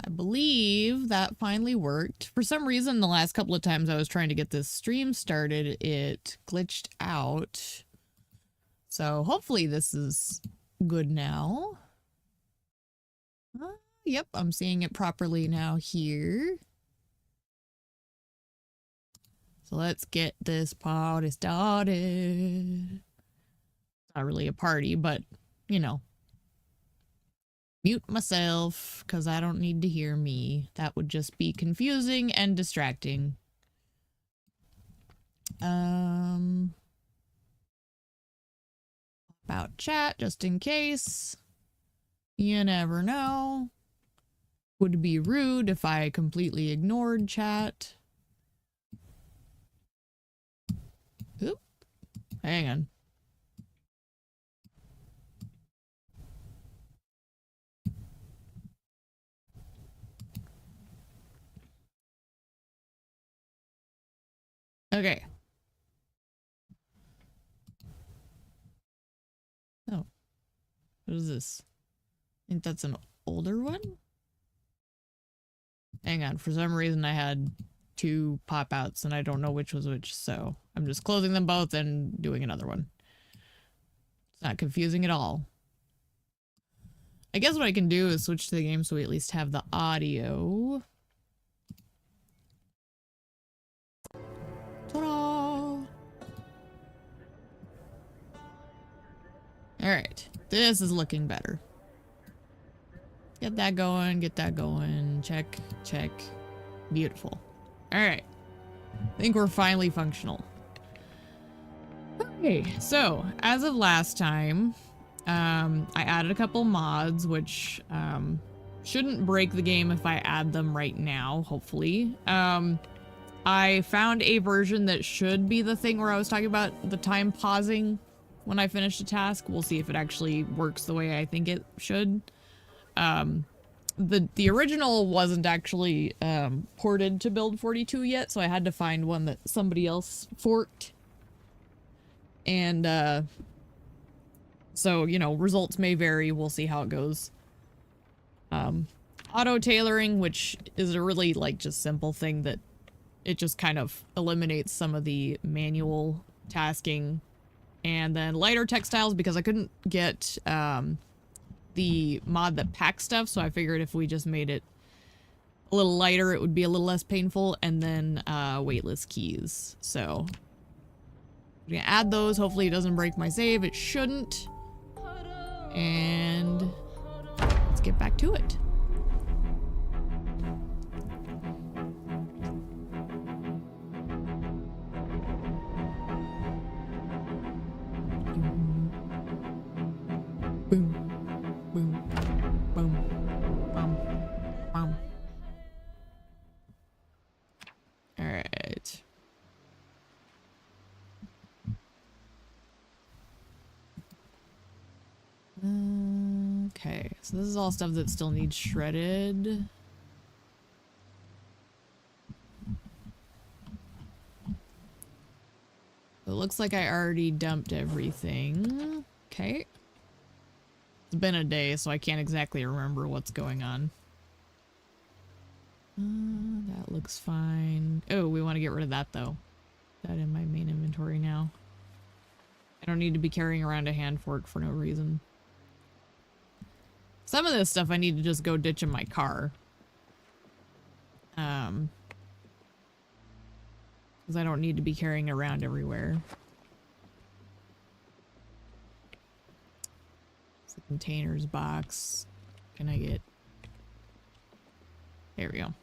I believe that finally worked. For some reason, the last couple of times I was trying to get this stream started, it glitched out. So hopefully this is good now. Yep, I'm seeing it properly now here. So let's get this party started. Not really a party, but, you know. Mute myself, because I don't need to hear me. That would just be confusing and distracting. About chat, just in case. You never know. Would be rude if I completely ignored chat. Oop. Hang on. Okay. Oh. What is this? I think that's an older one? Hang on. For some reason I had two pop-outs and I don't know which was which, so I'm just closing them both and doing another one. It's not confusing at all. I guess what I can do is switch to the game so we at least have the audio. Ta-da! Alright, this is looking better. Get that going, check, check. Beautiful. Alright. I think we're finally functional. Okay, so, as of last time, I added a couple mods, which, shouldn't break the game if I add them right now, hopefully. I found a version that should be the thing where I was talking about the time pausing when I finish a task. We'll see if it actually works the way I think it should. The original wasn't actually ported to build 42 yet, so I had to find one that somebody else forked. And so, you know, results may vary. We'll see how it goes. Auto tailoring, which is a really like just simple thing that it just kind of eliminates some of the manual tasking. And then lighter textiles, because I couldn't get the mod that packs stuff, so I figured if we just made it a little lighter, it would be a little less painful. And then weightless keys. So I'm gonna add those. Hopefully it doesn't break my save. It shouldn't. And let's get back to it. Boom, boom, boom, bum, bum. All right. Okay, so this is all stuff that still needs shredded. It looks like I already dumped everything. Okay. It's been a day, so I can't exactly remember what's going on. That looks fine. Oh, we want to get rid of that, though. That in my main inventory now. I don't need to be carrying around a hand fork for no reason. Some of this stuff I need to just go ditch in my car. Because I don't need to be carrying around everywhere. It's the containers box. Can I get... There we go.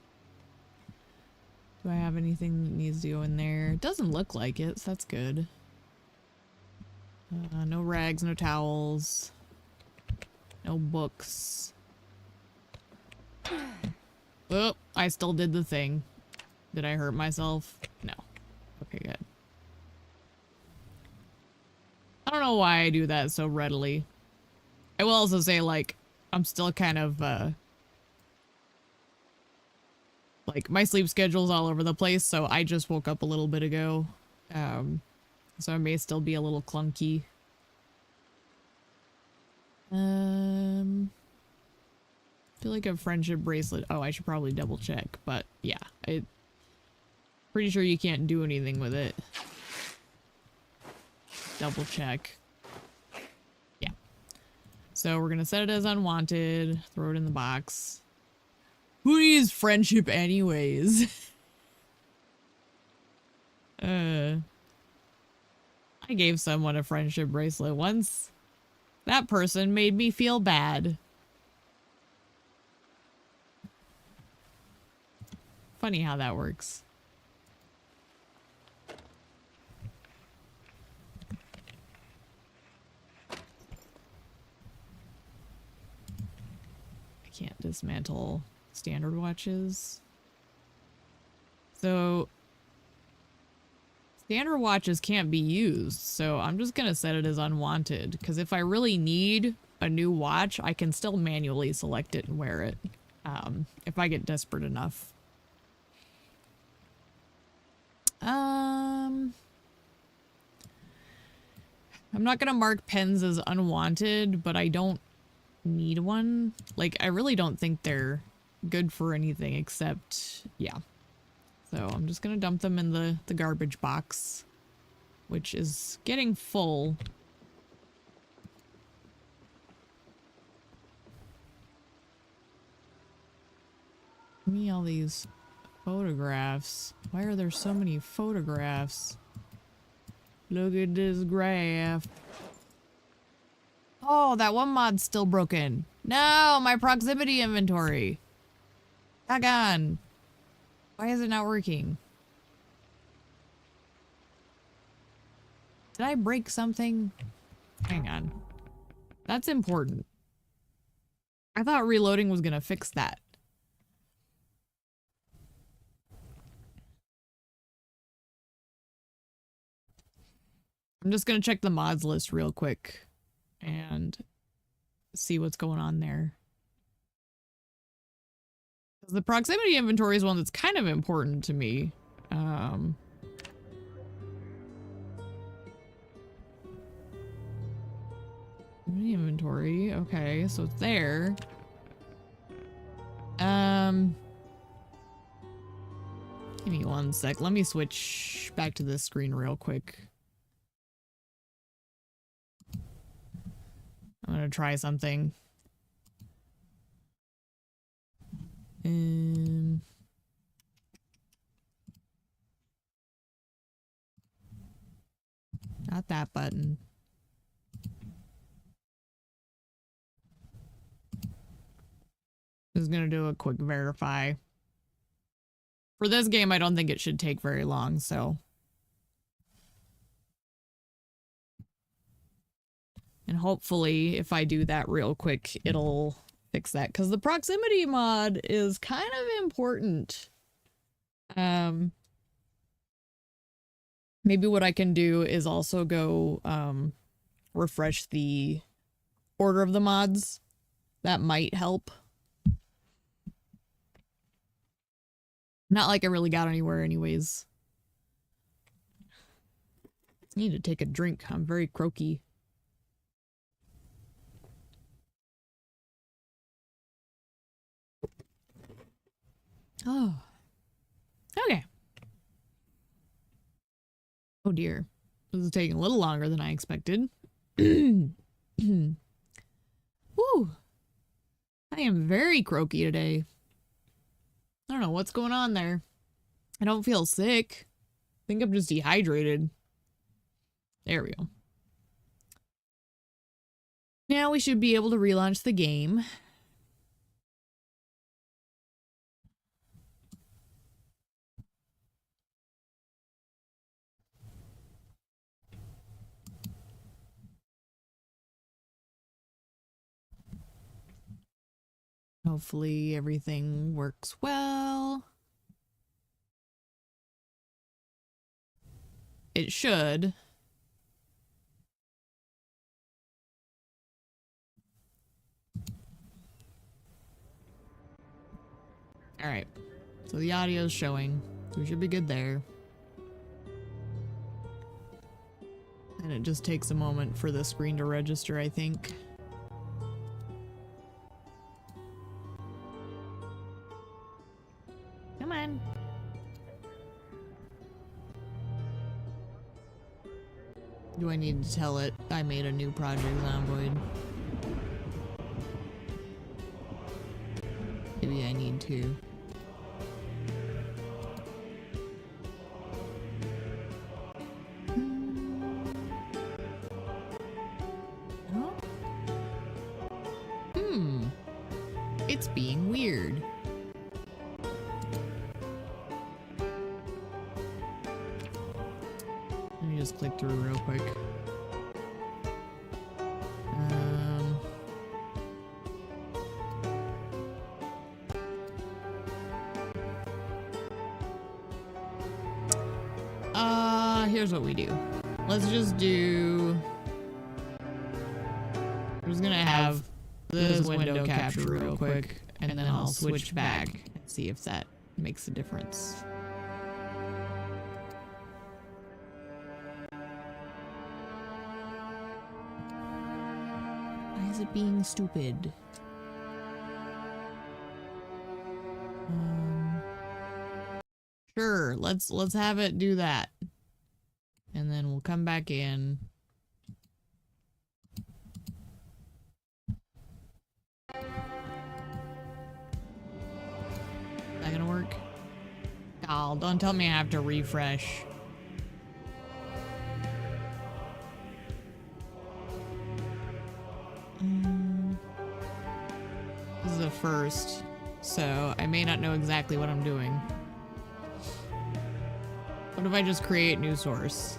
Do I have anything that needs to go in there? It doesn't look like it, so that's good. No rags, no towels. No books. Oh, I still did the thing. Did I hurt myself? No. Okay, good. I don't know why I do that so readily. I will also say, like, I'm still kind of, like, my sleep schedule's all over the place, so I just woke up a little bit ago. So I may still be a little clunky. feel like a friendship bracelet. Oh, I should probably double check, but yeah, pretty sure you can't do anything with it. Double check. Yeah. So we're gonna set it as unwanted, throw it in the box. Who needs friendship anyways? I gave someone a friendship bracelet once. That person made me feel bad. Funny how that works. I can't dismantle standard watches. So standard watches can't be used, so I'm just gonna set it as unwanted, because if I really need a new watch, I can still manually select it and wear it, if I get desperate enough. I'm not gonna mark pens as unwanted, but I don't need one. Like, I really don't think they're good for anything except, yeah. So I'm just gonna dump them in the garbage box, which is getting full. Give me all these photographs. Why are there so many photographs? Look at this graph. Oh, that one mod's still broken. No, my proximity inventory. Daggone. Why is it not working? Did I break something? Hang on. That's important. I thought reloading was gonna fix that. I'm just gonna check the mods list real quick and see what's going on there. The proximity inventory is one that's kind of important to me. Inventory, okay, so it's there. Give me one sec. Let me switch back to this screen real quick. I'm gonna try something. Not that button. Just gonna do a quick verify. For this game, I don't think it should take very long, so. And hopefully, if I do that real quick, it'll fix that. Because the proximity mod is kind of important. Maybe what I can do is also go refresh the order of the mods. That might help. Not like I really got anywhere anyways. I need to take a drink. I'm very croaky. Oh. Okay. Oh dear. This is taking a little longer than I expected. Woo! I am very croaky today. I don't know what's going on there. I don't feel sick. I think I'm just dehydrated. There we go. Now we should be able to relaunch the game. Hopefully everything works well. It should. All right. So the audio is showing. We should be good there. And it just takes a moment for the screen to register, I think. Come on. Do I need to tell it I made a new project, Zomboid? Maybe I need to. Oh? It's being weird. Let me just click through real quick. Here's what we do. Let's just do... I'm just gonna have this window capture real quick, and then I'll switch back and see if that makes a difference. Why is it being stupid? Sure, let's have it do that. And then we'll come back in. Is that gonna work? Oh, don't tell me I have to refresh. This is a first, so I may not know exactly what I'm doing. What if I just create new source?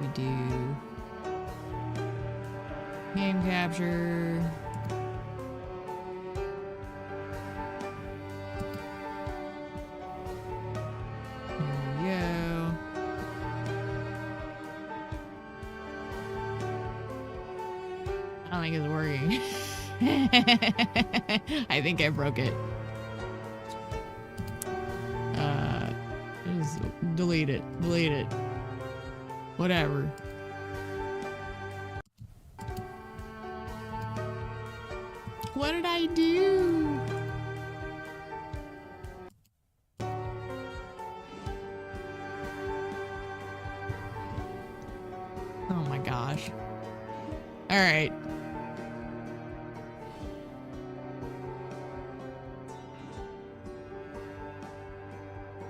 We do game capture. There we go. I don't think it's working. I think I broke it. Just delete it. Delete it. Whatever. What did I do? Oh my gosh. All right.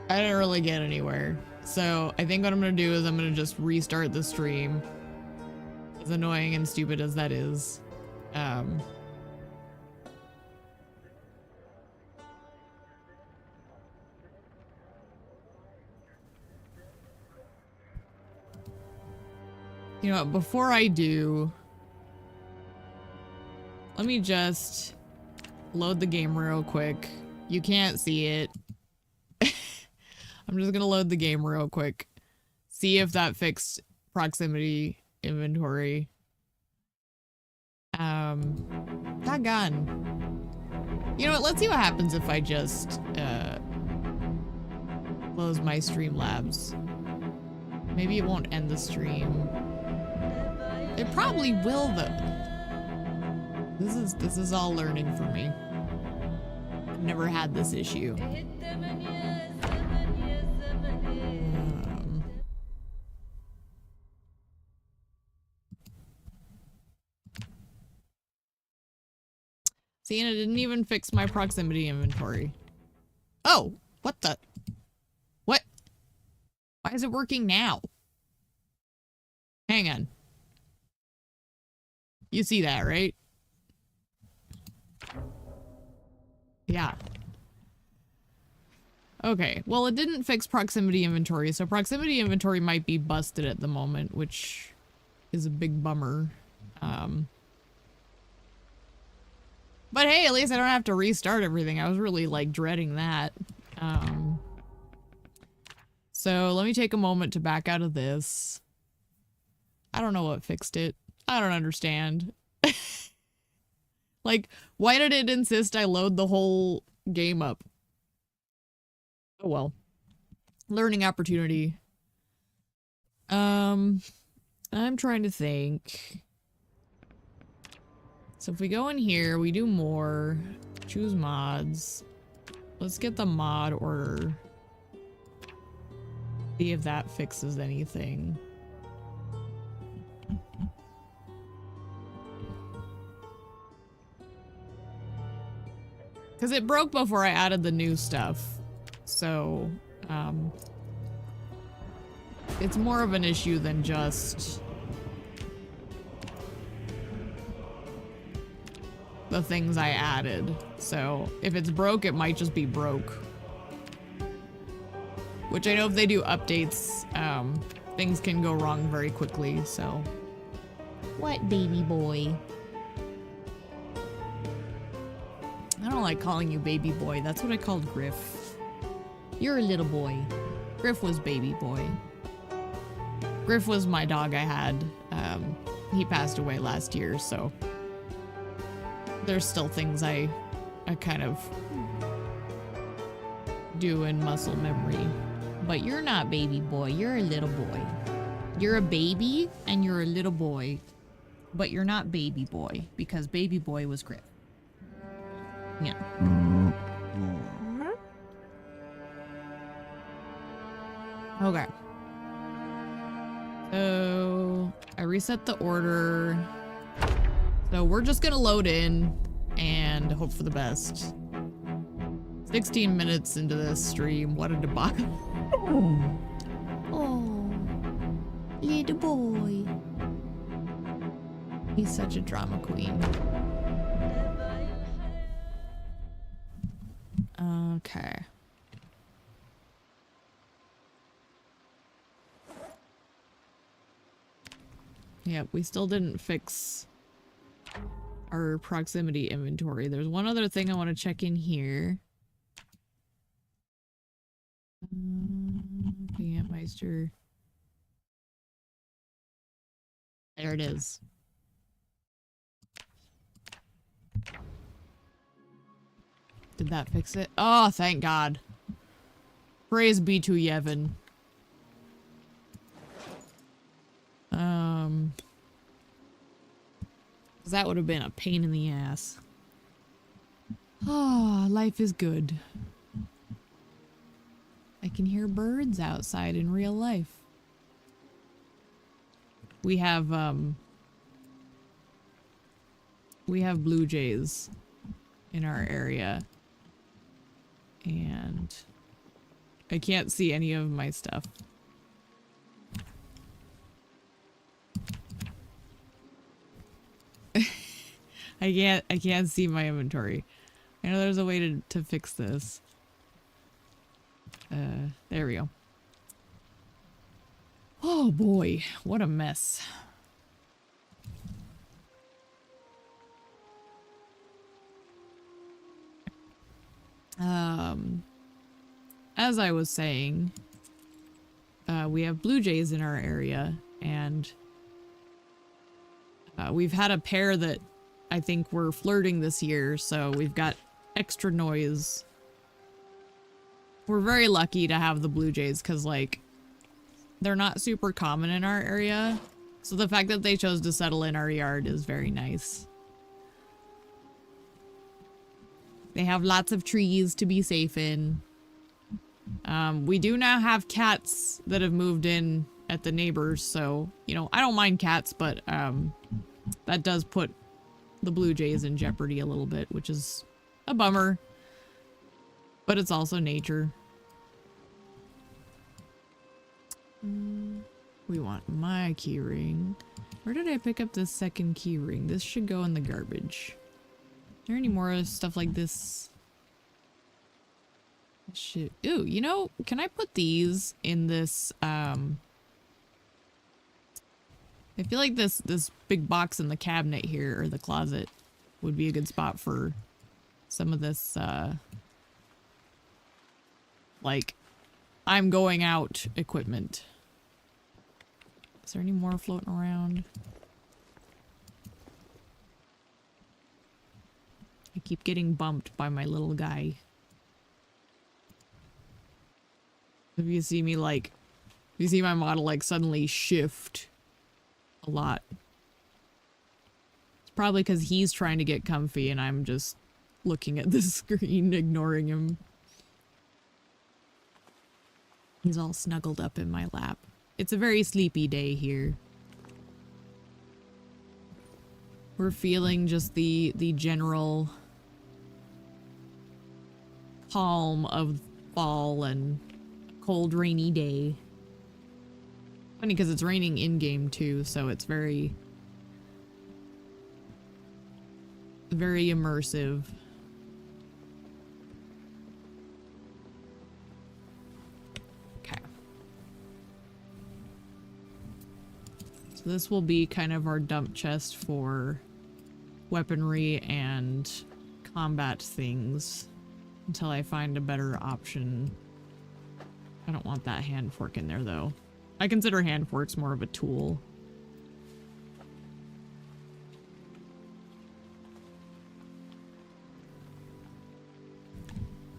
I didn't really get anywhere. So I think what I'm gonna do is I'm gonna just restart the stream. As annoying and stupid as that is. You know what, before I do, let me just load the game real quick. You can't see it. I'm just gonna load the game real quick. See if that fixed proximity inventory. Doggone. You know what, let's see what happens if I just, close my Streamlabs. Maybe it won't end the stream. It probably will though. This is all learning for me. I've never had this issue. See, and it didn't even fix my proximity inventory. Oh, what the? What? Why is it working now? Hang on. You see that, right? Yeah. Okay, well, it didn't fix proximity inventory, so proximity inventory might be busted at the moment, which is a big bummer. But hey, at least I don't have to restart everything. I was really, like, dreading that. So let me take a moment to back out of this. I don't know what fixed it. I don't understand. Like, why did it insist I load the whole game up? Oh well. Learning opportunity. I'm trying to think. So if we go in here, we do more, choose mods. Let's get the mod order. See if that fixes anything. Because it broke before I added the new stuff. So, it's more of an issue than just the things I added. So, if it's broke, it might just be broke. Which I know if they do updates, things can go wrong very quickly, so. What, baby boy? I don't like calling you baby boy. That's what I called Griff. You're a little boy. Griff was baby boy. Griff was my dog I had. He passed away last year, so there's still things I kind of do in muscle memory. But you're not baby boy. You're a little boy. You're a baby and you're a little boy. But you're not baby boy because baby boy was Griff. Yeah. Okay. So I reset the order. So we're just gonna load in and hope for the best. 16 minutes into this stream. What a debacle. Oh, little boy. He's such a drama queen. Okay. Yep, we still didn't fix our proximity inventory. There's one other thing I want to check in here. Meister. There it is. Did that fix it? Oh, thank God. Praise be to Yevon. That would have been a pain in the ass. Oh, life is good. I can hear birds outside in real life. We have blue jays in our area. And I can't see any of my stuff. I can't see my inventory. I know there's a way to fix this. There we go. Oh boy, what a mess. As I was saying, we have blue jays in our area, and we've had a pair that I think were flirting this year, so we've got extra noise. We're very lucky to have the blue jays because, like, they're not super common in our area, so the fact that they chose to settle in our yard is very nice. They have lots of trees to be safe in. We do now have cats that have moved in at the neighbors, so, you know, I don't mind cats, but that does put the blue jays in jeopardy a little bit, which is a bummer, but it's also nature. We want my key ring. Where did I pick up this second key ring? This should go in the garbage. Is there any more stuff like this? Shit. Ooh, you know, can I put these in this, I feel like this big box in the cabinet here, or the closet, would be a good spot for some of this, like, I'm going out equipment. Is there any more floating around? I keep getting bumped by my little guy. If you see me, like, if you see my model, like, suddenly shift a lot. It's probably because he's trying to get comfy and I'm just looking at the screen, ignoring him. He's all snuggled up in my lap. It's a very sleepy day here. We're feeling just the general calm of fall and cold, rainy day. Funny because it's raining in-game too, so it's very, very immersive. Okay. So this will be kind of our dump chest for weaponry and combat things until I find a better option. I don't want that hand fork in there though. I consider hand forks more of a tool.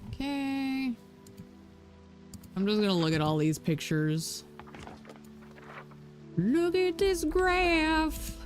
Okay. I'm just gonna look at all these pictures. Look at this graph.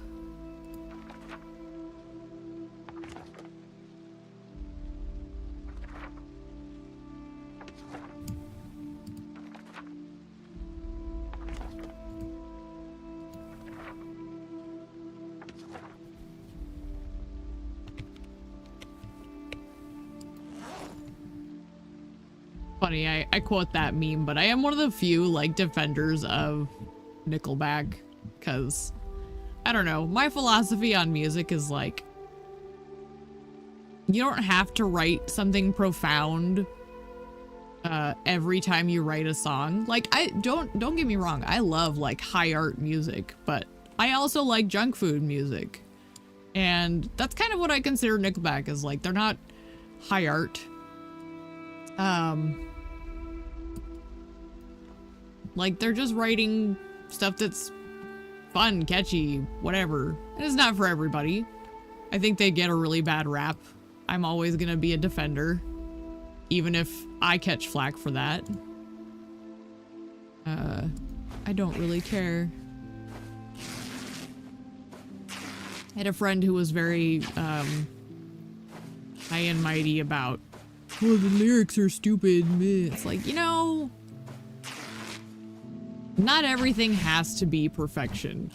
Funny, I quote that meme, but I am one of the few like defenders of Nickelback because I don't know, my philosophy on music is like you don't have to write something profound every time you write a song. Like I don't get me wrong, I love like high art music, but I also like junk food music. And that's kind of what I consider Nickelback is like. They're not high art. Like they're just writing stuff that's fun, catchy, whatever. And it's not for everybody. I think they get a really bad rap. I'm always gonna be a defender, even if I catch flack for that. I don't really care. I had a friend who was very high and mighty about, oh, the lyrics are stupid. It's like, you know, not everything has to be perfection.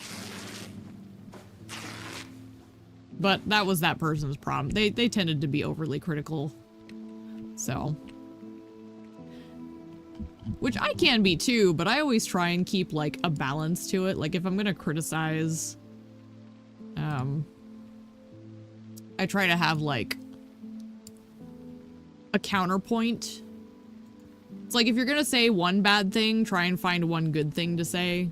But that was that person's problem. They tended to be overly critical. So. Which I can be too, but I always try and keep like a balance to it. Like if I'm gonna criticize, I try to have like a counterpoint. It's like if you're gonna say one bad thing, try and find one good thing to say.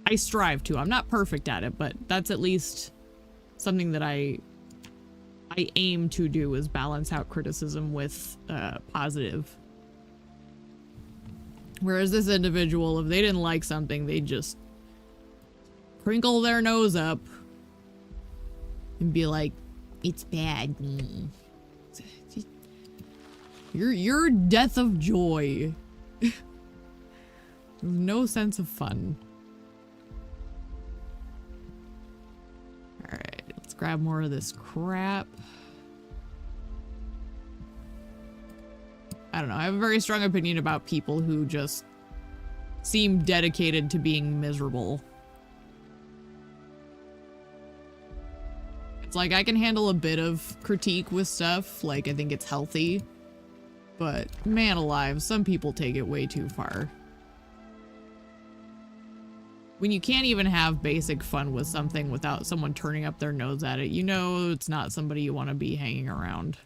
I strive to. I'm not perfect at it, but that's at least something that I aim to do, is balance out criticism with positive. Whereas this individual, if they didn't like something, they'd just crinkle their nose up and be like, it's bad. You're death of joy. There's no sense of fun. Alright, let's grab more of this crap. I don't know, I have a very strong opinion about people who just seem dedicated to being miserable. It's like I can handle a bit of critique with stuff, like I think it's healthy. But man alive, some people take it way too far. When you can't even have basic fun with something without someone turning up their nose at it, you know it's not somebody you want to be hanging around.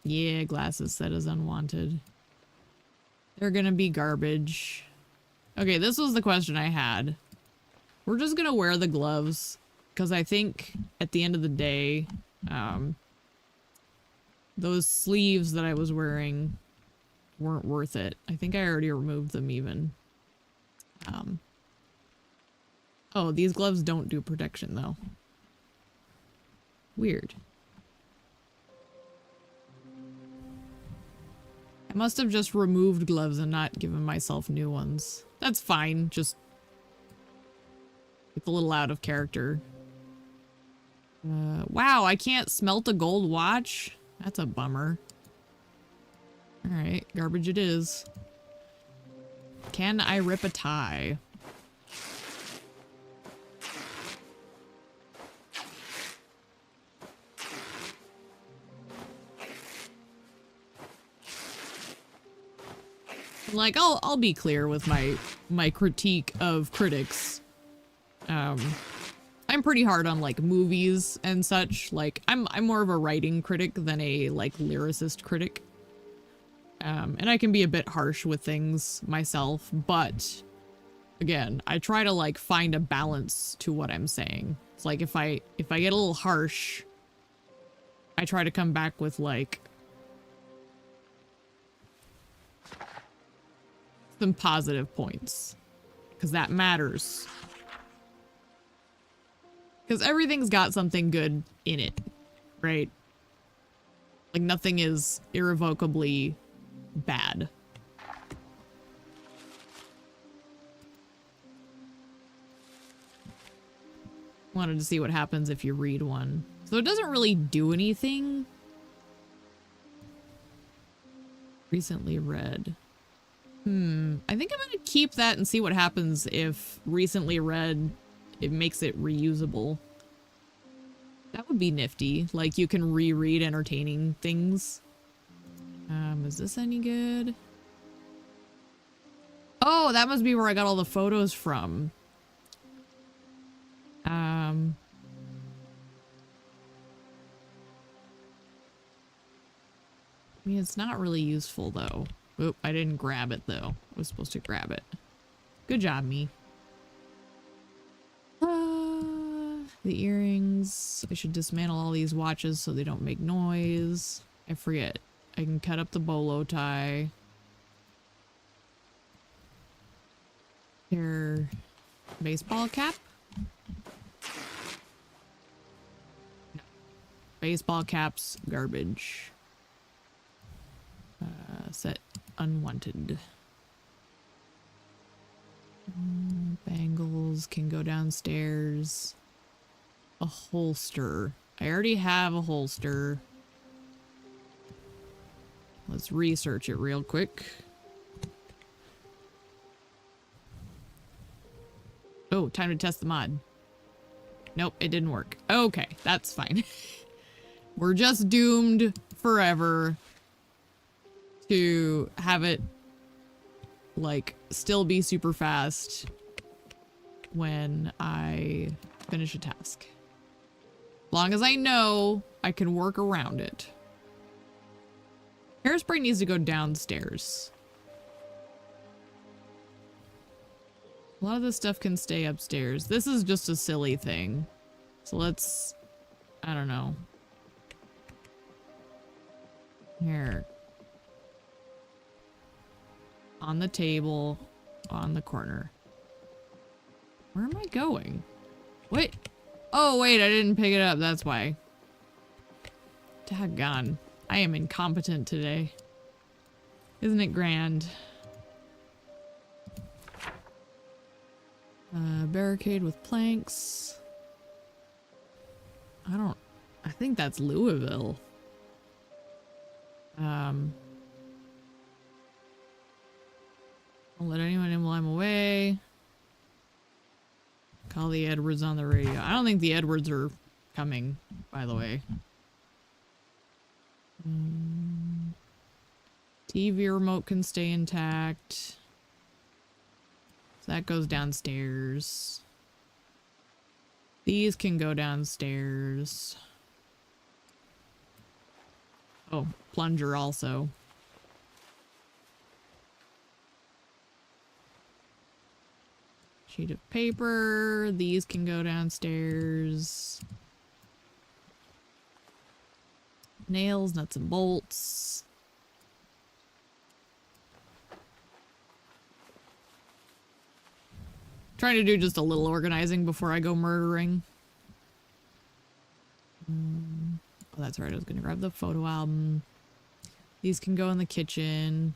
Yeah, glasses set as unwanted. They're gonna be garbage. Okay, this was the question I had. We're just gonna wear the gloves, because I think at the end of the day, those sleeves that I was wearing weren't worth it. I think I already removed them even. Oh, these gloves don't do protection though. Weird. I I must have just removed gloves and not given myself new ones. That's fine, just... it's a little out of character. Wow, I can't smelt a gold watch? That's a bummer. Alright, garbage it is. Can I rip a tie? Like, I'll be clear with my critique of critics. I'm pretty hard on like movies and such. Like, I'm more of a writing critic than a like lyricist critic. And I can be a bit harsh with things myself, but again, I try to like find a balance to what I'm saying. It's like if I get a little harsh, I try to come back with like some positive points, because that matters. Because everything's got something good in it, right? Like nothing is irrevocably bad. Wanted to see what happens if you read one. So it doesn't really do anything. Recently read. I think I'm gonna keep that and see what happens if recently read, it makes it reusable. That would be nifty. Like you can reread entertaining things. Is this any good? Oh, that must be where I got all the photos from. I mean, it's not really useful though. Oop, I didn't grab it though. I was supposed to grab it. Good job, me. The earrings. I should dismantle all these watches so they don't make noise. I forget. I can cut up the bolo tie. Here, baseball cap. No. Baseball caps, garbage. Set unwanted. Bangles can go downstairs. A holster. I already have a holster. Let's research it real quick. Oh, time to test the mod. Nope, it didn't work. Okay, that's fine. We're just doomed forever to have it, like, still be super fast when I finish a task. As long as I know I can work around it. Hairspray needs to go downstairs. A lot of this stuff can stay upstairs. This is just a silly thing. So let's, I don't know. Here. On the table, on the corner. Where am I going? Wait. Oh, wait, I didn't pick it up. That's why. Daggone. I am incompetent today. Isn't it grand? Barricade with planks. I think that's Louisville. Don't let anyone in while I'm away. Call the Edwards on the radio. I don't think the Edwards are coming, by the way. TV remote can stay intact. So that goes downstairs. These can go downstairs. Oh, plunger also. Sheet of paper. These can go downstairs. Nails, nuts and bolts. Trying to do just a little organizing before I go murdering. Oh, that's right. I was going to grab the photo album. These can go in the kitchen.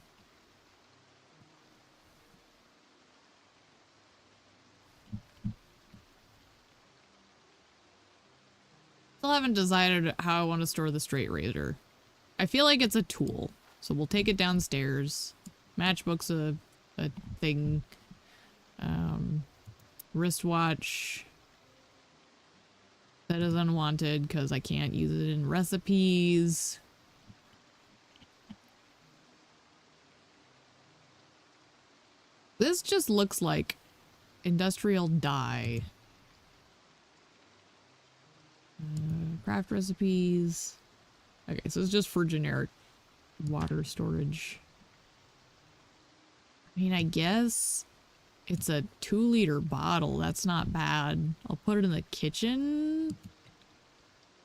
Still haven't decided how I want to store the straight razor. I feel like it's a tool, so we'll take it downstairs. Matchbook's a thing. Wristwatch. That is unwanted because I can't use it in recipes. This just looks like industrial dye. Craft recipes. Okay, so it's just for generic water storage. I mean, I guess it's a 2-liter bottle. That's not bad. I'll put it in the kitchen,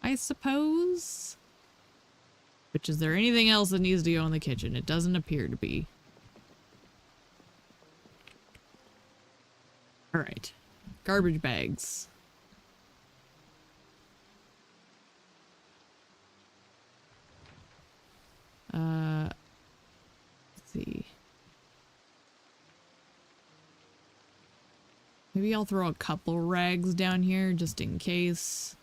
I suppose. Which, is there anything else that needs to go in the kitchen? It doesn't appear to be. All right. Garbage bags. Let's see. Maybe I'll throw a couple rags down here just in case.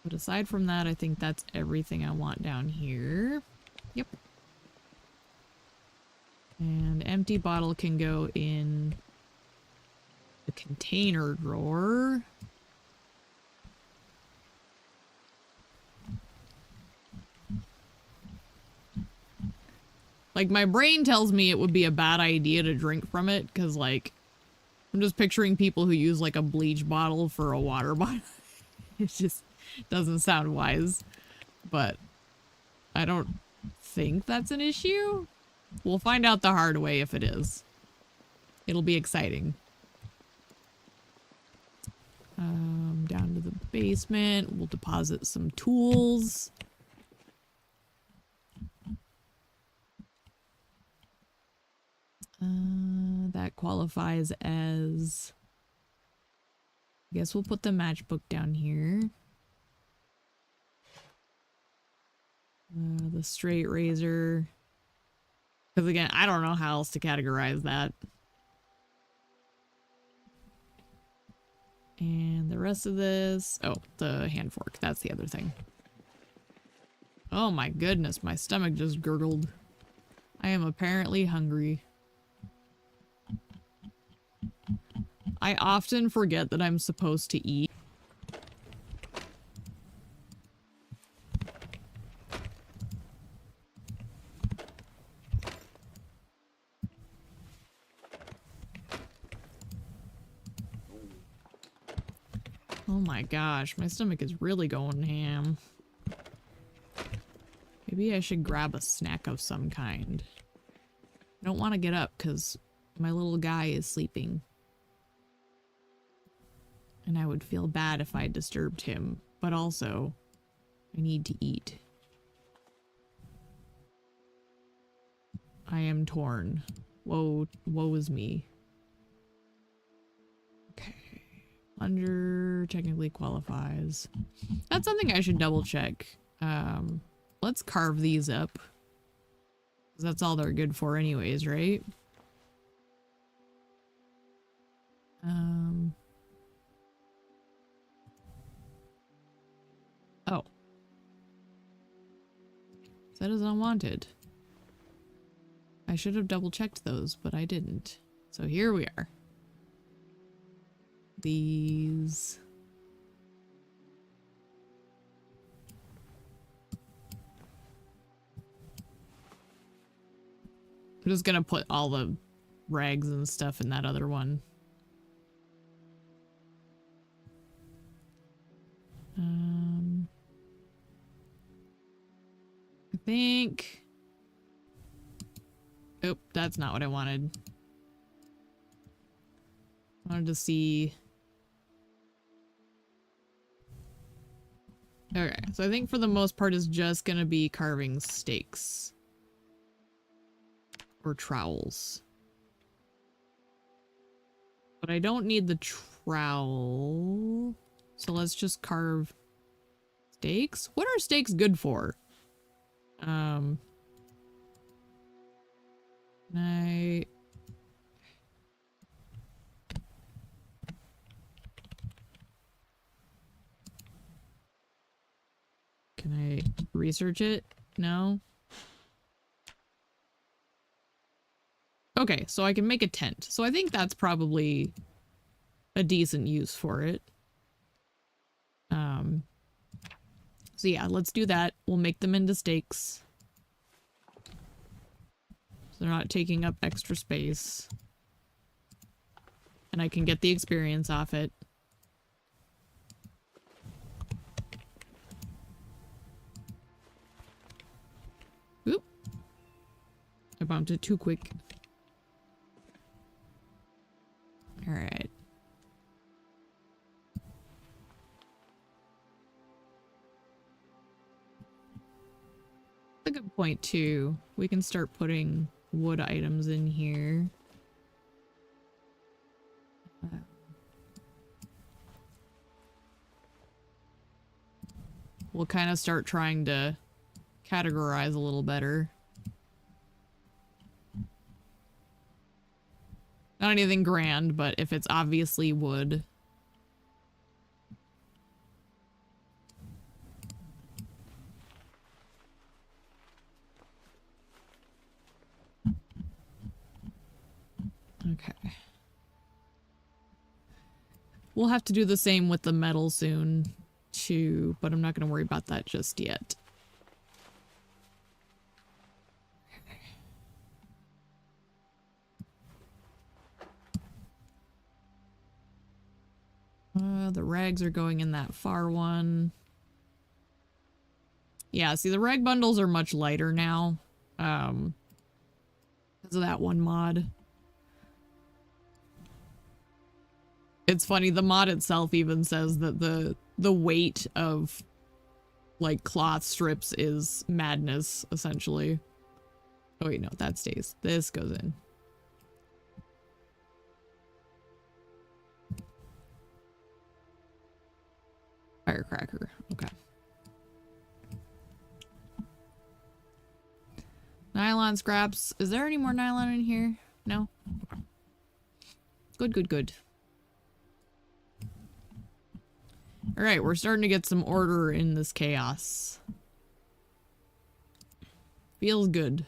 But aside from that, I think that's everything I want down here. Yep. And empty bottle can go in the container drawer. Like, my brain tells me it would be a bad idea to drink from it, because, like, I'm just picturing people who use, like, a bleach bottle for a water bottle. It just doesn't sound wise. But I don't think that's an issue. We'll find out the hard way if it is. It'll be exciting. Down to the basement. We'll deposit some tools. That qualifies as... I guess we'll put the matchbook down here. The straight razor. Because again, I don't know how else to categorize that. And the rest of this... Oh, the hand fork. That's the other thing. Oh my goodness, my stomach just gurgled. I am apparently hungry. I often forget that I'm supposed to eat. Oh my gosh, my stomach is really going ham. Maybe I should grab a snack of some kind. I don't want to get up because my little guy is sleeping. And I would feel bad if I disturbed him, but also I need to eat. I am torn. Woe is me. Okay. Plunger technically qualifies. That's something I should double check. Let's carve these up. 'Cause that's all they're good for anyways, right? Oh. That is unwanted. I should have double checked those, but I didn't. So here we are. These. I'm just gonna put all the rags and stuff in that other one. I think... Oh, that's not what I wanted. I wanted to see... Okay, so I think for the most part it's just gonna be carving steaks. Or trowels. But I don't need the trowel. So let's just carve steaks? What are steaks good for? Can I... Can I research it? No? Okay, so I can make a tent. So I think that's probably a decent use for it. So yeah, let's do that. We'll make them into stakes. So they're not taking up extra space. And I can get the experience off it. Oop. I bumped it too quick. Alright. A good point too. We can start putting wood items in here. We'll kind of start trying to categorize a little better. Not anything grand, but if it's obviously wood. Okay. We'll have to do the same with the metal soon, too, but I'm not going to worry about that just yet. The rags are going in that far one. Yeah, see, the rag bundles are much lighter now, because of that one mod. It's funny, the mod itself even says that the weight of, like, cloth strips is madness, essentially. Oh wait, no, that stays. This goes in. Firecracker, okay. Nylon scraps. Is there any more nylon in here? No? Okay. Good, good, good. Alright, we're starting to get some order in this chaos. Feels good.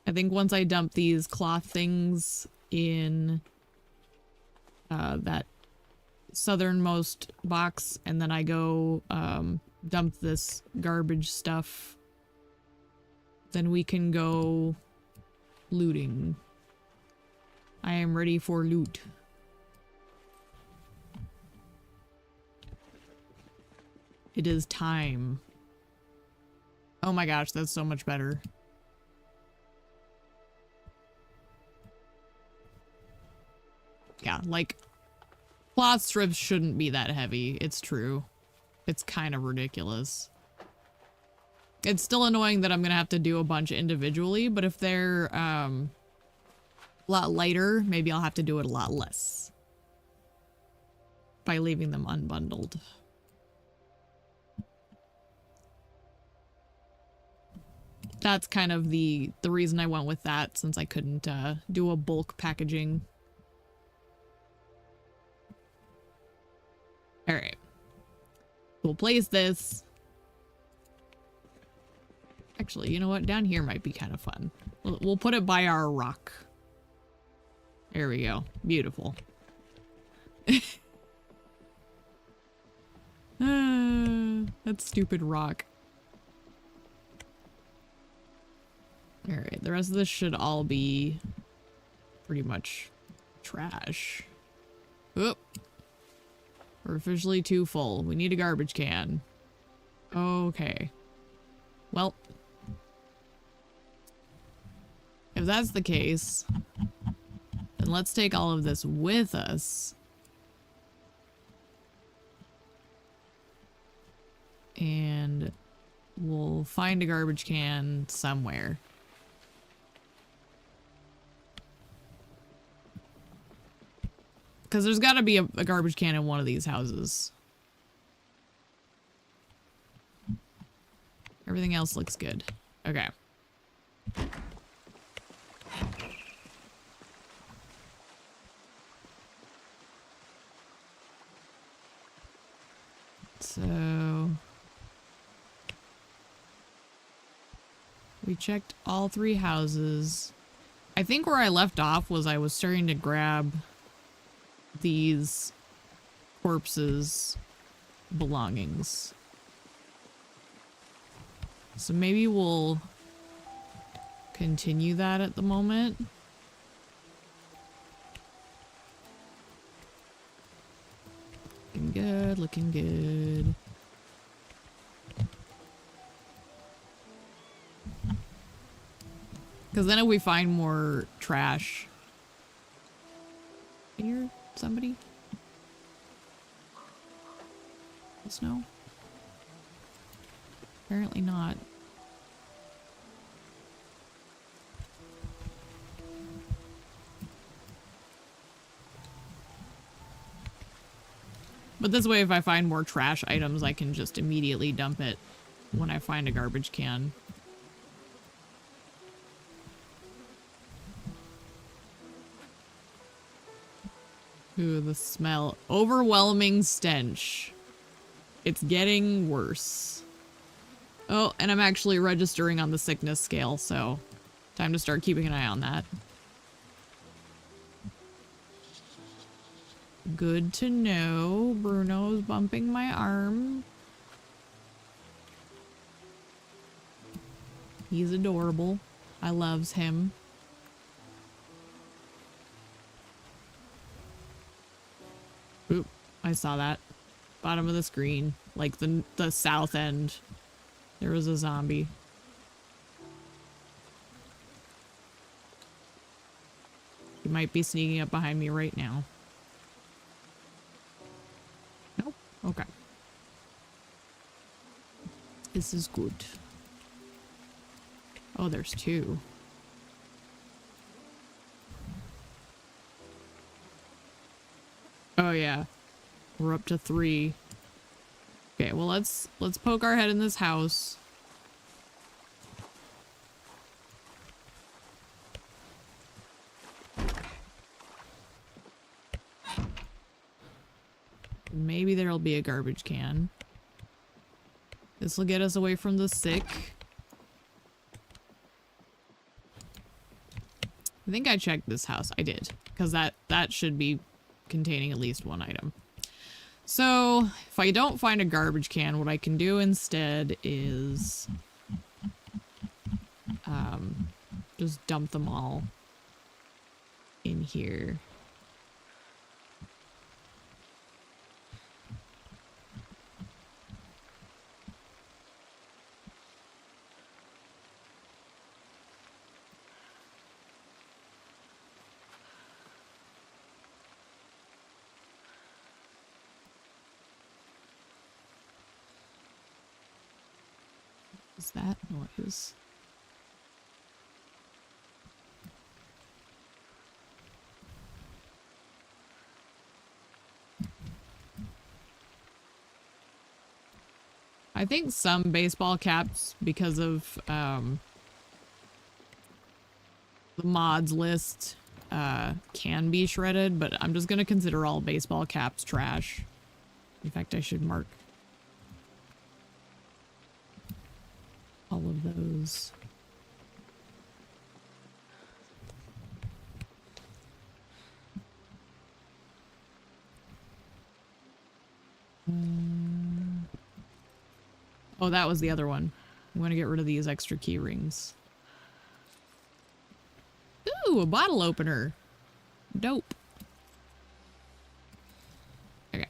I think once I dump these cloth things in that southernmost box, and then I go dump this garbage stuff, then we can go looting. I am ready for loot. It is time. Oh my gosh, that's so much better. Yeah, like, cloth strips shouldn't be that heavy. It's true. It's kind of ridiculous. It's still annoying that I'm gonna have to do a bunch individually, but if they're a lot lighter, maybe I'll have to do it a lot less by leaving them unbundled. That's kind of the reason I went with that, since I couldn't do a bulk packaging. All right, we'll place this. Actually, you know what? Down here might be kind of fun. We'll put it by our rock. There we go. Beautiful. That stupid rock. All right, the rest of this should all be pretty much trash. Oop. We're officially too full. We need a garbage can. Okay. Well, if that's the case, then let's take all of this with us. And we'll find a garbage can somewhere. Because there's got to be a garbage can in one of these houses. Everything else looks good. Okay. So we checked all 3 houses. I think where I left off was I was starting to grab these corpses' belongings. So maybe we'll continue that at the moment. Looking good, looking good. Because then if we find more trash... Can you hear somebody? Snow? Apparently not. But this way, if I find more trash items, I can just immediately dump it when I find a garbage can. Ooh, the smell. Overwhelming stench. It's getting worse. Oh, and I'm actually registering on the sickness scale, so time to start keeping an eye on that. Good to know. Bruno's bumping my arm. He's adorable. I loves him. Oop, I saw that. Bottom of the screen. Like the south end. There was a zombie. He might be sneaking up behind me right now. Nope. Okay. This is good. Oh, there's 2. Oh yeah. We're up to 3. Okay, well let's poke our head in this house. Maybe there'll be a garbage can. This will get us away from the sick. I think I checked this house. I did, because that should be containing at least 1 item. So if I don't find a garbage can, what I can do instead is just dump them all in here. Is that noise? I think some baseball caps, because of the mods list, can be shredded, but I'm just gonna consider all baseball caps trash. In fact, I should mark all of those. Oh, that was the other one. I'm gonna get rid of these extra key rings. Ooh, a bottle opener. Dope. Okay.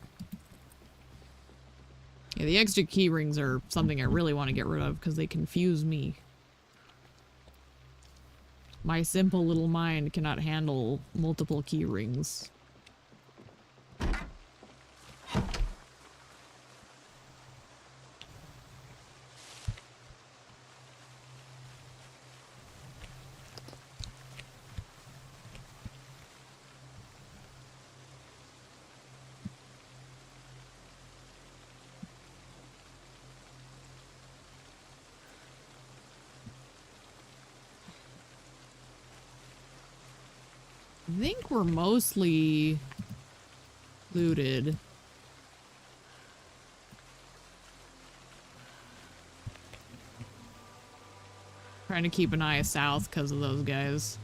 Yeah, the extra key rings are something I really want to get rid of because they confuse me. My simple little mind cannot handle multiple key rings. think we're mostly looted. Trying to keep an eye south because of those guys.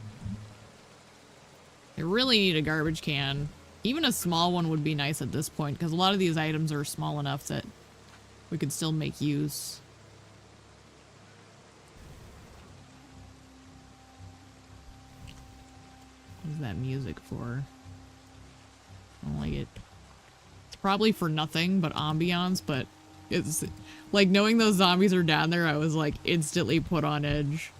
I really need a garbage can. Even a small one would be nice at this point because a lot of these items are small enough that we could still make use. What's that music for? I don't like it. It's probably for nothing but ambiance, but it's like knowing those zombies are down there, I was like instantly put on edge.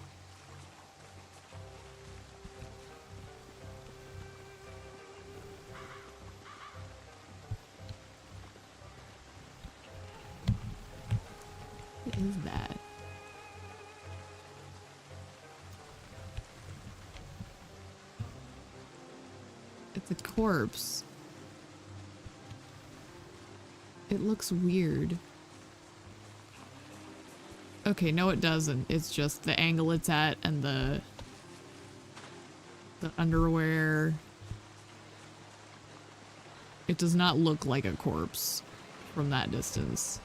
What is that? It's a corpse. It looks weird. Okay, no it doesn't. It's just the angle it's at and the underwear. It does not look like a corpse from that distance.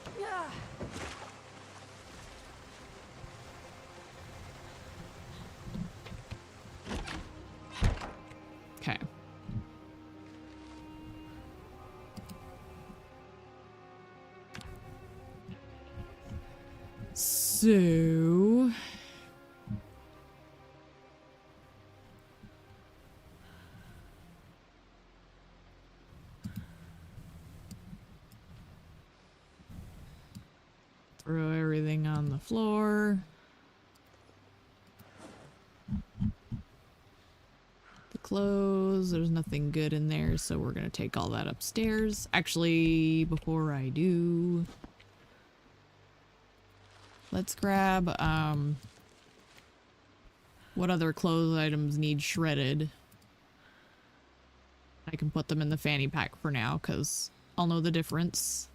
Okay. So... throw everything on the floor. The clothes, there's nothing good in there, so we're gonna take all that upstairs. Actually, before I do... let's grab, what other clothes items need shredded? I can put them in the fanny pack for now, because I'll know the difference.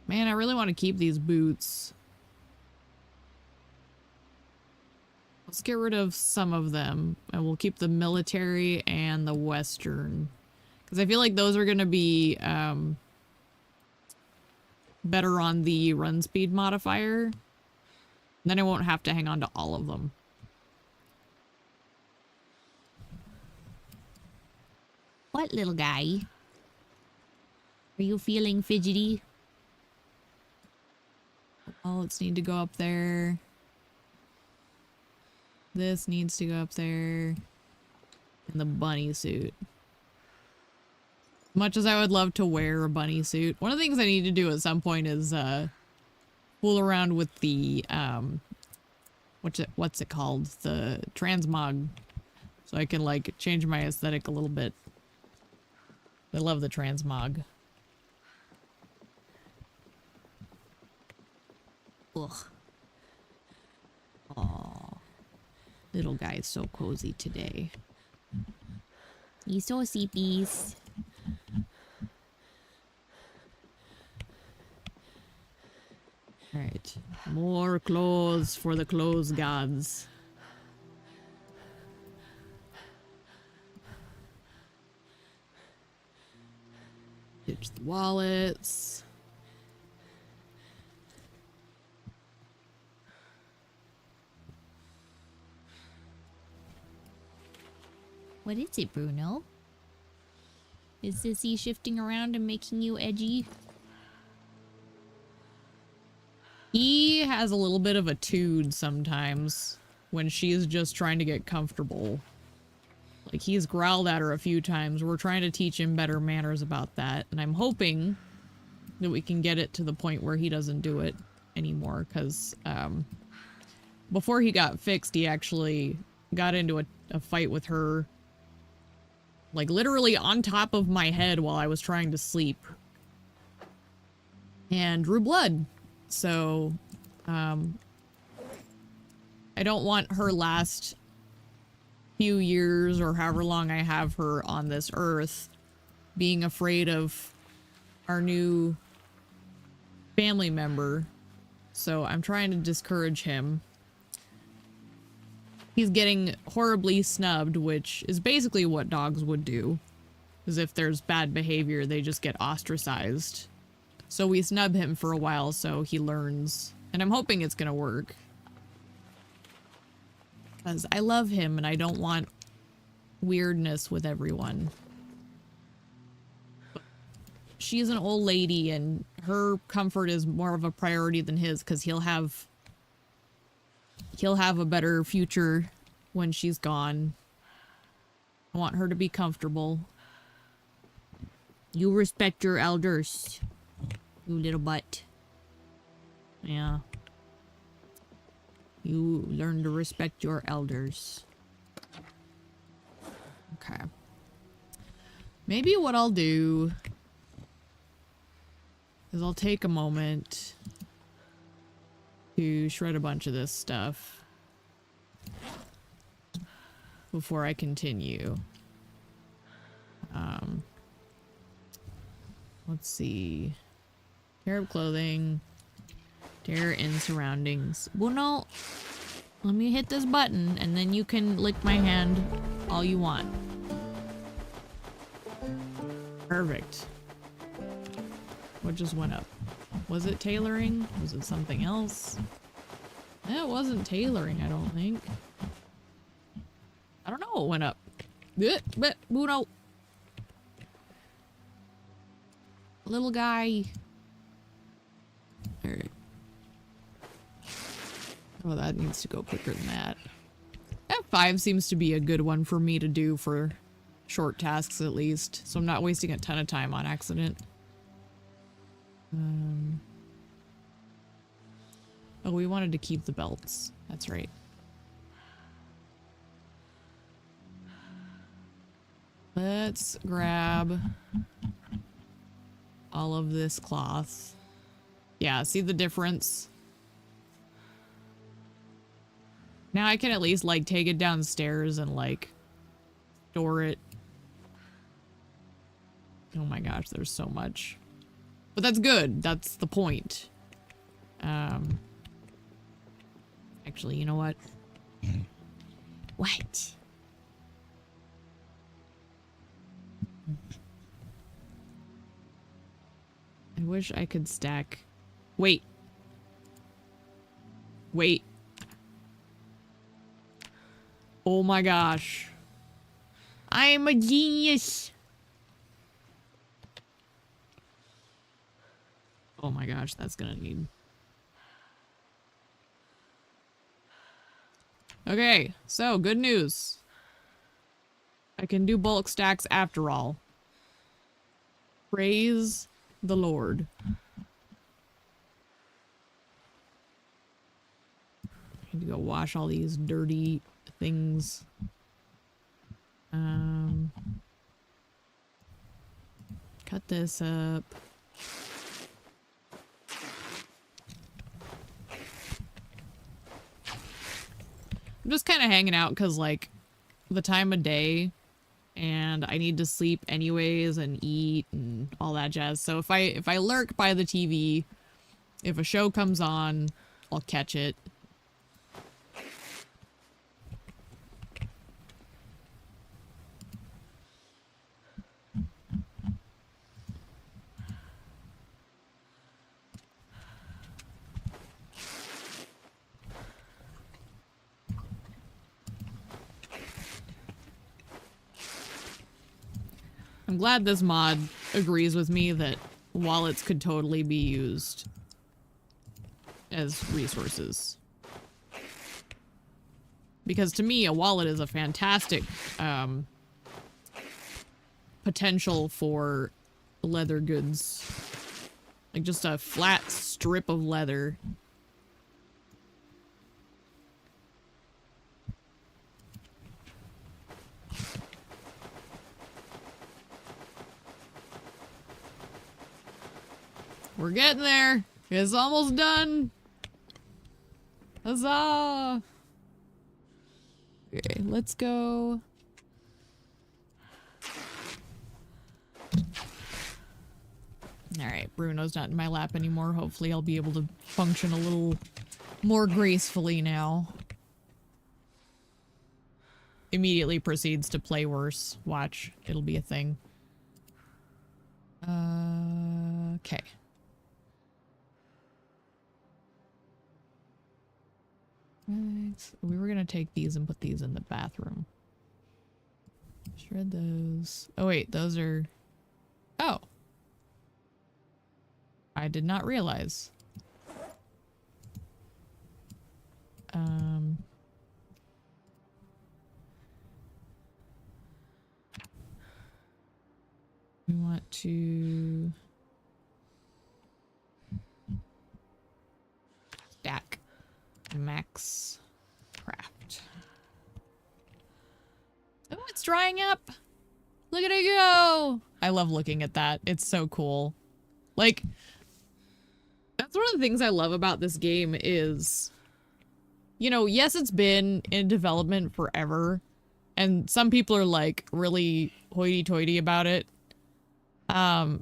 Man, I really want to keep these boots. Let's get rid of some of them, and we'll keep the military and the western. Because I feel like those are going to be better on the run speed modifier. Then I won't have to hang on to all of them. What, little guy? Are you feeling fidgety? Wallets need to go up there. This needs to go up there. And the bunny suit. Much as I would love to wear a bunny suit, one of the things I need to do at some point is fool around with the what's it called? The transmog. So I can like change my aesthetic a little bit. I love the transmog. Ugh. Aw. Little guy is so cozy today. He's so sleepy. Alright. More clothes for the clothes gods. Ditch the wallets. What is it, Bruno? Is Sissy shifting around and making you edgy? He has a little bit of a tude sometimes when she's just trying to get comfortable. Like, he's growled at her a few times. We're trying to teach him better manners about that. And I'm hoping that we can get it to the point where he doesn't do it anymore. Because before he got fixed, he actually got into a fight with her. Like, literally on top of my head while I was trying to sleep. And drew blood. So, I don't want her last few years or however long I have her on this earth being afraid of our new family member So I'm trying to discourage him. He's getting horribly snubbed, which is basically what dogs would do. Because if there's bad behavior, they just get ostracized. So we snub him for a while so he learns. And I'm hoping it's gonna work. Because I love him and I don't want weirdness with everyone. She's an old lady and her comfort is more of a priority than his because he'll have a better future when she's gone. I want her to be comfortable. You respect your elders, you little butt. Yeah. You learn to respect your elders. Okay. Maybe what I'll do is I'll take a moment to shred a bunch of this stuff before I continue. Let's see. Tear of clothing. Tear in surroundings. Well, no. Let me hit this button and then you can lick my hand all you want. Perfect. What just went up? Was it tailoring? Was it something else? That wasn't tailoring, I don't think. I don't know what went up. But no. Little guy. Alright. Oh, that needs to go quicker than that. F5 seems to be a good one for me to do for short tasks at least, so I'm not wasting a ton of time on accident. Oh, we wanted to keep the belts. That's right. Let's grab all of this cloth. Yeah, see the difference? Now I can at least, like, take it downstairs and, like, store it. Oh my gosh, there's so much. But that's good. That's the point. Actually, you know what? What? I wish I could stack. Wait. Wait. Oh my gosh. I'm a genius. Oh my gosh, that's gonna need... Okay, so good news. I can do bulk stacks after all. Praise the Lord. I need to go wash all these dirty things. Cut this up. I'm just kind of hanging out because, like, the time of day, and I need to sleep anyways and eat and all that jazz. So if I lurk by the TV, if a show comes on, I'll catch it. I'm glad this mod agrees with me that wallets could totally be used as resources. Because to me, a wallet is a fantastic potential for leather goods. Like just a flat strip of leather. We're getting there. It's almost done. Huzzah! Okay, let's go. Alright, Bruno's not in my lap anymore. Hopefully I'll be able to function a little more gracefully now. Immediately proceeds to play worse. Watch. It'll be a thing. Okay. Right. We were gonna take these and put these in the bathroom. Shred those. Oh wait, those are... Oh. I did not realize. We want to stack max craft. Oh, it's drying up. Look at it go. I love looking at that. It's so cool. Like, that's one of the things I love about this game is, you know, yes, it's been in development forever, and some people are like really hoity-toity about it.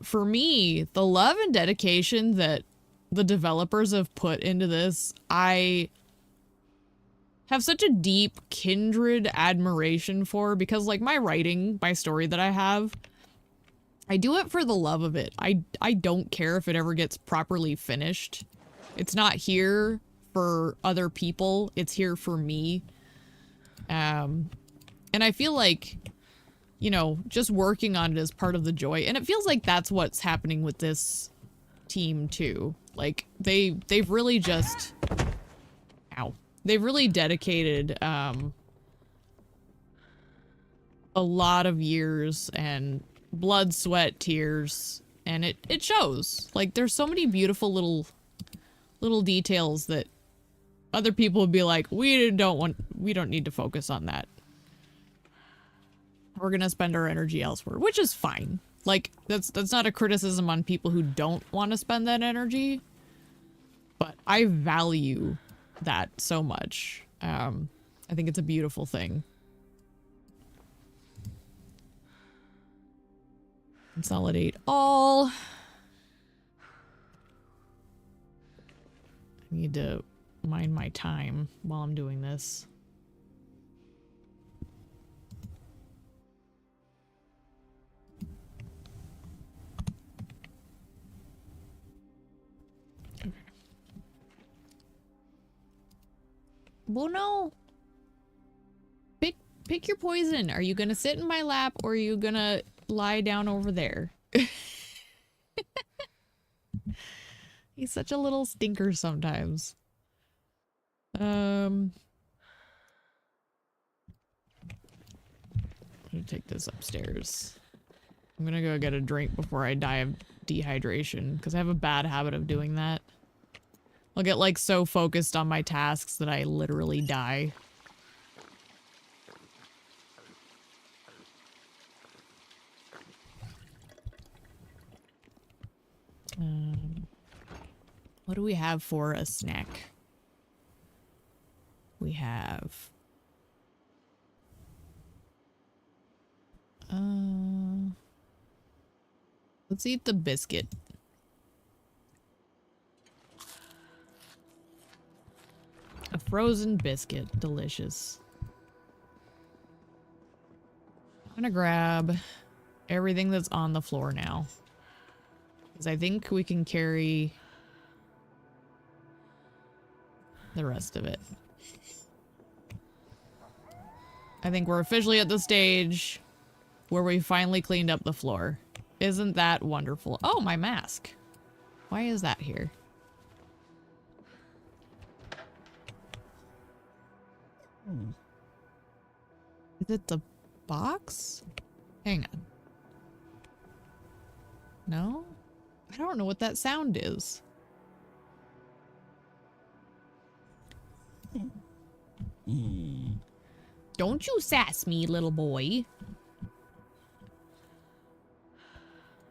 For me, the love and dedication that the developers have put into this, I have such a deep kindred admiration for, because like my writing, my story that I have, I do it for the love of it. I don't care if it ever gets properly finished. It's not here for other people. It's here for me. And I feel like, you know, just working on it is part of the joy. And it feels like that's what's happening with this team too. Like they've really just, ow. They've really dedicated a lot of years and blood, sweat, tears, and it shows. Like there's so many beautiful little details that other people would be like, we don't need to focus on that. We're gonna spend our energy elsewhere, which is fine. Like that's not a criticism on people who don't want to spend that energy, but I value that so much. I think it's a beautiful thing. Consolidate all. I need to mind my time while I'm doing this. Okay. Well, no. Pick your poison. Are you gonna sit in my lap or are you gonna lie down over there? He's such a little stinker sometimes. I'm gonna take this upstairs. I'm gonna go get a drink before I die of dehydration, because I have a bad habit of doing that. I'll get like so focused on my tasks that I literally die. What do we have for a snack? We have... let's eat the biscuit. A frozen biscuit. Delicious. I'm gonna grab everything that's on the floor now, because I think we can carry the rest of it. I think we're officially at the stage where we finally cleaned up the floor. Isn't that wonderful? Oh, my mask. Why is that here? Is it the box? Hang on. No? I don't know what that sound is. Don't you sass me, little boy.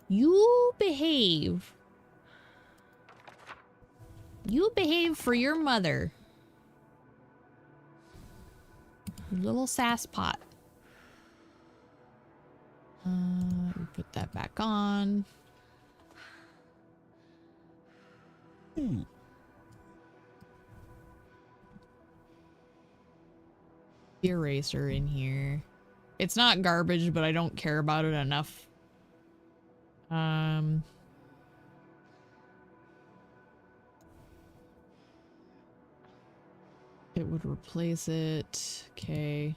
You behave. You behave for your mother. You little sass pot. We put that back on. Eraser in here. It's not garbage, but I don't care about it enough. It would replace it. Okay.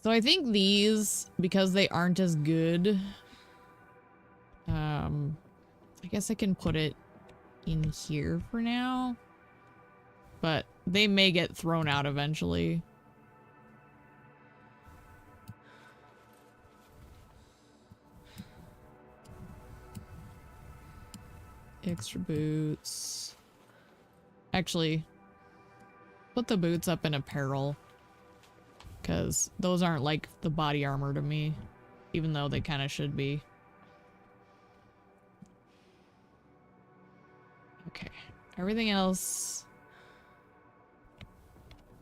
So I think these, because they aren't as good, I guess I can put it in here for now. But they may get thrown out eventually. Extra boots. Actually, put the boots up in apparel. Because those aren't like the body armor to me. Even though they kind of should be. Okay. Everything else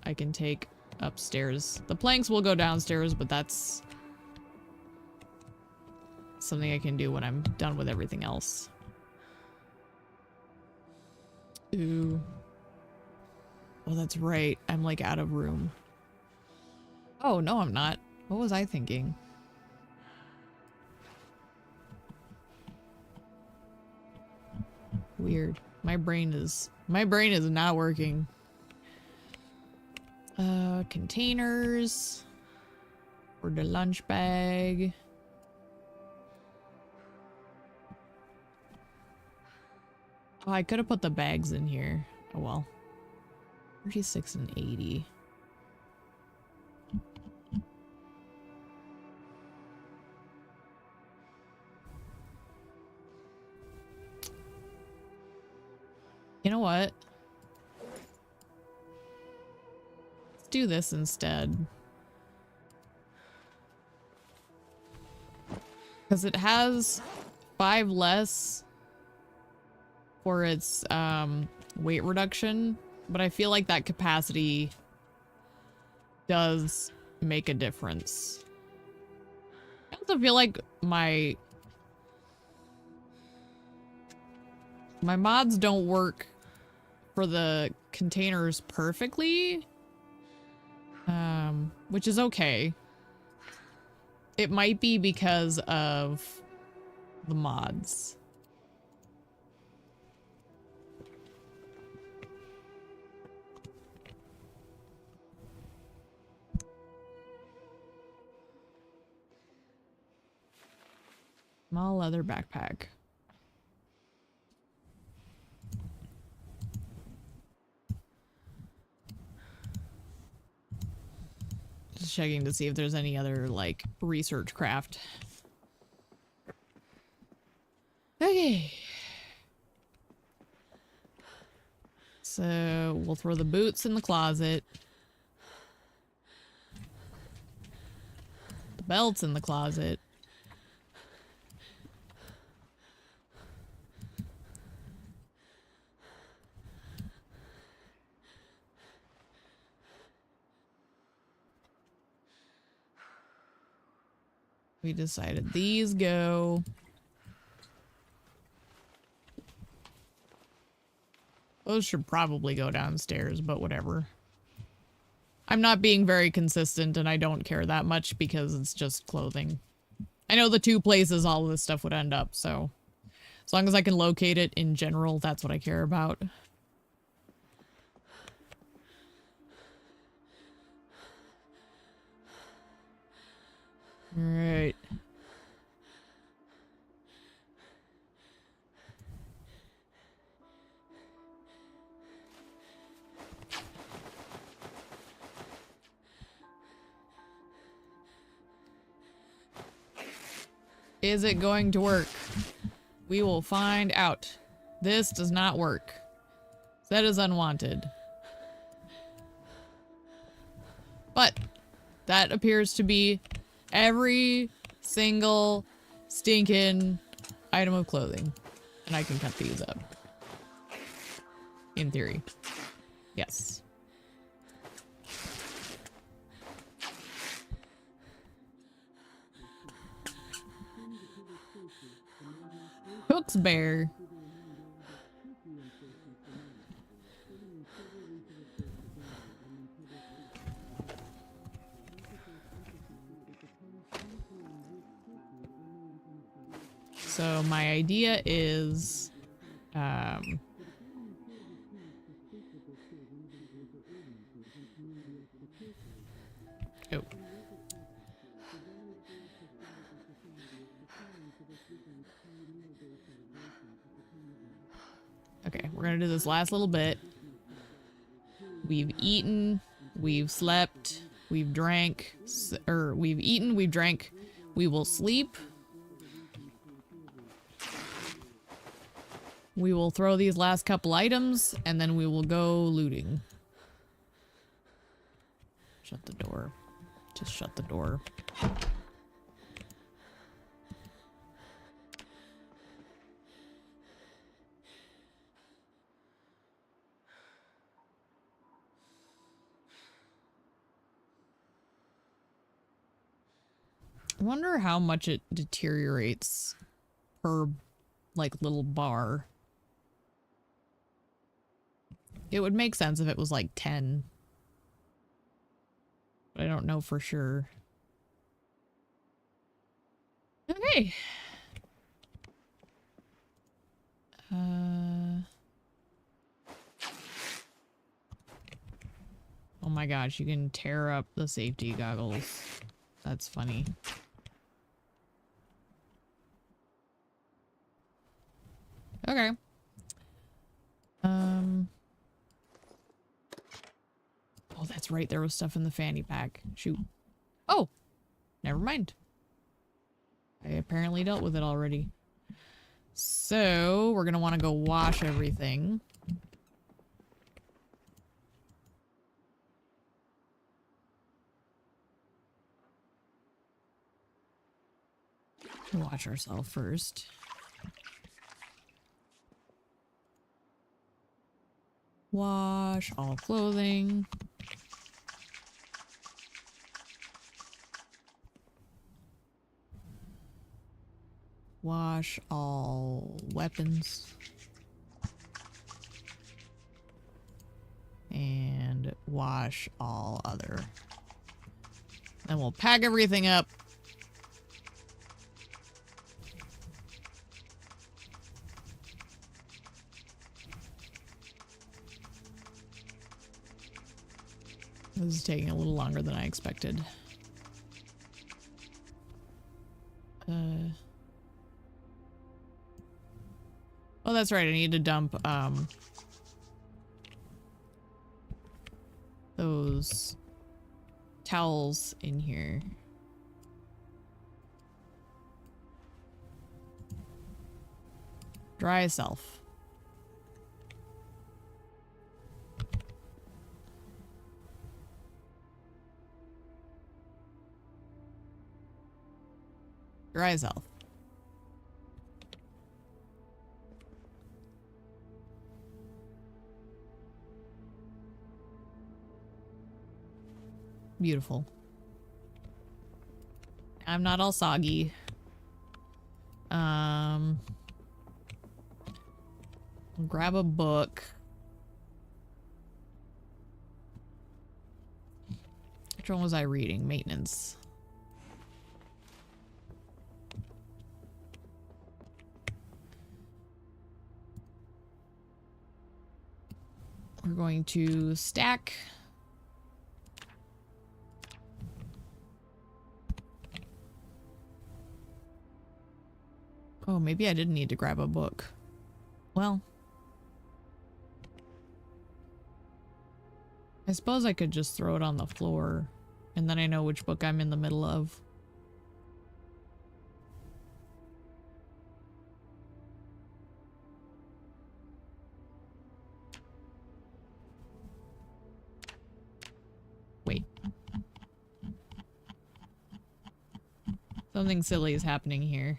I can take upstairs. The planks will go downstairs, but that's something I can do when I'm done with everything else. Ooh. Oh, that's right. I'm like out of room. Oh, no, I'm not. What was I thinking? Weird. My brain is not working. Containers for the lunch bag. Oh, I could have put the bags in here. Oh well. 36 and 80. You know what? Let's do this instead. Because it has 5 less for its weight reduction, but I feel like that capacity does make a difference. I also feel like my mods don't work for the containers perfectly, which is okay. It might be because of the mods. Small leather backpack. Just checking to see if there's any other, like, research craft. Okay. So, we'll throw the boots in the closet. The belt's in the closet. We decided these go. Those should probably go downstairs, but whatever. I'm not being very consistent and I don't care that much because it's just clothing. I know the 2 places all of this stuff would end up, so as long as I can locate it in general, that's what I care about. All right. Is it going to work? We will find out. This does not work. That is unwanted. But that appears to be every single stinking item of clothing. And I can cut these up. In theory. Yes. Cook's bear. So my idea is, oh. Okay, we're gonna do this last little bit. We've eaten, we've slept, we've drank, or we've eaten, we've drank, we will sleep. We will throw these last couple items, and then we will go looting. Shut the door. Just shut the door. I wonder how much it deteriorates per, like, little bar. It would make sense if it was, like, 10. But I don't know for sure. Okay. Oh my gosh, you can tear up the safety goggles. That's funny. Okay. Oh, that's right. There was stuff in the fanny pack. Shoot. Oh, never mind. I apparently dealt with it already. So, we're gonna want to go wash everything. Wash ourselves first. Wash all clothing. Wash all weapons. And wash all other. Then we'll pack everything up. This is taking a little longer than I expected. Oh, that's right. I need to dump, those towels in here. Dry self. Dry self. Beautiful. I'm not all soggy. Grab a book. Which one was I reading? Maintenance. We're going to stack. Oh, maybe I didn't need to grab a book. Well, I suppose I could just throw it on the floor, and then I know which book I'm in the middle of. Wait. Something silly is happening here.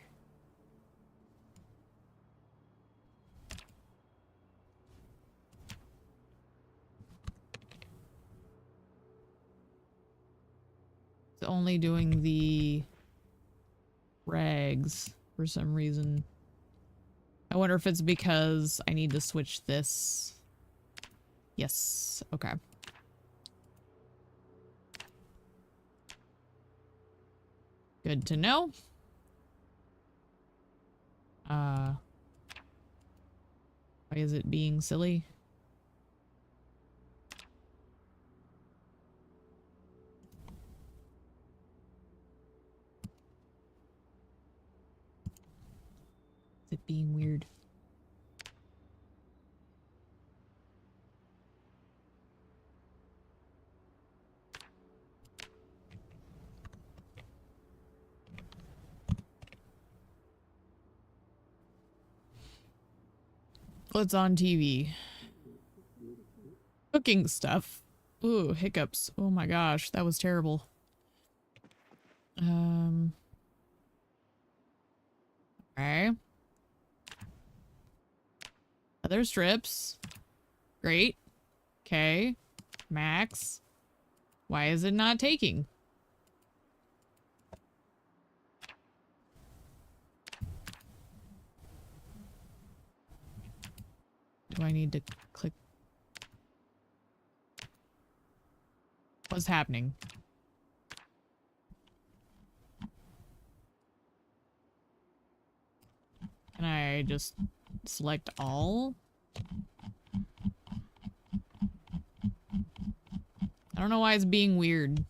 It's only doing the rags for some reason. I wonder if it's because I need to switch this. Yes. Okay. Good to know. Why is it being silly? Is it being weird? What's on TV? Cooking stuff. Ooh, hiccups. Oh my gosh, that was terrible. Okay. Other strips. Great. Okay. Max. Why is it not taking? Do I need to click? What's happening? Can I just select all? I don't know why it's being weird.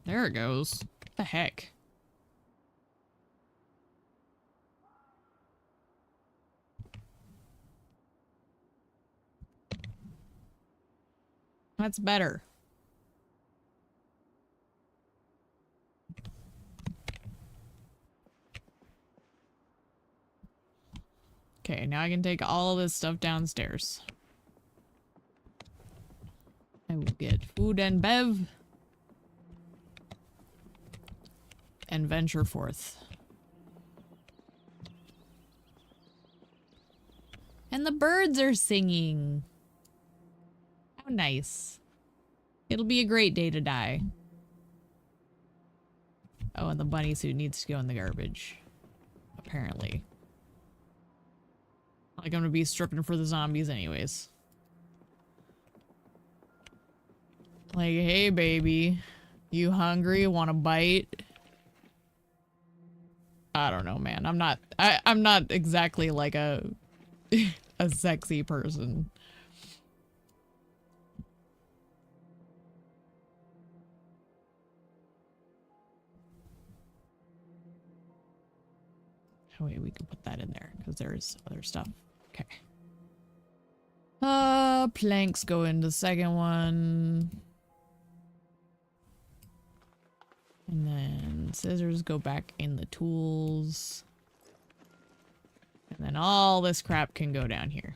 There it goes. What the heck? That's better. Okay, now I can take all this stuff downstairs. I will get food and bev. And venture forth. And the birds are singing. How nice. It'll be a great day to die. Oh, and the bunny suit needs to go in the garbage. Apparently. Like I'm gonna be stripping for the zombies anyways. Like, hey baby, you hungry? Want a bite? I don't know, man. I'm not exactly like a a sexy person. Oh wait, we can put that in there because there's other stuff. Okay. Planks go in the second one. And then scissors go back in the tools. And then all this crap can go down here.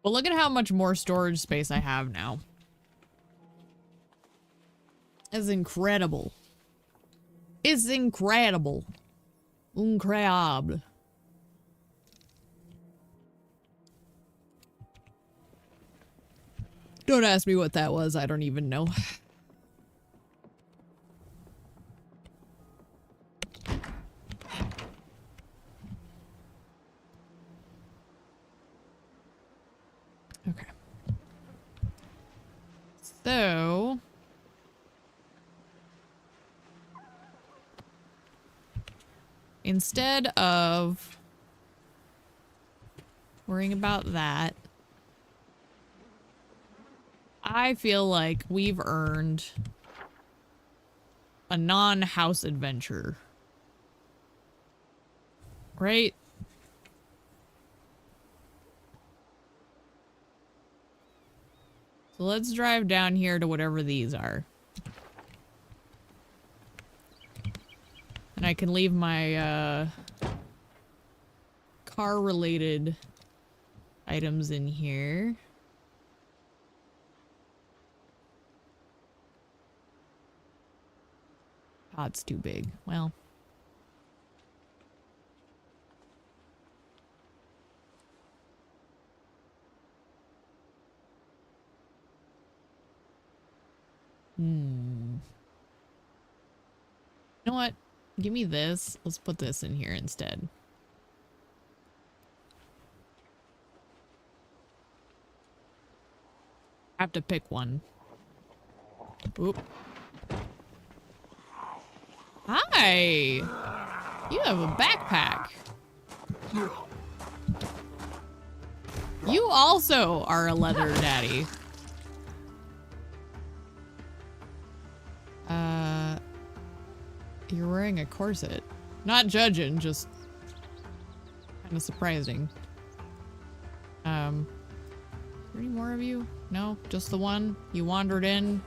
Well, look at how much more storage space I have now. It's incredible. It's incredible. Incredible. Don't ask me what that was. I don't even know. Okay. So... instead of worrying about that, I feel like we've earned a non-house adventure. Right? So let's drive down here to whatever these are. And I can leave my car-related items in here. Oh, it's too big. Well. You know what? Give me this. Let's put this in here instead. have to pick one. Oop. Hi! You have a backpack. You also are a leather daddy. You're wearing a corset. Not judging, just kind of surprising. Is there any more of you? No? Just the one? You wandered in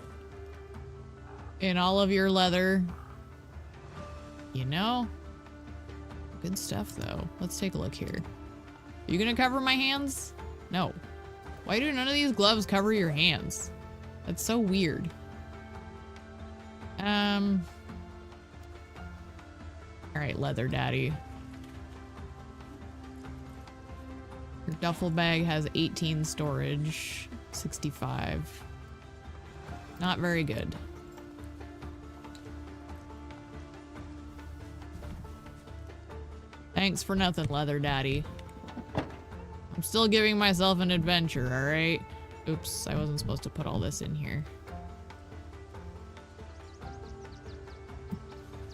all of your leather. You know? Good stuff, though. Let's take a look here. Are you gonna cover my hands? No. Why do none of these gloves cover your hands? That's so weird. Alright, leather daddy. Your duffel bag has 18 storage, 65. Not very good. Thanks for nothing, leather daddy. I'm still giving myself an adventure, alright? Oops, I wasn't supposed to put all this in here.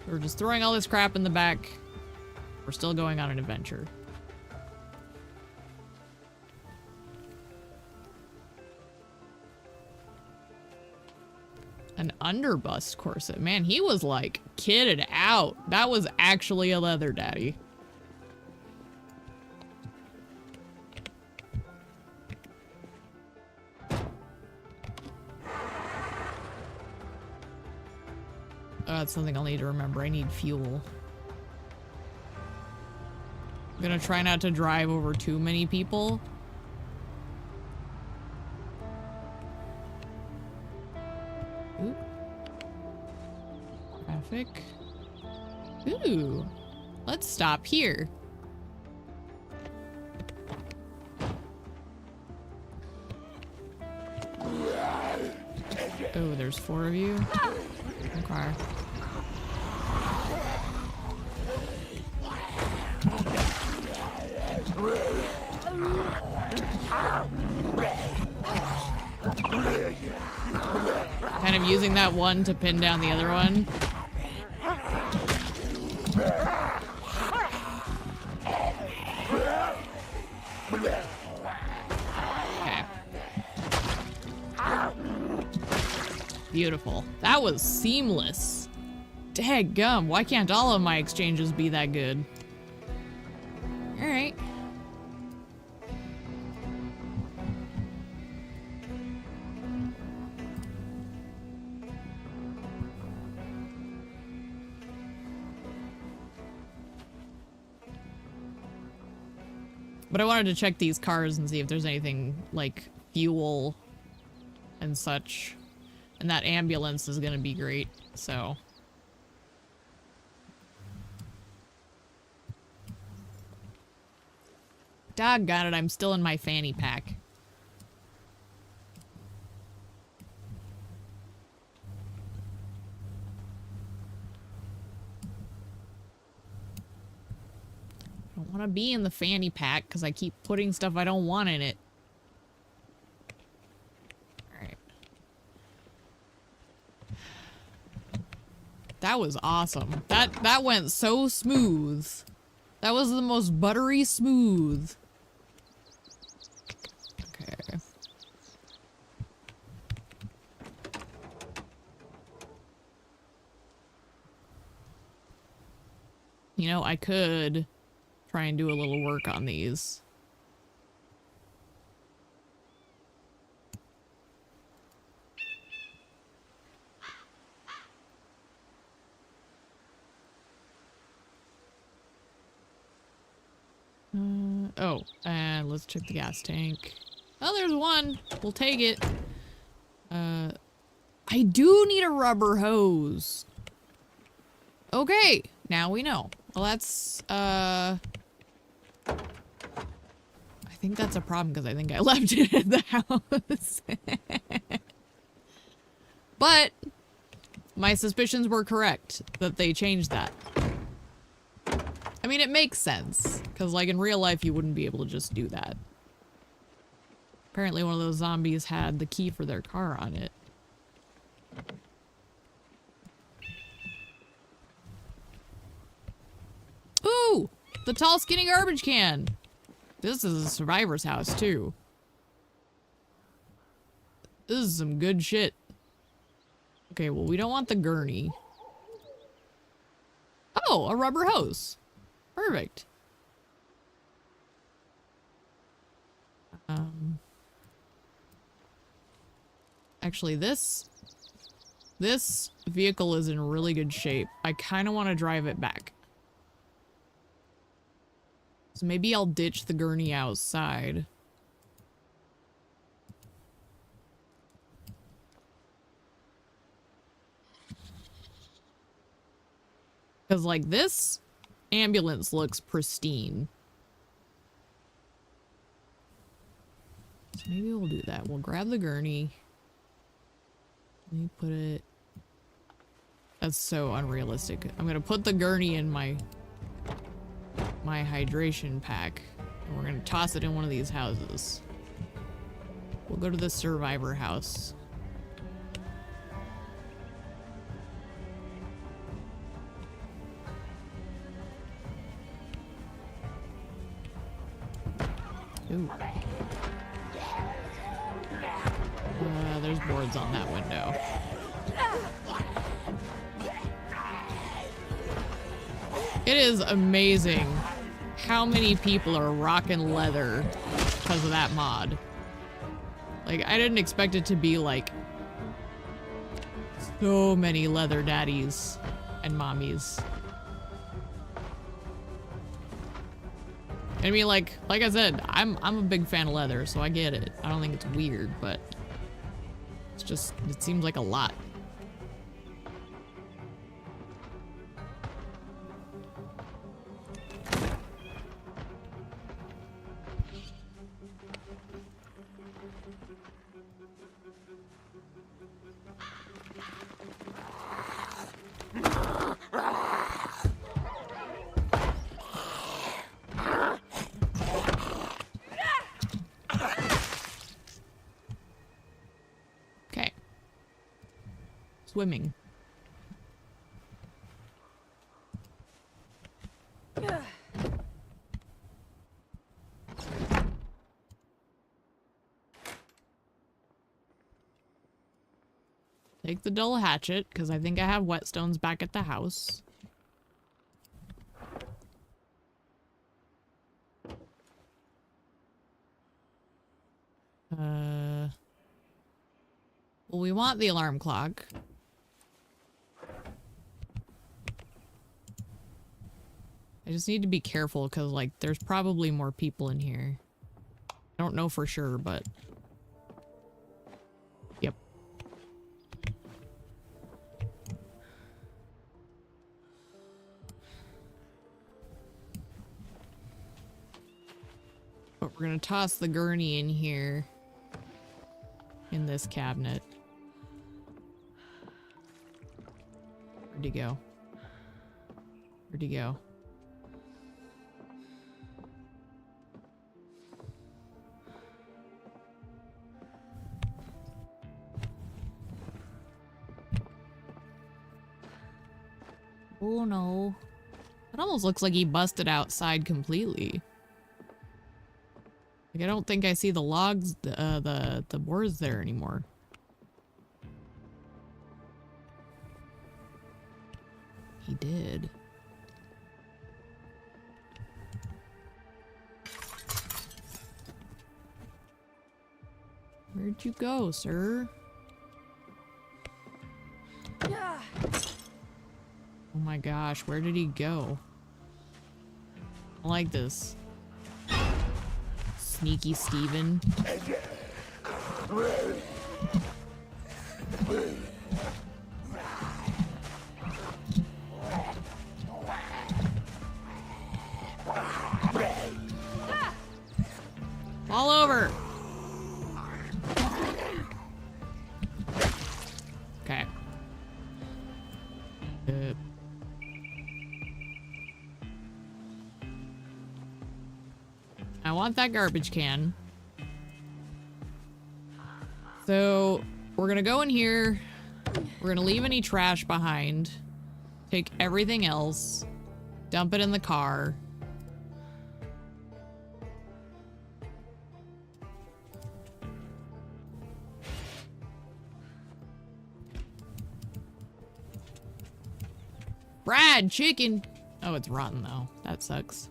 We're just throwing all this crap in the back. We're still going on an adventure. An underbust corset. Man, he was like kitted out. That was actually a leather daddy. Oh, that's something I'll need to remember. I need fuel. I'm gonna try not to drive over too many people. Ooh. Traffic. Ooh. Let's stop here. Oh, there's 4 of you. Okay. Kind of using that one to pin down the other one. Okay. Beautiful. That was seamless. Daggum, why can't all of my exchanges be that good? Alright. But I wanted to check these cars and see if there's anything like fuel and such. And that ambulance is gonna be great, so. Doggone it, I'm still in my fanny pack. I don't want to be in the fanny pack because I keep putting stuff I don't want in it. Alright. That was awesome. That went so smooth. That was the most buttery smooth. Okay. You know, I could try and do a little work on these. Oh, and let's check the gas tank. Oh, there's one. We'll take it. I do need a rubber hose. Okay, now we know. Well, that's, I think that's a problem because I think I left it at the house. But my suspicions were correct that they changed that. I mean, it makes sense because, like, in real life, you wouldn't be able to just do that. Apparently one of those zombies had the key for their car on it. Ooh! The tall, skinny garbage can! This is a survivor's house, too. This is some good shit. Okay, well, we don't want the gurney. Oh, a rubber hose. Perfect. Actually, this vehicle is in really good shape. I kind of want to drive it back. So maybe I'll ditch the gurney outside. Because, like, this ambulance looks pristine. So maybe we'll do that. We'll grab the gurney. Let me put it... That's so unrealistic. I'm gonna put the gurney in my hydration pack. And we're gonna toss it in one of these houses. We'll go to the survivor house. Ooh. There's boards on that window. It is amazing how many people are rocking leather because of that mod. Like, I didn't expect it to be like so many leather daddies and mommies. I mean, like I said, I'm a big fan of leather, so I get it. I don't think it's weird, but it's just, it seems like a lot. Swimming. Take the dull hatchet, because I think I have whetstones back at the house. Well, we want the alarm clock. I just need to be careful because, like, there's probably more people in here. I don't know for sure, but... Yep. But we're gonna toss the gurney in here. In this cabinet. Where'd he go? Where'd he go? Oh no. It almost looks like he busted outside completely. Like, I don't think I see the logs, the boards there anymore. He did. Where'd you go, sir? Oh my gosh, where did he go? I like this. Sneaky Steven. All over. Okay. I want that garbage can. So we're gonna go in here. We're gonna leave any trash behind. Take everything else. Dump it in the car. Fried chicken. Oh, it's rotten though. That sucks.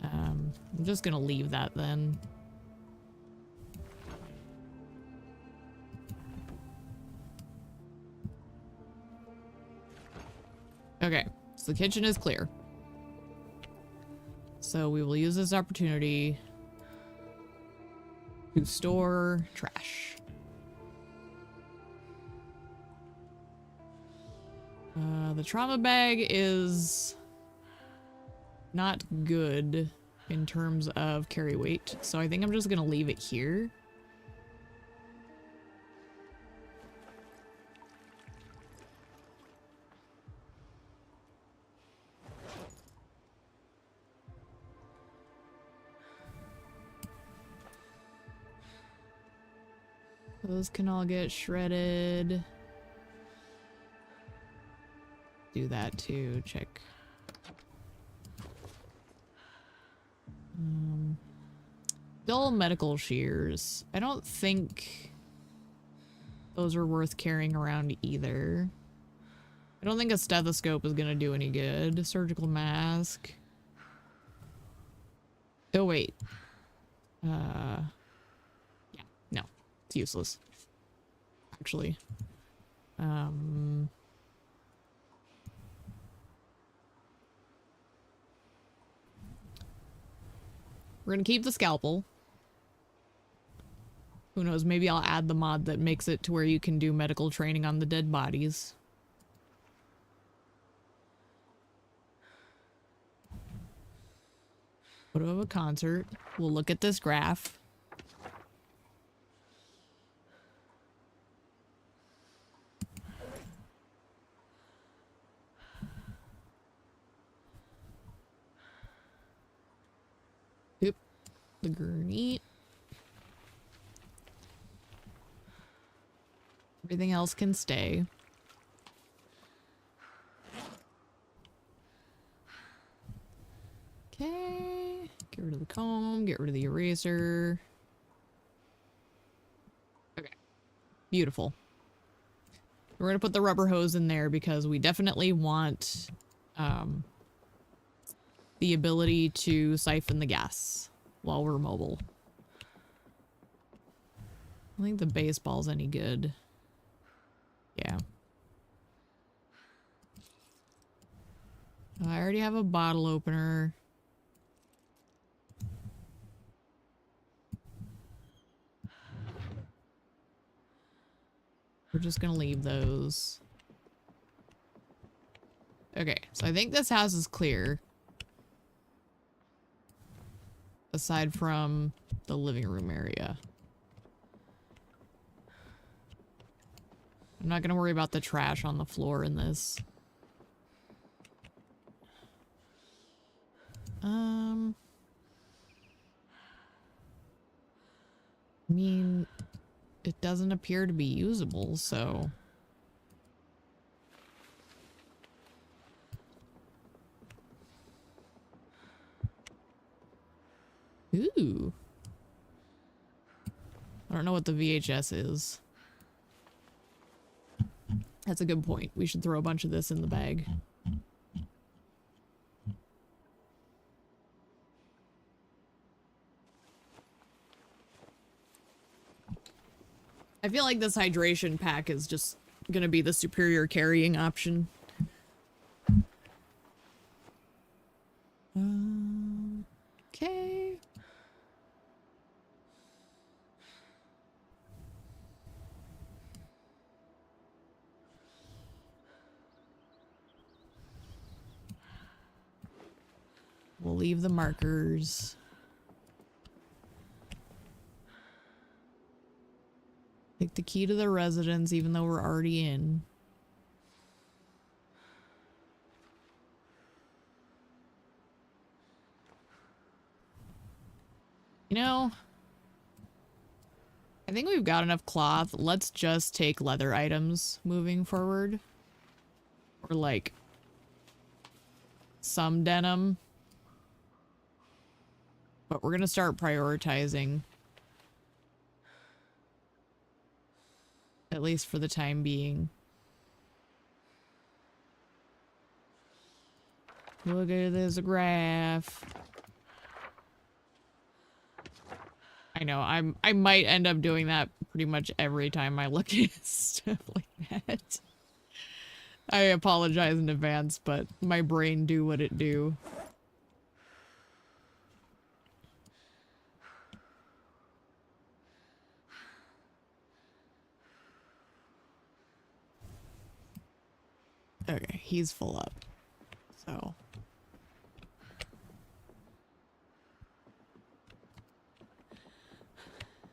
I'm just gonna leave that then. Okay, so the kitchen is clear. So we will use this opportunity to store trash. The trauma bag is not good in terms of carry weight, so I think I'm just gonna leave it here. Those can all get shredded. Do that too, check. Dull medical shears. I don't think those are worth carrying around either. I don't think a stethoscope is gonna do any good. Surgical mask. Oh wait. Yeah, no. It's useless. Actually. We're gonna keep the scalpel. Who knows, maybe I'll add the mod that makes it to where you can do medical training on the dead bodies. Photo of a concert. We'll look at this graph. Oop. The gurney. Everything else can stay. Okay. Get rid of the comb. Get rid of the eraser. Okay. Beautiful. We're gonna put the rubber hose in there because we definitely want the ability to siphon the gas while we're mobile. I don't think the baseball's any good. Yeah. I already have a bottle opener. We're just gonna leave those. Okay, so I think this house is clear. Aside from the living room area. I'm not gonna worry about the trash on the floor in this. I mean, it doesn't appear to be usable, so... Ooh. I don't know what the VHS is. That's a good point. We should throw a bunch of this in the bag. I feel like this hydration pack is just gonna be the superior carrying option. Okay. We'll leave the markers. Take the key to the residence, even though we're already in. You know, I think we've got enough cloth. Let's just take leather items moving forward. Or like some denim. But we're gonna start prioritizing. At least for the time being. Look at this graph. I know, I might end up doing that pretty much every time I look at stuff like that. I apologize in advance, but my brain do what it do. Okay, he's full up. So.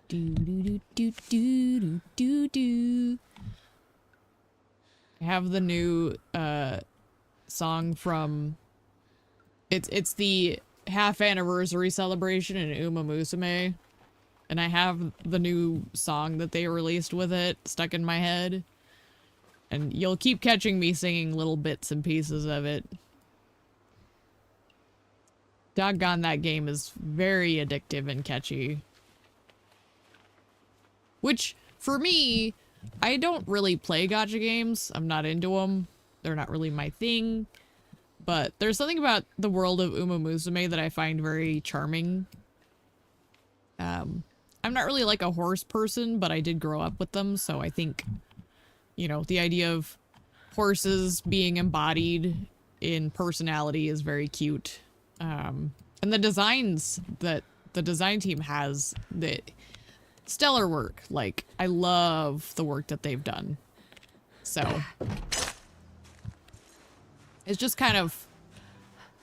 Do do do do do do do. I have the new song from it's the half anniversary celebration in Uma Musume, and I have the new song that they released with it stuck in my head, and you'll keep catching me singing little bits and pieces of it. Doggone, that game is very addictive and catchy. Which, for me, I don't really play gacha games. I'm not into them. They're not really my thing. But there's something about the world of Uma Musume that I find very charming. I'm not really like a horse person, but I did grow up with them, so I think, you know, the idea of horses being embodied in personality is very cute. And the designs that the design team has, that stellar work. Like, I love the work that they've done. So it's just kind of,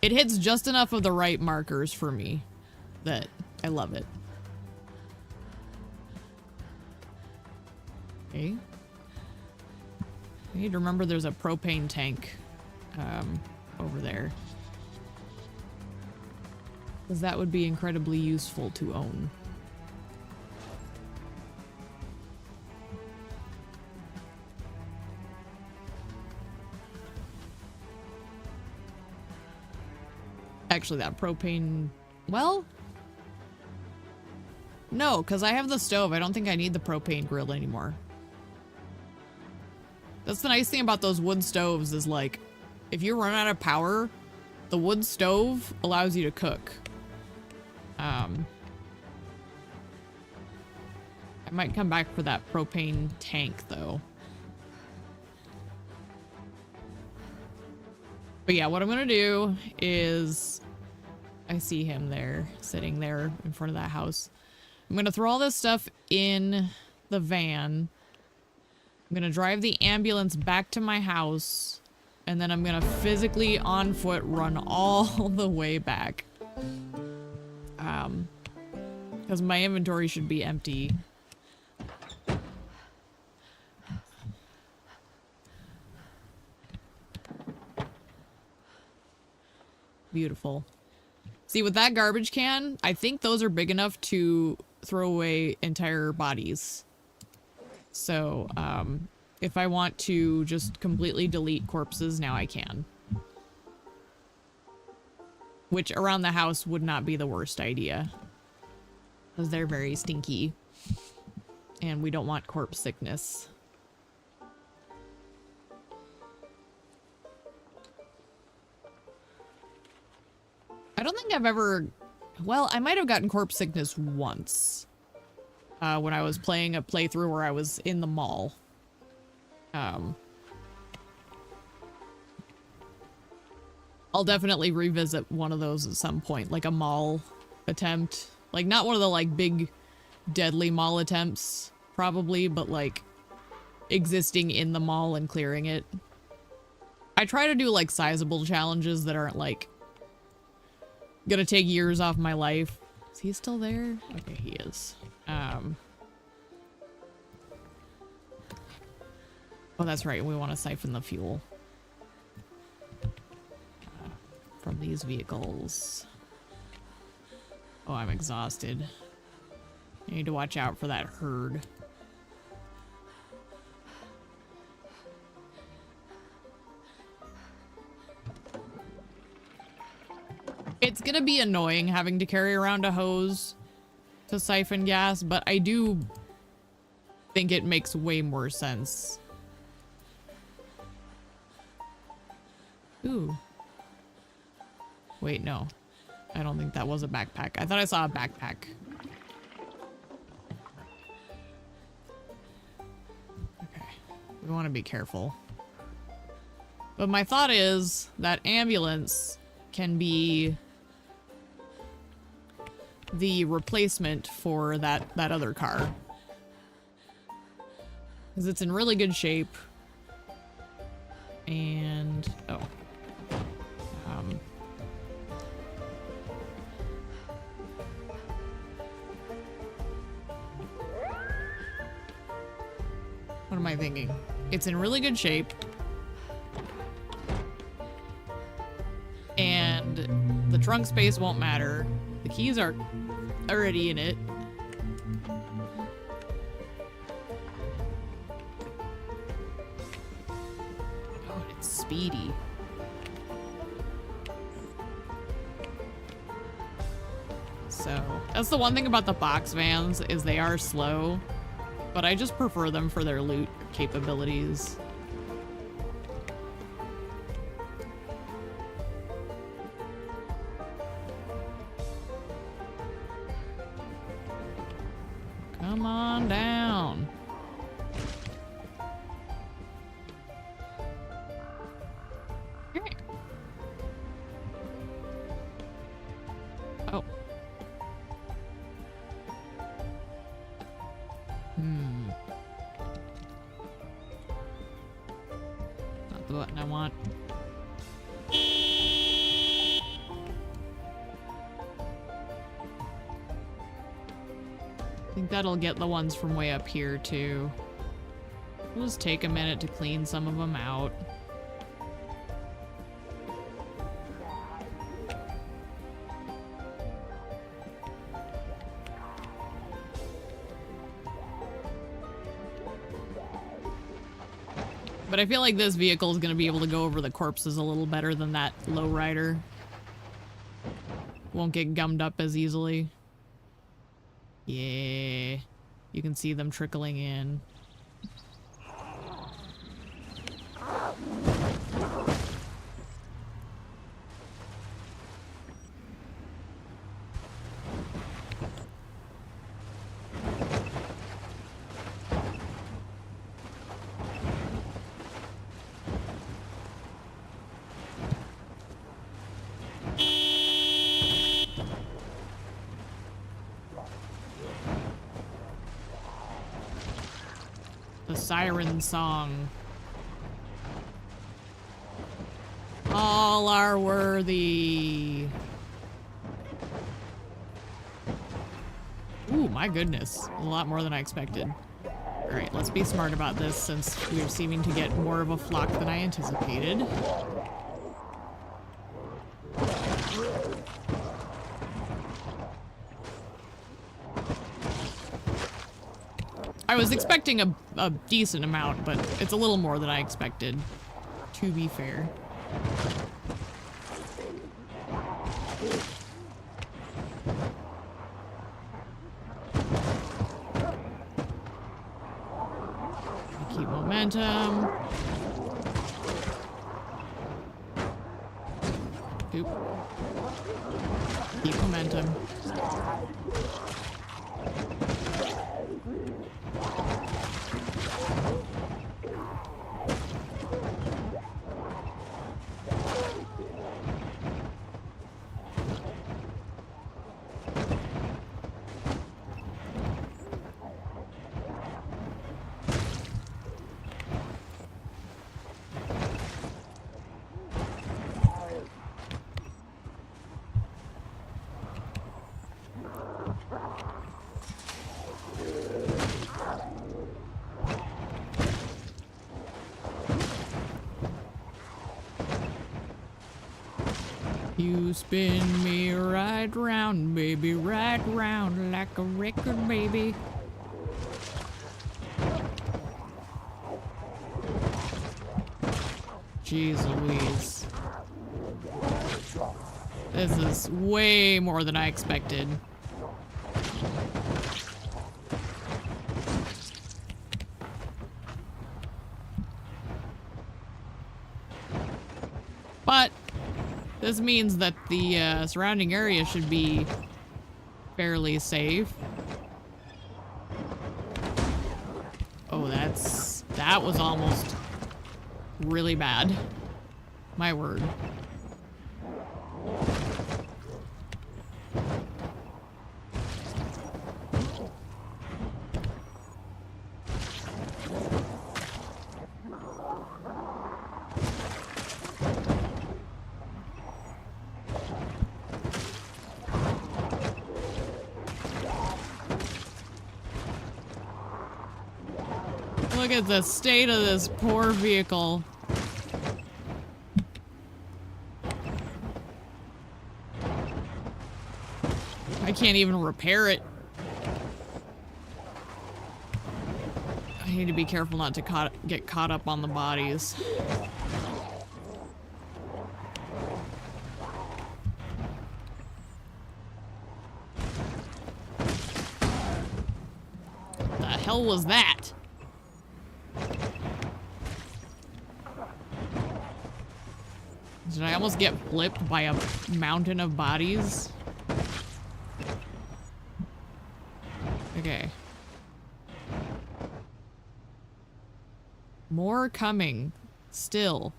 it hits just enough of the right markers for me that I love it. Okay. I need to remember there's a propane tank over there. Because that would be incredibly useful to own. Actually, that propane... Well... No, because I have the stove. I don't think I need the propane grill anymore. That's the nice thing about those wood stoves is, like, if you run out of power, the wood stove allows you to cook. I might come back for that propane tank, though. But yeah, what I'm gonna do is... I see him there, sitting there in front of that house. I'm gonna throw all this stuff in the van. I'm gonna drive the ambulance back to my house. And then I'm gonna physically, on foot, run all the way back. Because my inventory should be empty. Beautiful. See, with that garbage can, I think those are big enough to throw away entire bodies. So, if I want to just completely delete corpses, now I can. Which, around the house, would not be the worst idea. Because they're very stinky. And we don't want corpse sickness. I don't think I've ever... Well, I might have gotten corpse sickness once. When I was playing a playthrough where I was in the mall. I'll definitely revisit one of those at some point. Like a mall attempt. Like, not one of the, like, big, deadly mall attempts, probably, but, like, existing in the mall and clearing it. I try to do, like, sizable challenges that aren't, like, gonna take years off my life. Is he still there? Okay, he is. Oh, that's right. We want to siphon the fuel from these vehicles. Oh, I'm exhausted. I need to watch out for that herd. It's gonna be annoying having to carry around a hose to siphon gas, but I do think it makes way more sense. Ooh. Wait, no. I don't think that was a backpack. I thought I saw a backpack. Okay. We want to be careful. But my thought is that ambulance can be the replacement for that other car. Because it's in really good shape. And... oh. What am I thinking? It's in really good shape. And the trunk space won't matter. The keys are already in it. Oh, it's speedy. So, that's the one thing about the box vans, is they are slow. But I just prefer them for their loot capabilities. Come on down. Okay. Oh. Not the button I want. I think that'll get the ones from way up here too. We'll just take a minute to clean some of them out. But I feel like this vehicle is going to be able to go over the corpses a little better than that lowrider. Won't get gummed up as easily. Yeah. You can see them trickling in. The siren song. All are worthy. Ooh, my goodness. A lot more than I expected. Alright, let's be smart about this since we're seeming to get more of a flock than I anticipated. I was expecting a decent amount, but it's a little more than I expected, to be fair. Keep momentum. Oop. Keep momentum. You spin me right round, baby, right round like a record, baby. Jeez Louise. This is way more than I expected. But this means that the surrounding area should be fairly safe. Oh, that was almost really bad. My word. Look at the state of this poor vehicle. I can't even repair it. I need to be careful not to get caught up on the bodies. What the hell was that? Did I almost get flipped by a mountain of bodies? Okay. More coming. Still.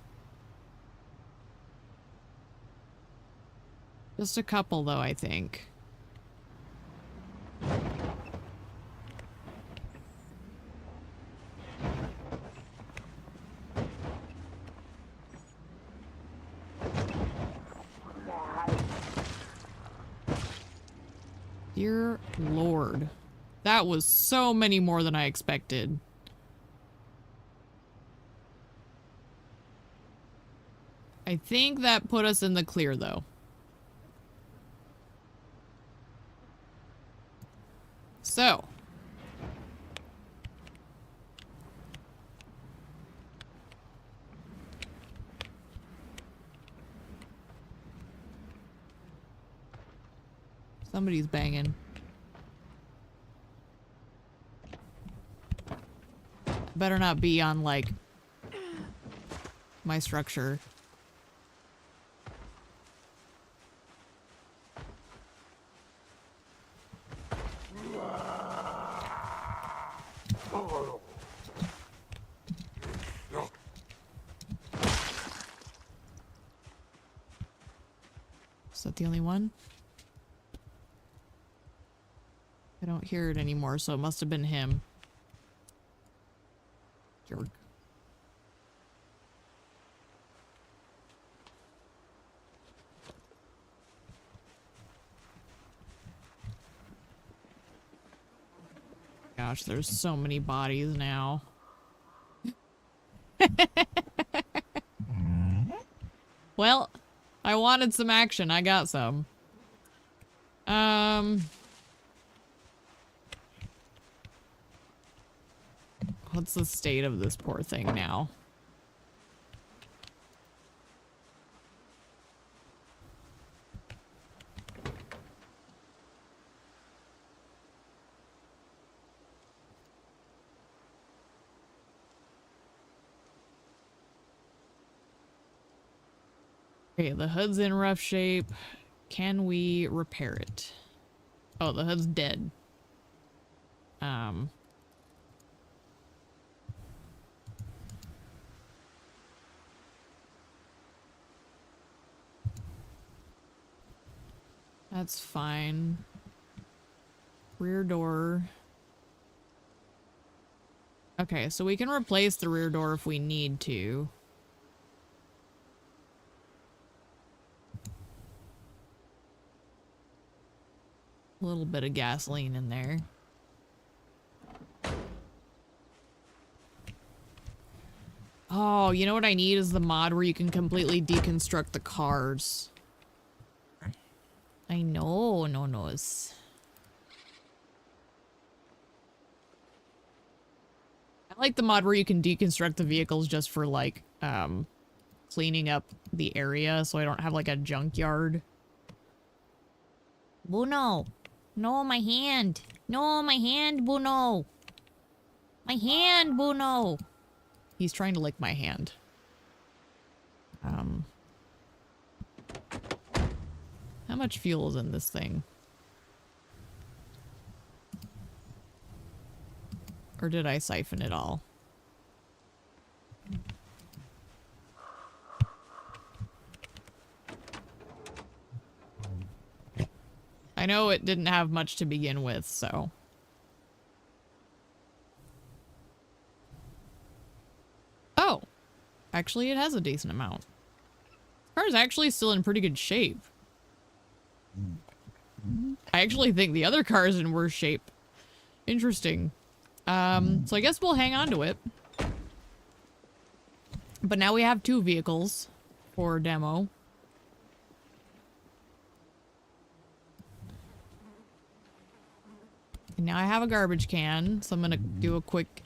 Just a couple, though, I think. Dear Lord. That was so many more than I expected. I think that put us in the clear, though. So. Somebody's banging. Better not be on, like, my structure. Is that the only one? I don't hear it anymore, so it must have been him. Jerk. Gosh, there's so many bodies now. Well, I wanted some action. I got some. What's the state of this poor thing now? Okay, the hood's in rough shape. Can we repair it? Oh, the hood's dead. That's fine. Rear door. Okay, so we can replace the rear door if we need to. A little bit of gasoline in there. Oh, you know what I need is the mod where you can completely deconstruct the cars. I know, no knows. I like the mod where you can deconstruct the vehicles just for like cleaning up the area so I don't have like a junkyard. Bruno. No, my hand. No, my hand, Bruno. My hand, Bruno. He's trying to lick my hand. How much fuel is in this thing? Or did I siphon it all? I know it didn't have much to begin with, so. Oh, actually it has a decent amount. The car is actually still in pretty good shape. I actually think the other car is in worse shape. Interesting. So I guess we'll hang on to it. But now we have 2 vehicles for demo. And now I have a garbage can, so I'm gonna do a quick,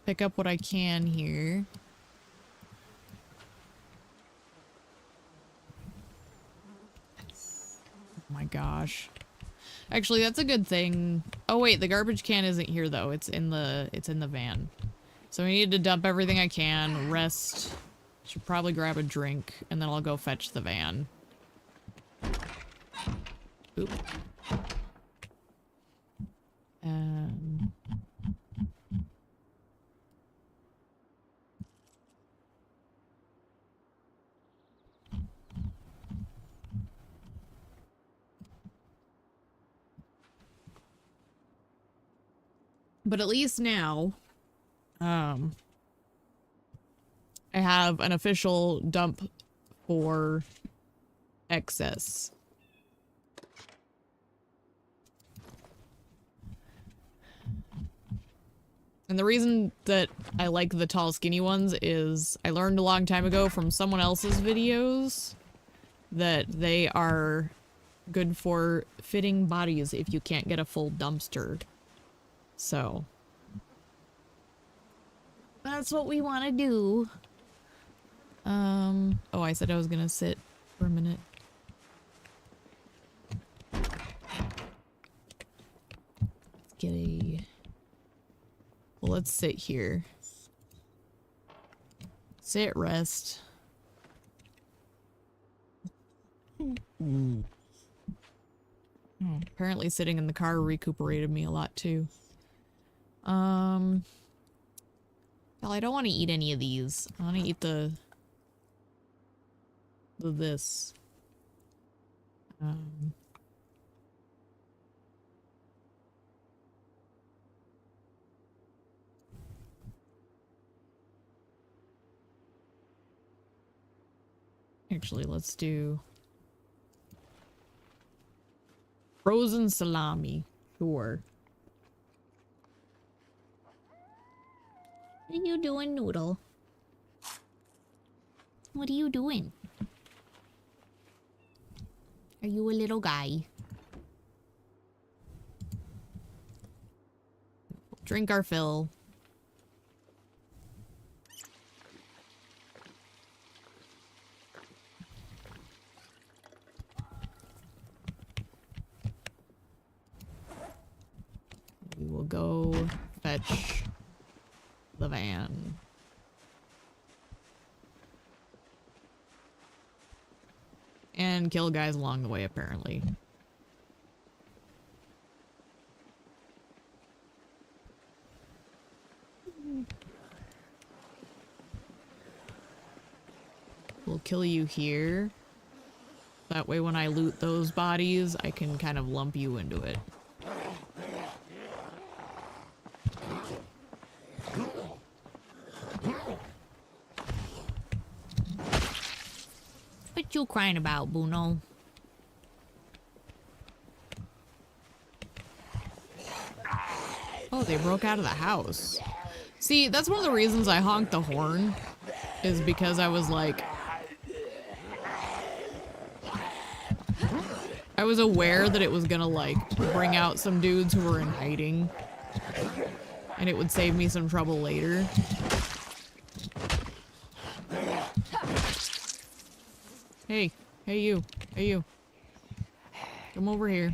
pick up what I can here. Oh my gosh. Actually, that's a good thing. Oh wait, the garbage can isn't here though. It's in the van. So I need to dump everything I can, rest. Should probably grab a drink, and then I'll go fetch the van. Oop. But at least now, I have an official dump for excess. And the reason that I like the tall, skinny ones is I learned a long time ago from someone else's videos that they are good for fitting bodies if you can't get a full dumpster. So that's what we want to do. Oh, I said I was gonna sit for a minute. Let's get a... Well, let's sit here. Sit, rest. Apparently sitting in the car recuperated me a lot too. Well, I don't want to eat any of these. I want to eat this. Actually, let's do frozen salami. Sure. What are you doing, Noodle? What are you doing? Are you a little guy? Drink our fill. We will go fetch the van. And kill guys along the way, apparently. We'll kill you here. That way when I loot those bodies, I can kind of lump you into it. What you crying about, Bruno? Oh, they broke out of the house. See, that's one of the reasons I honked the horn, is because I was like... I was aware that it was gonna, like, bring out some dudes who were in hiding. And it would save me some trouble later. Hey. Hey, you. Hey, you. Come over here.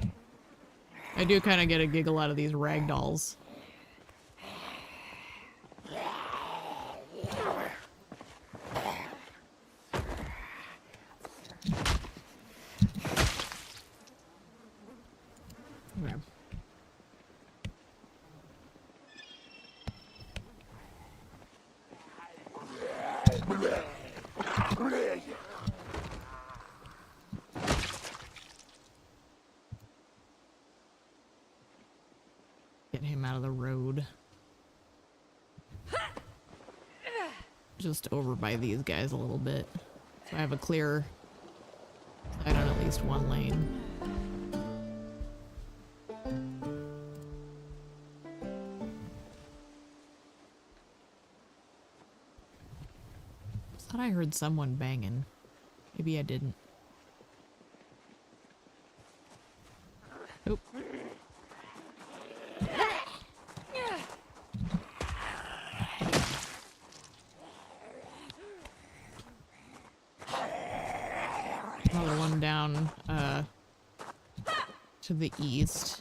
I do kind of get a giggle out of these ragdolls. Okay. Get him out of the road. Just over by these guys a little bit. So I have a clear side on at least one lane. Thought I heard someone banging. Maybe I didn't. Oop. Another one down to the east.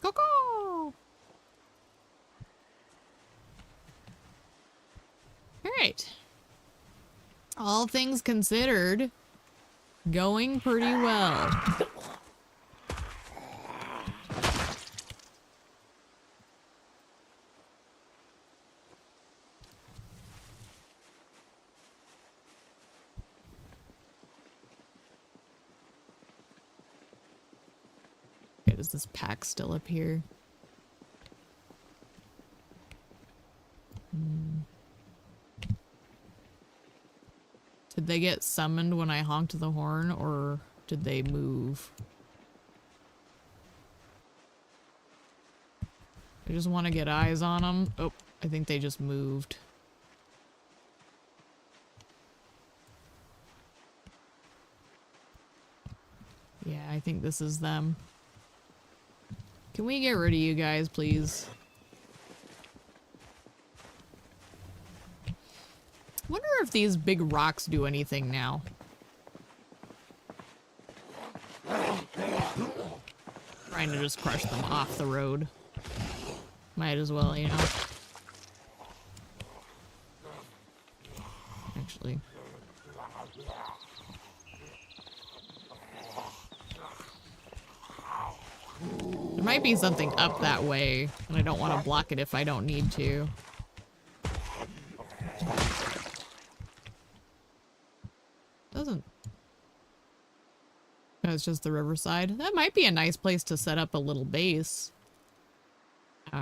Coco! Alright. All things considered, going pretty well. Is this pack still up here? Did they get summoned when I honked the horn, or did they move? I just want to get eyes on them. Oh, I think they just moved. Yeah, I think this is them. Can we get rid of you guys, please? Wonder if these big rocks do anything now. Trying to just crush them off the road. Might as well, you know. Actually. There might be something up that way, and I don't want to block it if I don't need to. Doesn't. No, it's just the riverside. That might be a nice place to set up a little base. If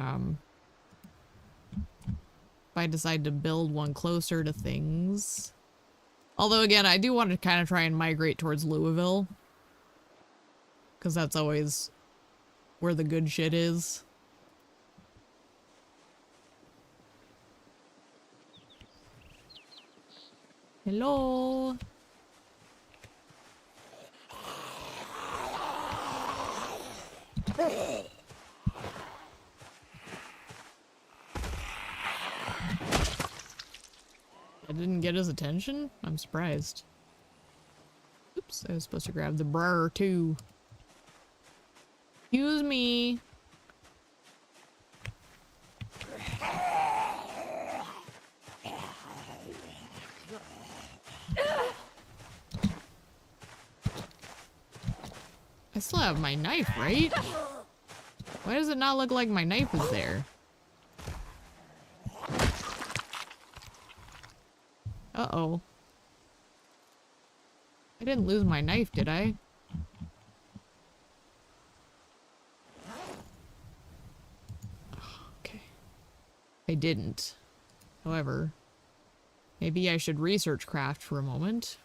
I decide to build one closer to things. Although, again, I do want to kind of try and migrate towards Louisville. Because that's always where the good shit is. Hello? I didn't get his attention? I'm surprised. Oops, I was supposed to grab the brar too. Excuse me. I still have my knife, right? Why does it not look like my knife is there? Uh-oh. I didn't lose my knife, did I? Okay. I didn't. However, maybe I should research craft for a moment.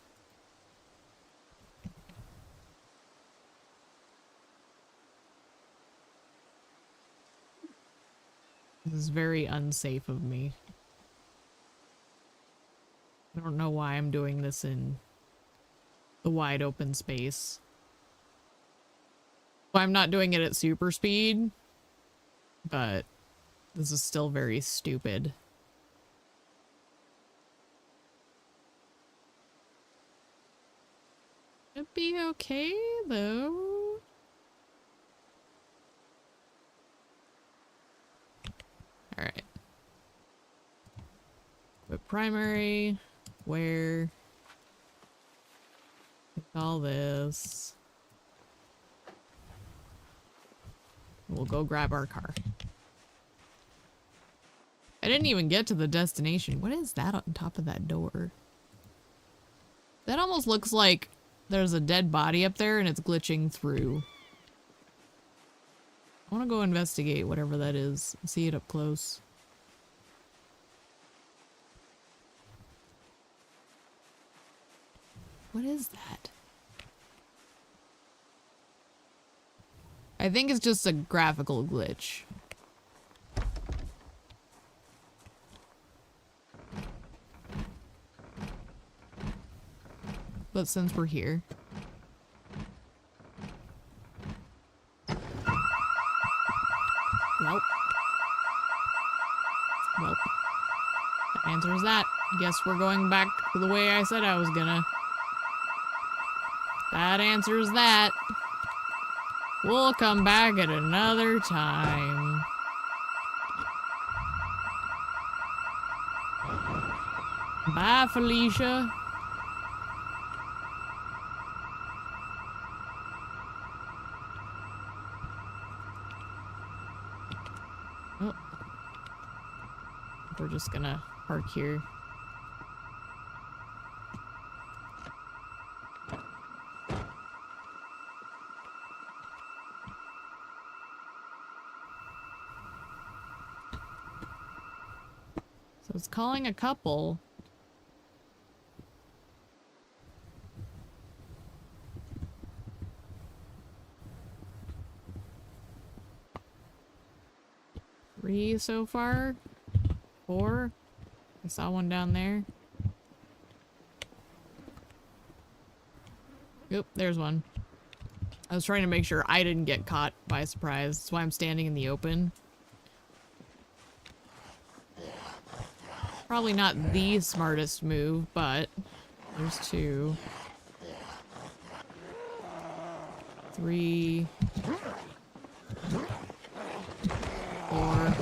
This is very unsafe of me. I don't know why I'm doing this in the wide open space. Well, I'm not doing it at super speed, but this is still very stupid. It'd be okay, though. Alright. But primary, where... all this. We'll go grab our car. I didn't even get to the destination. What is that on top of that door? That almost looks like there's a dead body up there and it's glitching through. I want to go investigate whatever that is. See it up close. What is that? I think it's just a graphical glitch. But since we're here... Well. Well. The answer is that. Guess we're going back the way I said I was gonna. That answers that. We'll come back at another time. Bye, Felicia. Oh. We're just gonna park here. So it's calling a couple. Three so far? Four? I saw one down there. Oop, there's one. I was trying to make sure I didn't get caught by surprise. That's why I'm standing in the open. Probably not the smartest move, but there's two. Three. Four.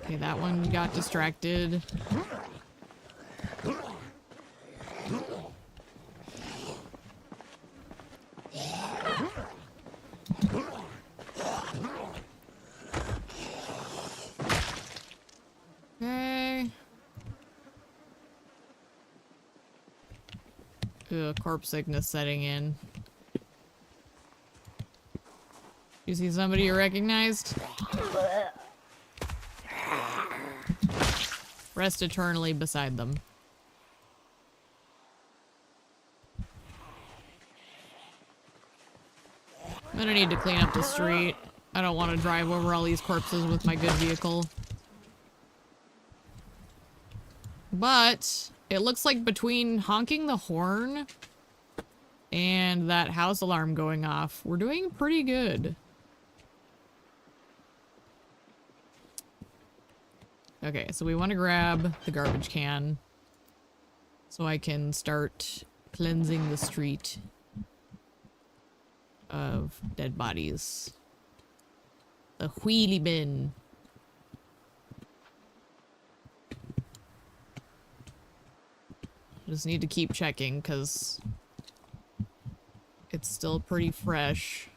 Okay, that one got distracted. Corpse sickness setting in. You see somebody you recognized? Rest eternally beside them. I'm gonna need to clean up the street. I don't want to drive over all these corpses with my good vehicle. But it looks like between honking the horn and that house alarm going off, we're doing pretty good. Okay, so we want to grab the garbage can so I can start cleansing the street of dead bodies. The wheelie bin. Just need to keep checking because it's still pretty fresh.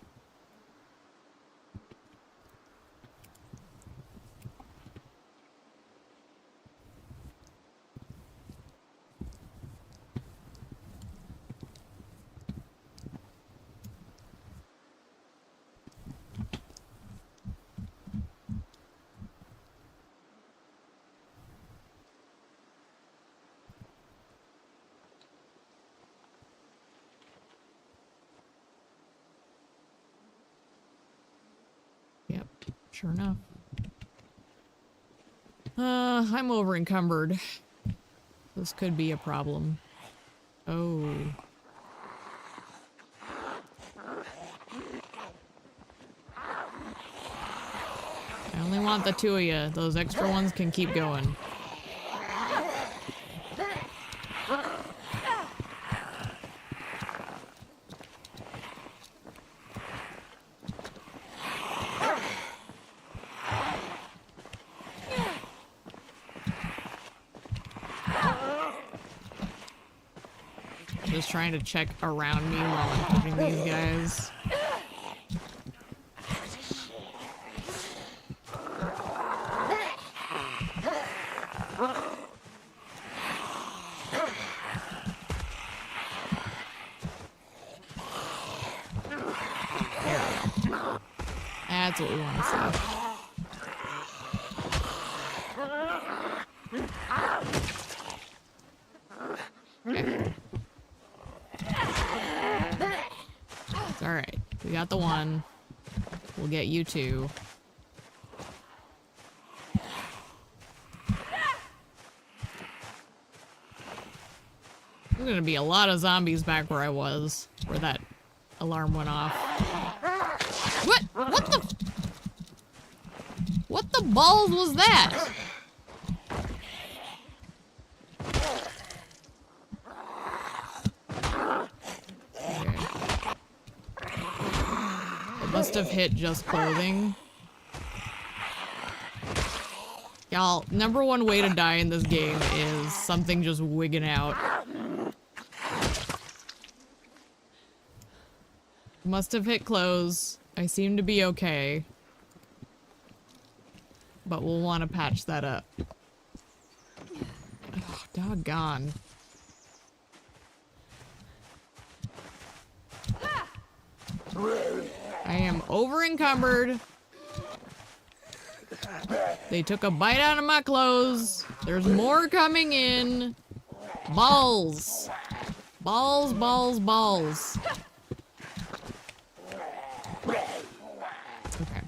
Sure enough. I'm over encumbered. This could be a problem. Oh. I only want the 2 of you. Those extra ones can keep going. Just trying to check around me while I'm pushing these guys. That's what we want to see. Okay. It's alright. We got the one. We'll get you 2. There's gonna be a lot of zombies back where I was, where that alarm went off. What? What the balls was that? Okay. It must have hit just clothing. Y'all, #1 way to die in this game is something just wigging out. Must have hit clothes. I seem to be okay. But we'll want to patch that up. Oh, doggone. I am over encumbered. They took a bite out of my clothes. There's more coming in. Balls. Balls, balls, balls. Okay.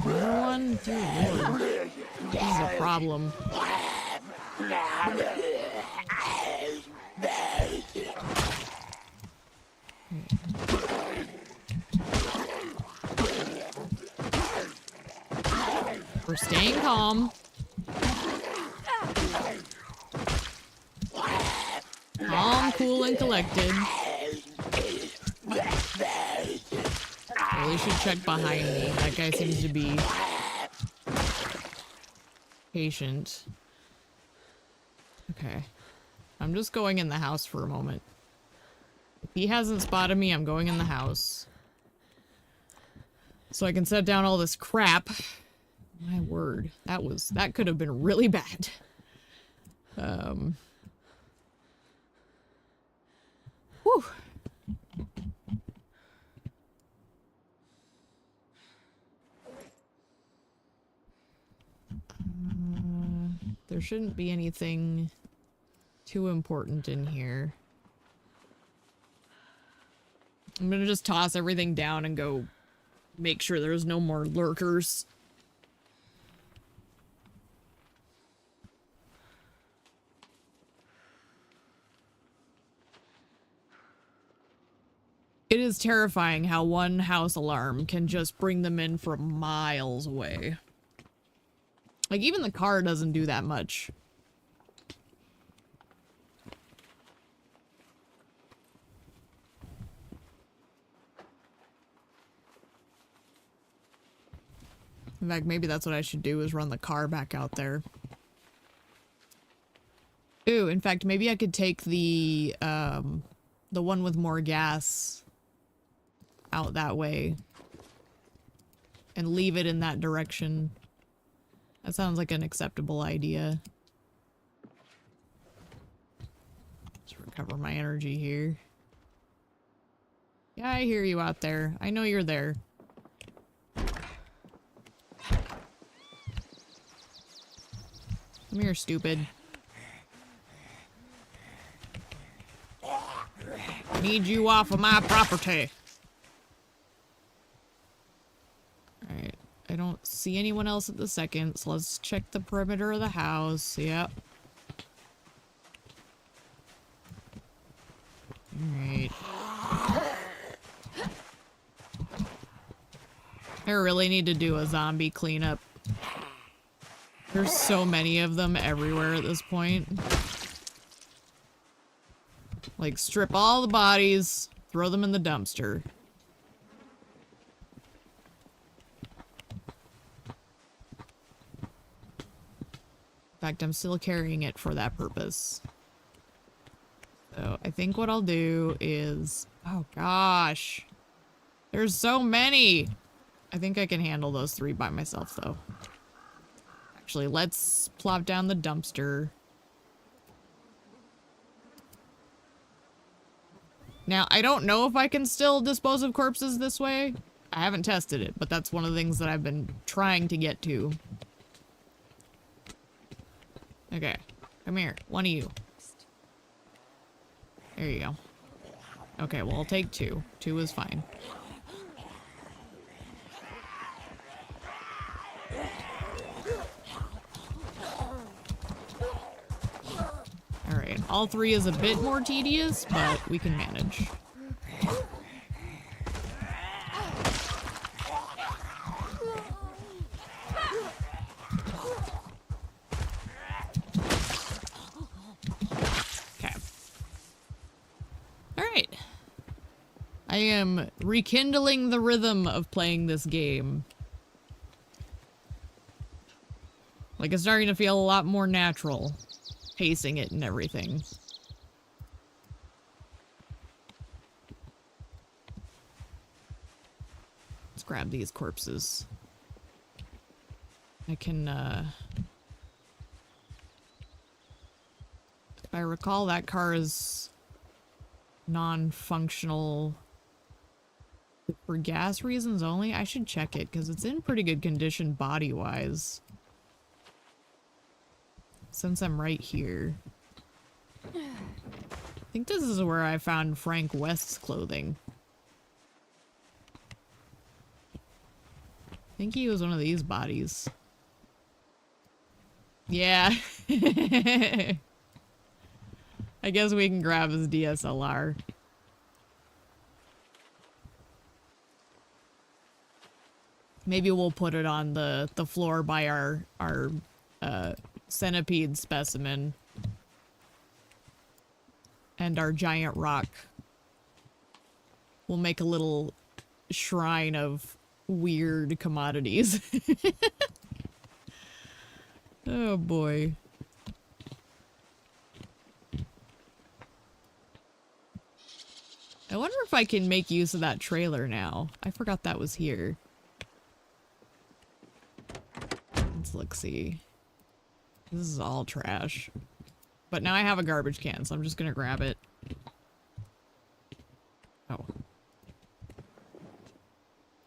Another one? Dear Lord. This is a problem. We're staying calm. Calm, cool, and collected. Really should check behind me. That guy seems to be patient. Okay. I'm just going in the house for a moment. If he hasn't spotted me, I'm going in the house. So I can set down all this crap. My word. That could have been really bad. Whew. There shouldn't be anything too important in here. I'm gonna just toss everything down and go make sure there's no more lurkers. It is terrifying how one house alarm can just bring them in from miles away. Like, even the car doesn't do that much. In fact, maybe that's what I should do, is run the car back out there. Ooh, in fact, maybe I could take the one with more gas out that way and leave it in that direction. That sounds like an acceptable idea. Just recover my energy here. Yeah, I hear you out there. I know you're there. Come here, stupid. Need you off of my property. Alright. I don't see anyone else at the second, so let's check the perimeter of the house. Yep. Alright. I really need to do a zombie cleanup. There's so many of them everywhere at this point. Like, strip all the bodies, throw them in the dumpster. In fact, I'm still carrying it for that purpose. So, I think what I'll do is... Oh, gosh. There's so many! I think I can handle those 3 by myself, though. Actually, let's plop down the dumpster. Now, I don't know if I can still dispose of corpses this way. I haven't tested it, but that's one of the things that I've been trying to get to. Okay, come here. One of you. There you go. Okay, well, I'll take 2. 2 is fine. Alright, all 3 is a bit more tedious, but we can manage. Okay. Alright. I am rekindling the rhythm of playing this game. Like, it's starting to feel a lot more natural. Pacing it and everything. Let's grab these corpses. I can, if I recall, that car is non-functional for gas reasons only. I should check it, because it's in pretty good condition body-wise. Since I'm right here. I think this is where I found Frank West's clothing. I think he was one of these bodies. Yeah. I guess we can grab his DSLR. Maybe we'll put it on the floor by our centipede specimen and our giant rock. We'll make a little shrine of weird commodities. Oh boy. I wonder if I can make use of that trailer now. I forgot that was here. Let's look, see. This is all trash. But now I have a garbage can, so I'm just gonna grab it. Oh.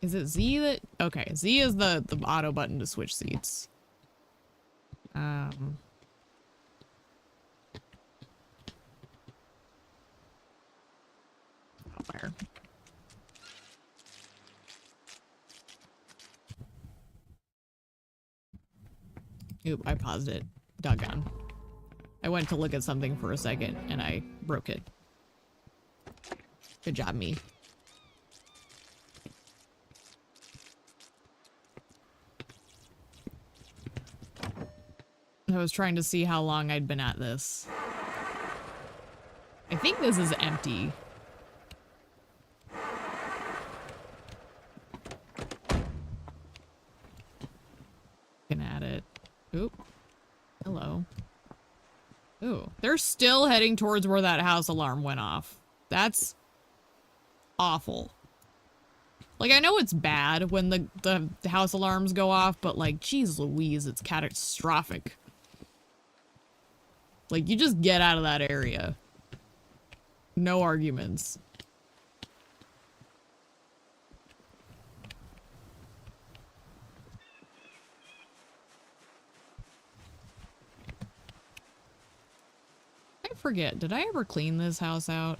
Is it Z that... Okay, Z is the auto button to switch seats. Fire. Oop, I paused it. Doggone. I went to look at something for a second, and I broke it. Good job, me. I was trying to see how long I'd been at this. I think this is empty. Looking at it. Oop. Hello. Ooh. They're still heading towards where that house alarm went off. That's awful. Like, I know it's bad when the house alarms go off, but like, geez Louise, it's catastrophic. Like, you just get out of that area. No arguments. I forget, did I ever clean this house out?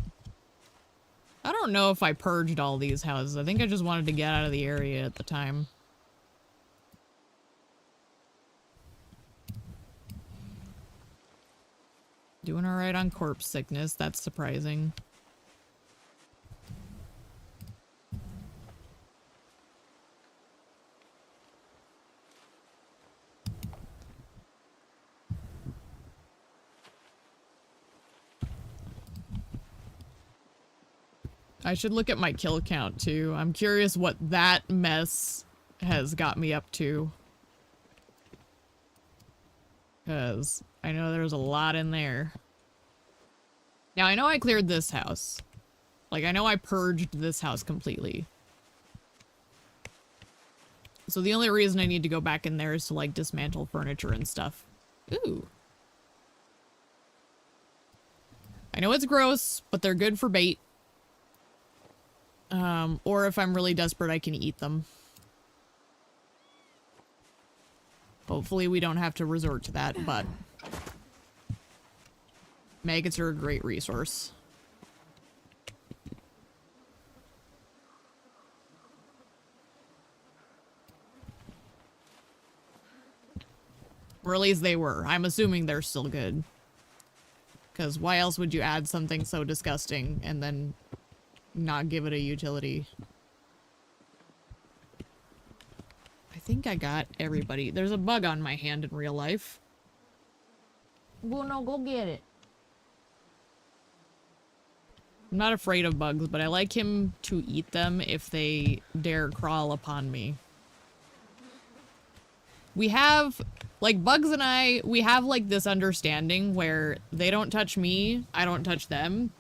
don't know if I purged all these houses. I think I just wanted to get out of the area at the time. Doing all right on corpse sickness. That's surprising. I should look at my kill count too. I'm curious what that mess has got me up to. Because I know there's a lot in there. Now, I know I cleared this house. Like, I know I purged this house completely. So the only reason I need to go back in there is to, like, dismantle furniture and stuff. Ooh. I know it's gross, but they're good for bait. Or if I'm really desperate, I can eat them. Hopefully we don't have to resort to that, but maggots are a great resource. Or at least they were. I'm assuming they're still good. Because why else would you add something so disgusting and then not give it a utility? I think I got everybody. There's a bug on my hand in real life. Well, no, go get it. I'm not afraid of bugs, but I like him to eat them if they dare crawl upon me. We have, like, Bugs and I, we have, like, this understanding where they don't touch me, I don't touch them.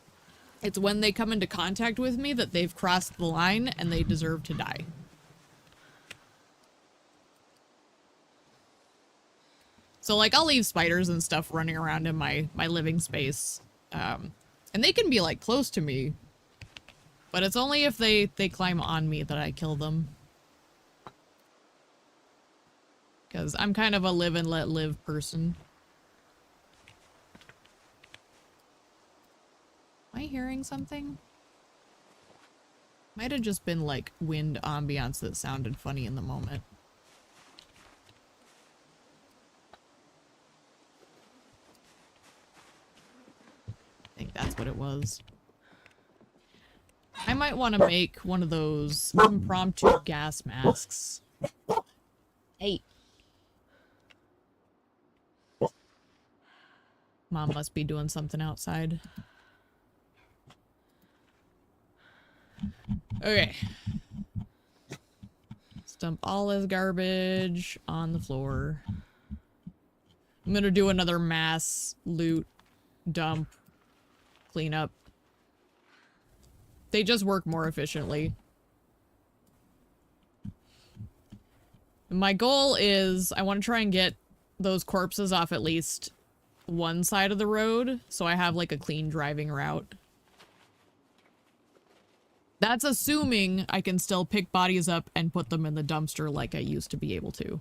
It's when they come into contact with me that they've crossed the line and they deserve to die. So, like, I'll leave spiders and stuff running around in my living space. And they can be, like, close to me. But it's only if they climb on me that I kill them. Because I'm kind of a live and let live person. Am I hearing something? Might have just been, like, wind ambiance that sounded funny in the moment. I think that's what it was. I might want to make one of those impromptu gas masks. Hey. Mom must be doing something outside. Okay. Let's dump all this garbage on the floor. I'm gonna do another mass loot dump. Clean up. They just work more efficiently. My goal is I want to try and get those corpses off at least one side of the road so I have like a clean driving route. That's assuming I can still pick bodies up and put them in the dumpster like I used to be able to.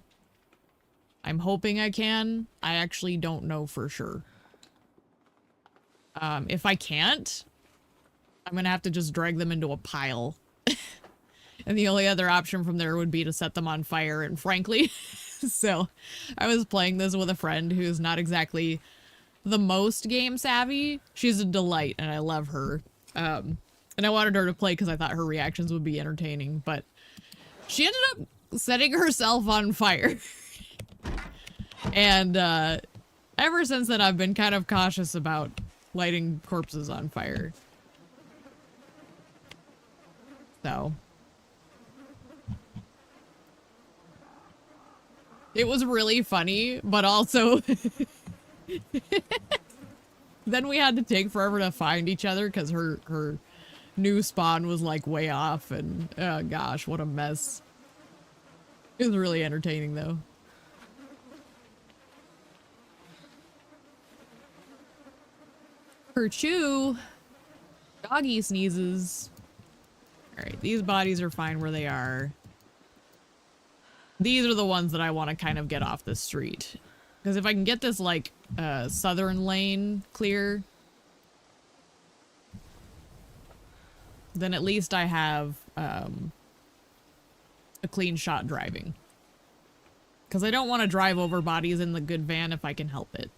I'm hoping I can. I actually don't know for sure. If I can't, I'm gonna have to just drag them into a pile. And the only other option from there would be to set them on fire, and frankly, so I was playing this with a friend who's not exactly the most game savvy. She's a delight, and I love her. And I wanted her to play because I thought her reactions would be entertaining, but she ended up setting herself on fire. And ever since then, I've been kind of cautious about lighting corpses on fire. So it was really funny, but also then we had to take forever to find each other because her new spawn was like way off, and oh gosh, what a mess. It was really entertaining though. Kerchoo! Doggy sneezes. Alright, these bodies are fine where they are. These are the ones that I want to kind of get off the street. Because if I can get this, like, southern lane clear, then at least I have a clean shot driving. Because I don't want to drive over bodies in the good van if I can help it.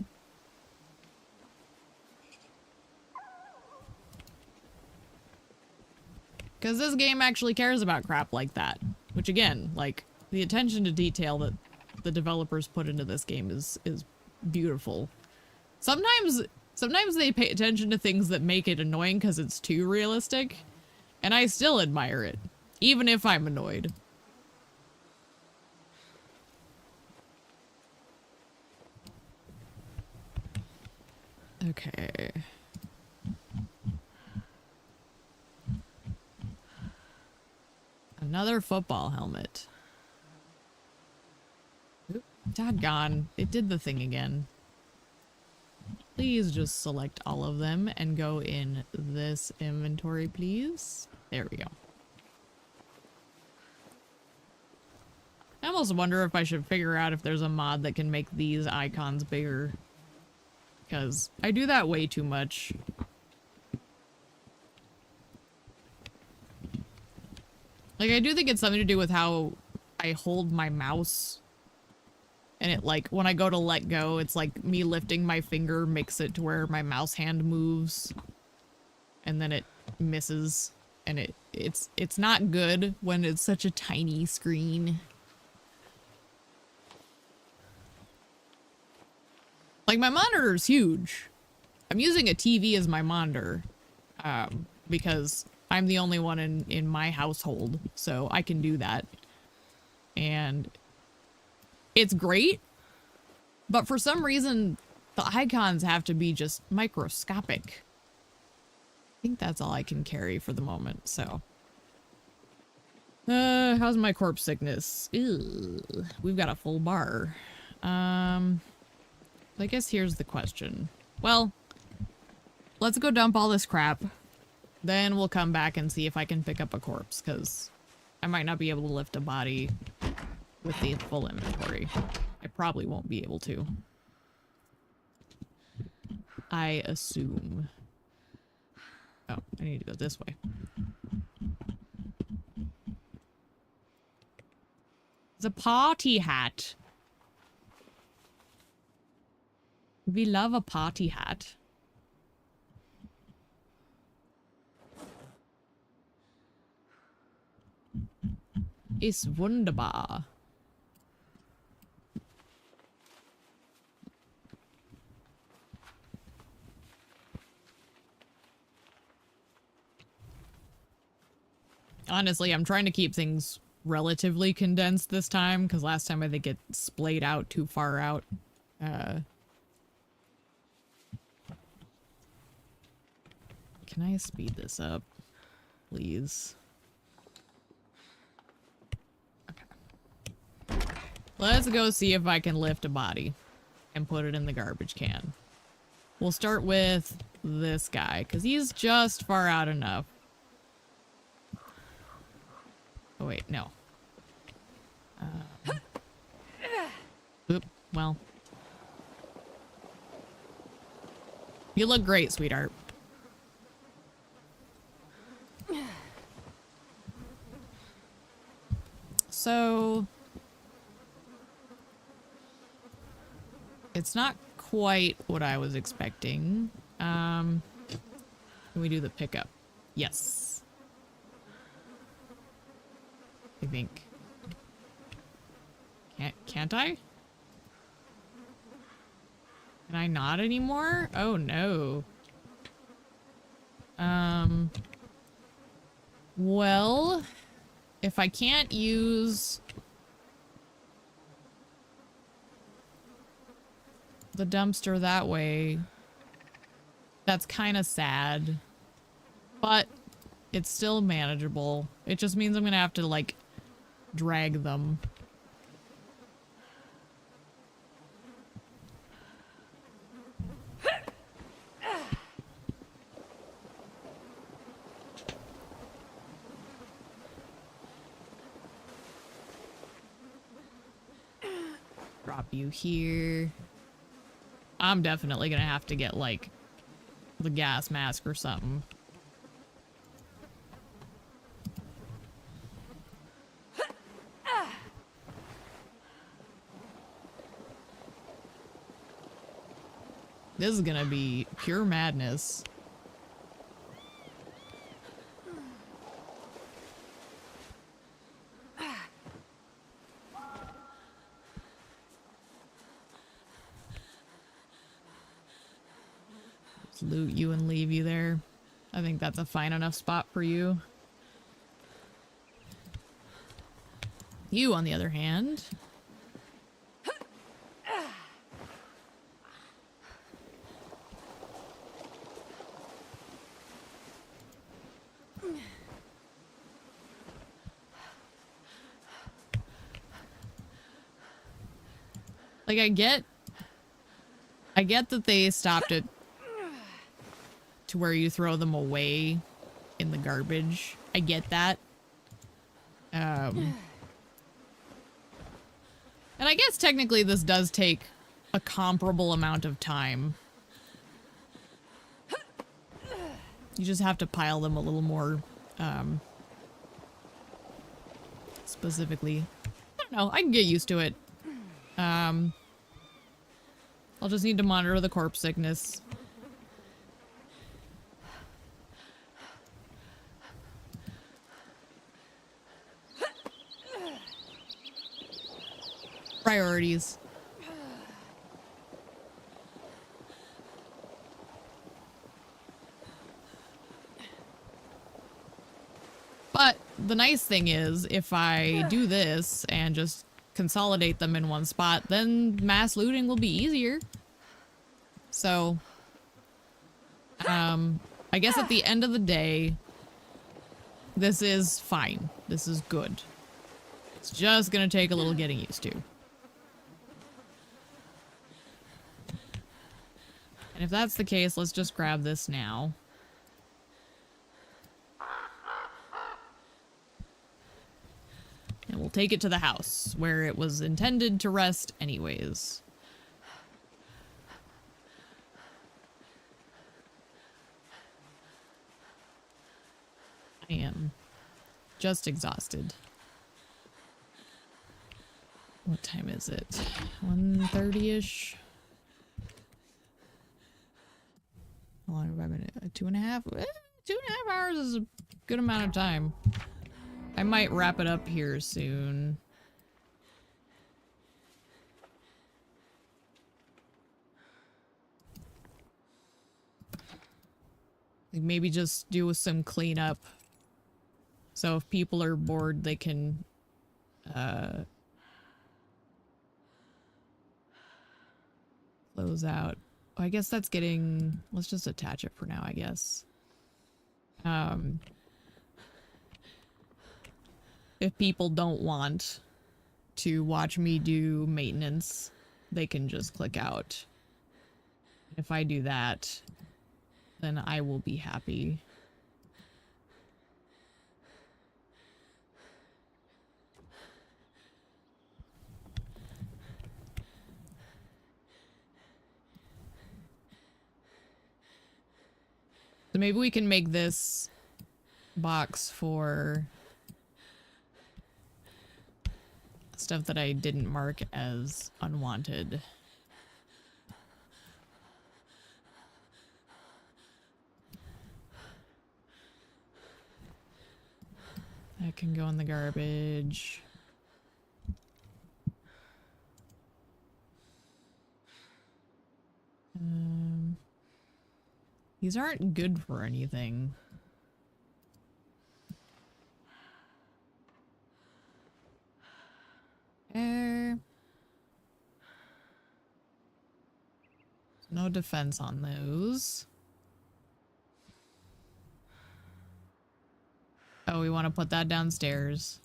Because this game actually cares about crap like that. Which again, like, the attention to detail that the developers put into this game is beautiful. Sometimes they pay attention to things that make it annoying because it's too realistic. And I still admire it. Even if I'm annoyed. Okay. Another football helmet. Oop, doggone. It did the thing again. Please just select all of them and go in this inventory, please. There we go. I almost wonder if I should figure out if there's a mod that can make these icons bigger. Because I do that way too much. Like, I do think it's something to do with how I hold my mouse. And it, like, when I go to let go, it's like me lifting my finger makes it to where my mouse hand moves. And then it misses. And it's not good when it's such a tiny screen. Like, my monitor is huge. I'm using a TV as my monitor. Because I'm the only one in my household, so I can do that. And it's great, but for some reason, the icons have to be just microscopic. I think that's all I can carry for the moment, so. How's my corpse sickness? Ew, we've got a full bar. I guess here's the question. Well, let's go dump all this crap. Then we'll come back and see if I can pick up a corpse, because I might not be able to lift a body with the full inventory. I probably won't be able to. I assume. Oh, I need to go this way. It's a party hat. We love a party hat. Ist wunderbar. Honestly, I'm trying to keep things relatively condensed this time, because last time I think it splayed out too far out. Can I speed this up, please? Let's go see if I can lift a body and put it in the garbage can. We'll start with this guy, because he's just far out enough. Oh, wait, no. Oop, well. You look great, sweetheart. So... it's not quite what I was expecting. Can we do the pickup? Yes. I think. Can't I? Can I not anymore? Oh no. Well, if I can't use the dumpster that way, that's kind of sad, but it's still manageable. It just means I'm gonna have to, like, drag them. Drop you here. I'm definitely gonna have to get, like, the gas mask or something. This is gonna be pure madness. Just loot you and leave you there. I think that's a fine enough spot for you. You, on the other hand... Like, I get that they stopped it to where you throw them away in the garbage. I get that. And I guess technically this does take a comparable amount of time. You just have to pile them a little more, specifically. I don't know, I can get used to it. I'll just need to monitor the corpse sickness. Priorities. But the nice thing is, if I do this and just consolidate them in one spot, then mass looting will be easier. So, I guess at the end of the day, this is fine. This is good. It's just gonna take a little getting used to. And if that's the case, let's just grab this now. And we'll take it to the house, where it was intended to rest anyways. I am just exhausted. What time is it? 1:30-ish? How long have I been? 2.5? 2.5 hours is a good amount of time. I might wrap it up here soon. Like maybe just do some cleanup. So if people are bored, they can close out. Oh, I guess that's getting... Let's just attach it for now, I guess. If people don't want to watch me do maintenance, they can just click out. If I do that, then I will be happy. So maybe we can make this box for stuff that I didn't mark as unwanted. That can go in the garbage. These aren't good for anything. No defense on those. Oh, we want to put that downstairs.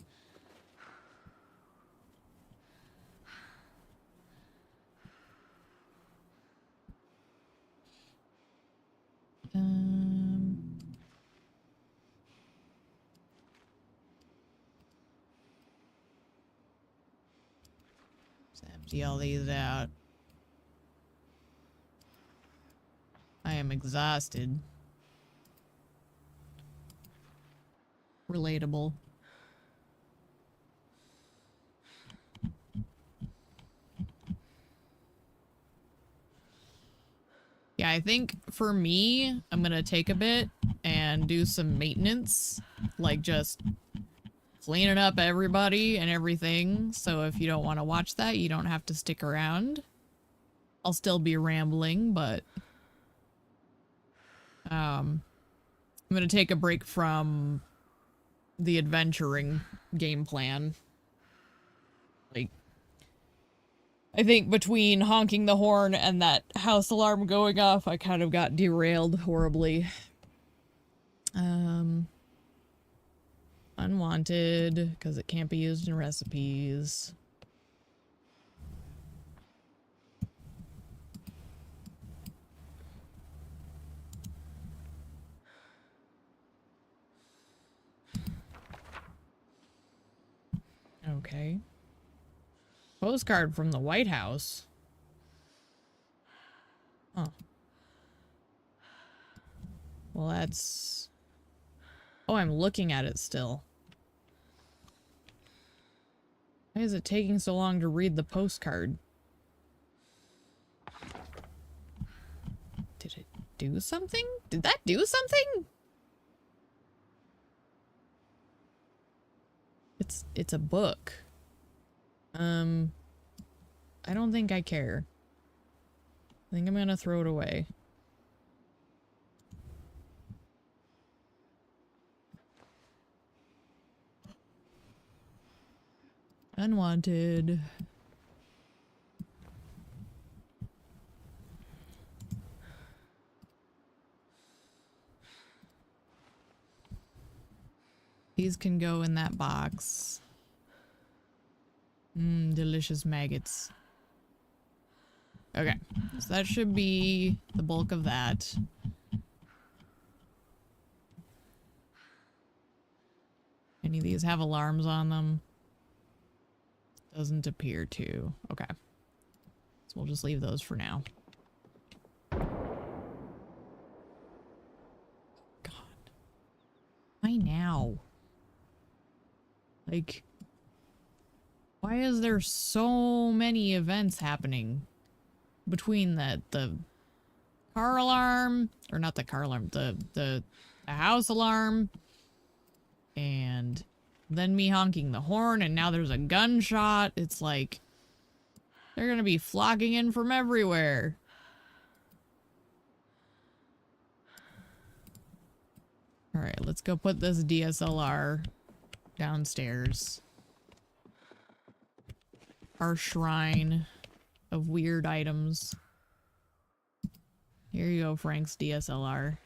Let's empty all these out. I am exhausted. Relatable. I think for me, I'm gonna take a bit and do some maintenance, like just cleaning up everybody and everything. So if you don't want to watch that, you don't have to stick around. I'll still be rambling, but I'm gonna take a break from the adventuring game plan. Like, I think between honking the horn and that house alarm going off, I kind of got derailed horribly. Unwanted, because it can't be used in recipes. Okay. Postcard from the White House. Huh. Well, that's... Oh, I'm looking at it still. Why is it taking so long to read the postcard? Did it do something? Did that do something? It's a book. I don't think I care. I think I'm gonna throw it away. Unwanted. These can go in that box. Delicious maggots. Okay, so that should be the bulk of that. Any of these have alarms on them? Doesn't appear to. Okay. So we'll just leave those for now. God. Why now? Like, why is there so many events happening between the car alarm, or not the car alarm, the house alarm, and then me honking the horn, and now there's a gunshot? It's like they're gonna be flocking in from everywhere. All right, let's go put this DSLR downstairs. Our shrine of weird items. Here you go, Frank's DSLR.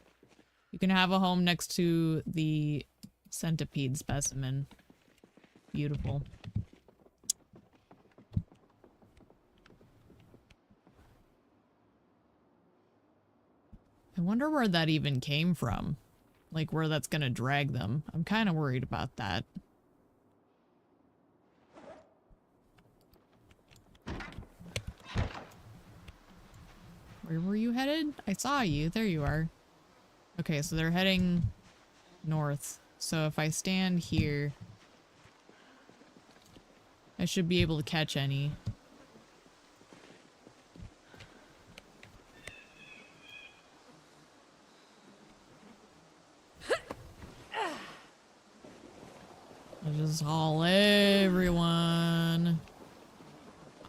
You can have a home next to the centipede specimen. Beautiful. I wonder where that even came from. Like, where that's gonna drag them. I'm kind of worried about that. Where were you headed? I saw you. There you are. Okay, so they're heading north. So if I stand here, I should be able to catch any. I'll just haul everyone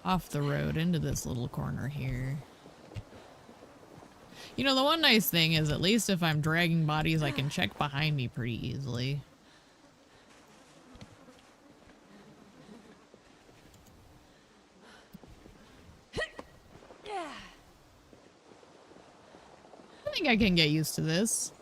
off the road into this little corner here. You know, the one nice thing is at least if I'm dragging bodies, I can check behind me pretty easily. I think I can get used to this.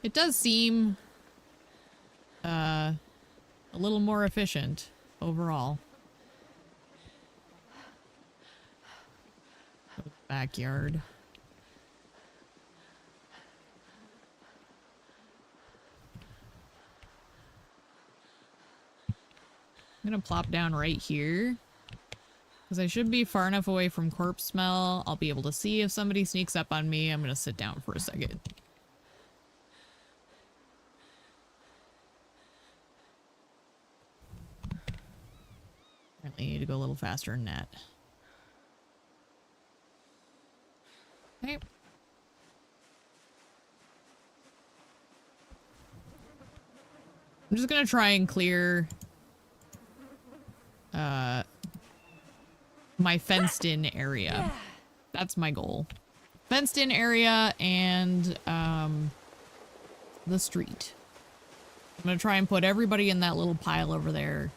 It does seem a little more efficient overall. Backyard. I'm gonna plop down right here, because I should be far enough away from corpse smell. I'll be able to see if somebody sneaks up on me. I'm gonna sit down for a second. Apparently need to go a little faster than that. Okay. I'm just gonna try and clear my fenced in area. That's my goal. Fenced in area and the street. I'm gonna try and put everybody in that little pile over there.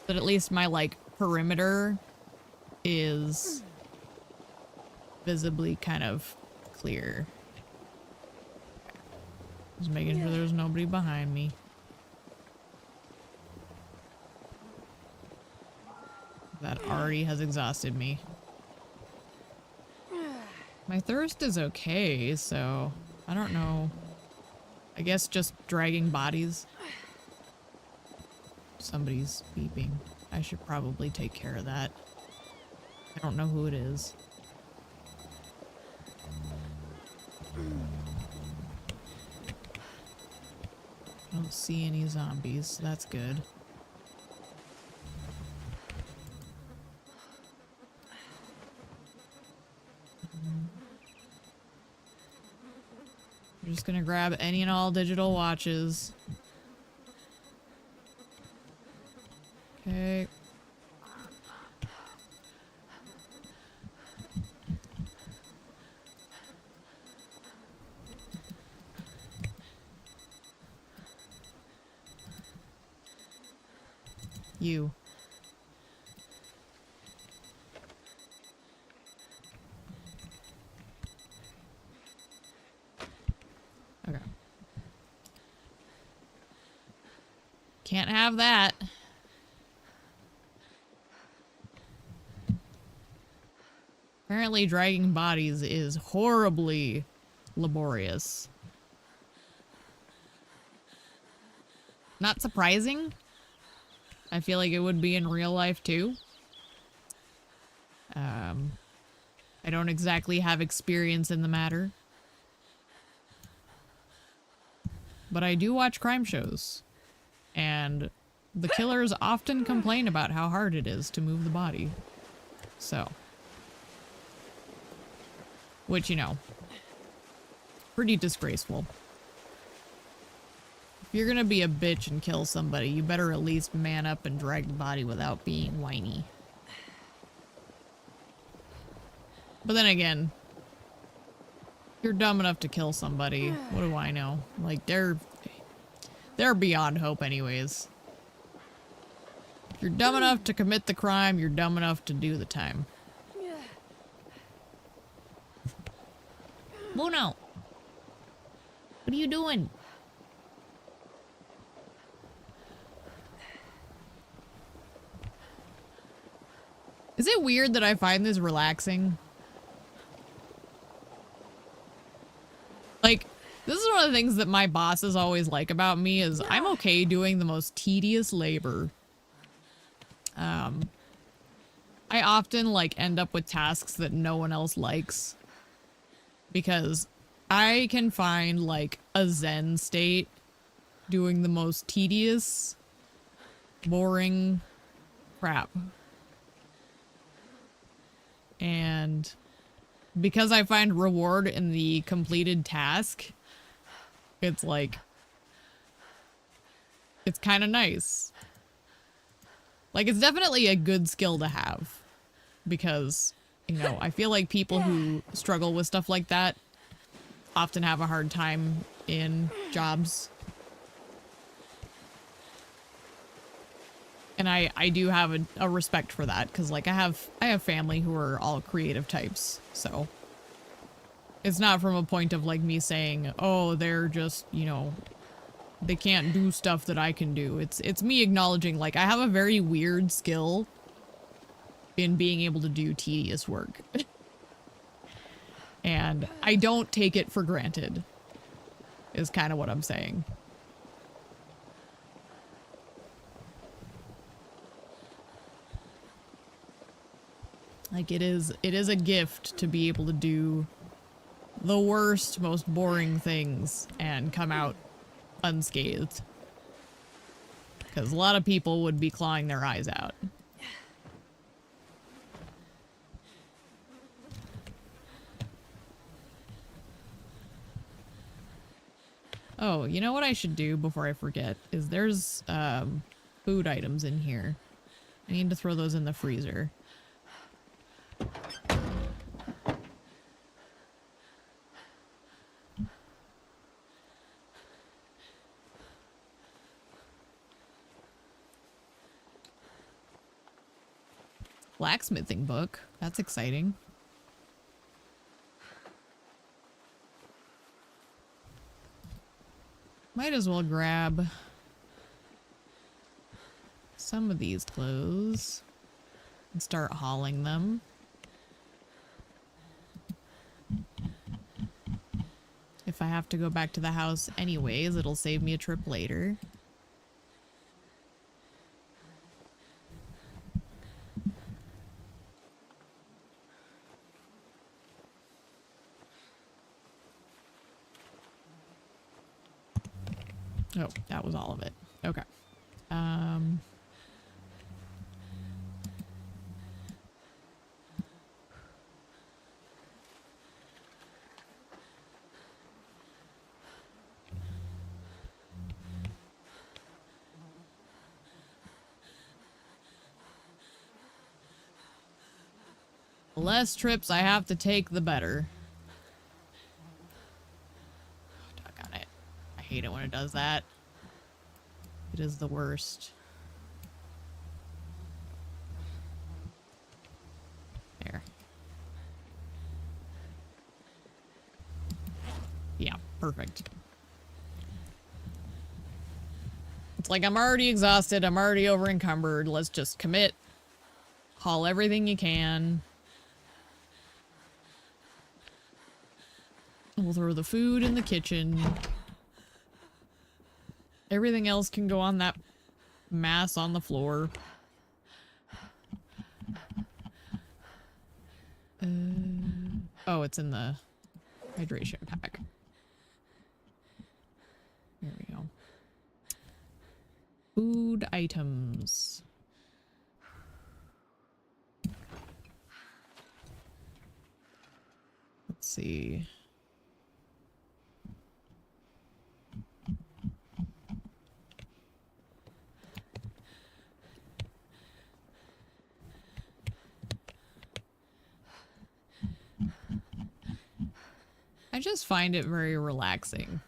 But at least my like perimeter is visibly kind of clear. Just making sure there's nobody behind me. That already has exhausted me. My thirst is okay, so I don't know. I guess just dragging bodies. Somebody's beeping. I should probably take care of that. I don't know who it is. I don't see any zombies, so that's good. I'm just gonna grab any and all digital watches. Okay. You. Okay. Can't have that. Apparently dragging bodies is horribly laborious. Not surprising. I feel like it would be in real life too. I don't exactly have experience in the matter. But I do watch crime shows. And the killers often complain about how hard it is to move the body. So. Which, you know, pretty disgraceful. If you're gonna be a bitch and kill somebody, you better at least man up and drag the body without being whiny. But then again, if you're dumb enough to kill somebody, what do I know? Like, they're beyond hope anyways. If you're dumb enough to commit the crime, you're dumb enough to do the time. Muno! What are you doing? Is it weird that I find this relaxing? Like, this is one of the things that my bosses always like about me is I'm okay doing the most tedious labor. I often, like, end up with tasks that no one else likes. Because I can find, like, a zen state doing the most tedious, boring crap. And because I find reward in the completed task, it's like, it's kind of nice. Like, it's definitely a good skill to have. Because, you know, I feel like people who struggle with stuff like that often have a hard time in jobs. And I do have a respect for that, because, like, I have family who are all creative types, so it's not from a point of, like, me saying, oh, they're just, you know, they can't do stuff that I can do. It's me acknowledging, like, I have a very weird skill in being able to do tedious work. And I don't take it for granted, is kind of what I'm saying. Like, it is a gift to be able to do the worst, most boring things and come out unscathed. Because a lot of people would be clawing their eyes out. Oh, you know what I should do before I forget? Is there's food items in here. I need to throw those in the freezer. Blacksmithing book. That's exciting. Might as well grab some of these clothes and start hauling them. If I have to go back to the house anyways, it'll save me a trip later. Oh, that was all of it. Okay. The less trips I have to take, the better. Oh, doggone it. I hate it when it does that. It is the worst. There. Yeah, perfect. It's like I'm already exhausted, I'm already over encumbered. Let's just commit. Haul everything you can. We'll throw the food in the kitchen. Everything else can go on that mass on the floor. Oh, it's in the hydration pack. There we go. Food items. Let's see. I just find it very relaxing.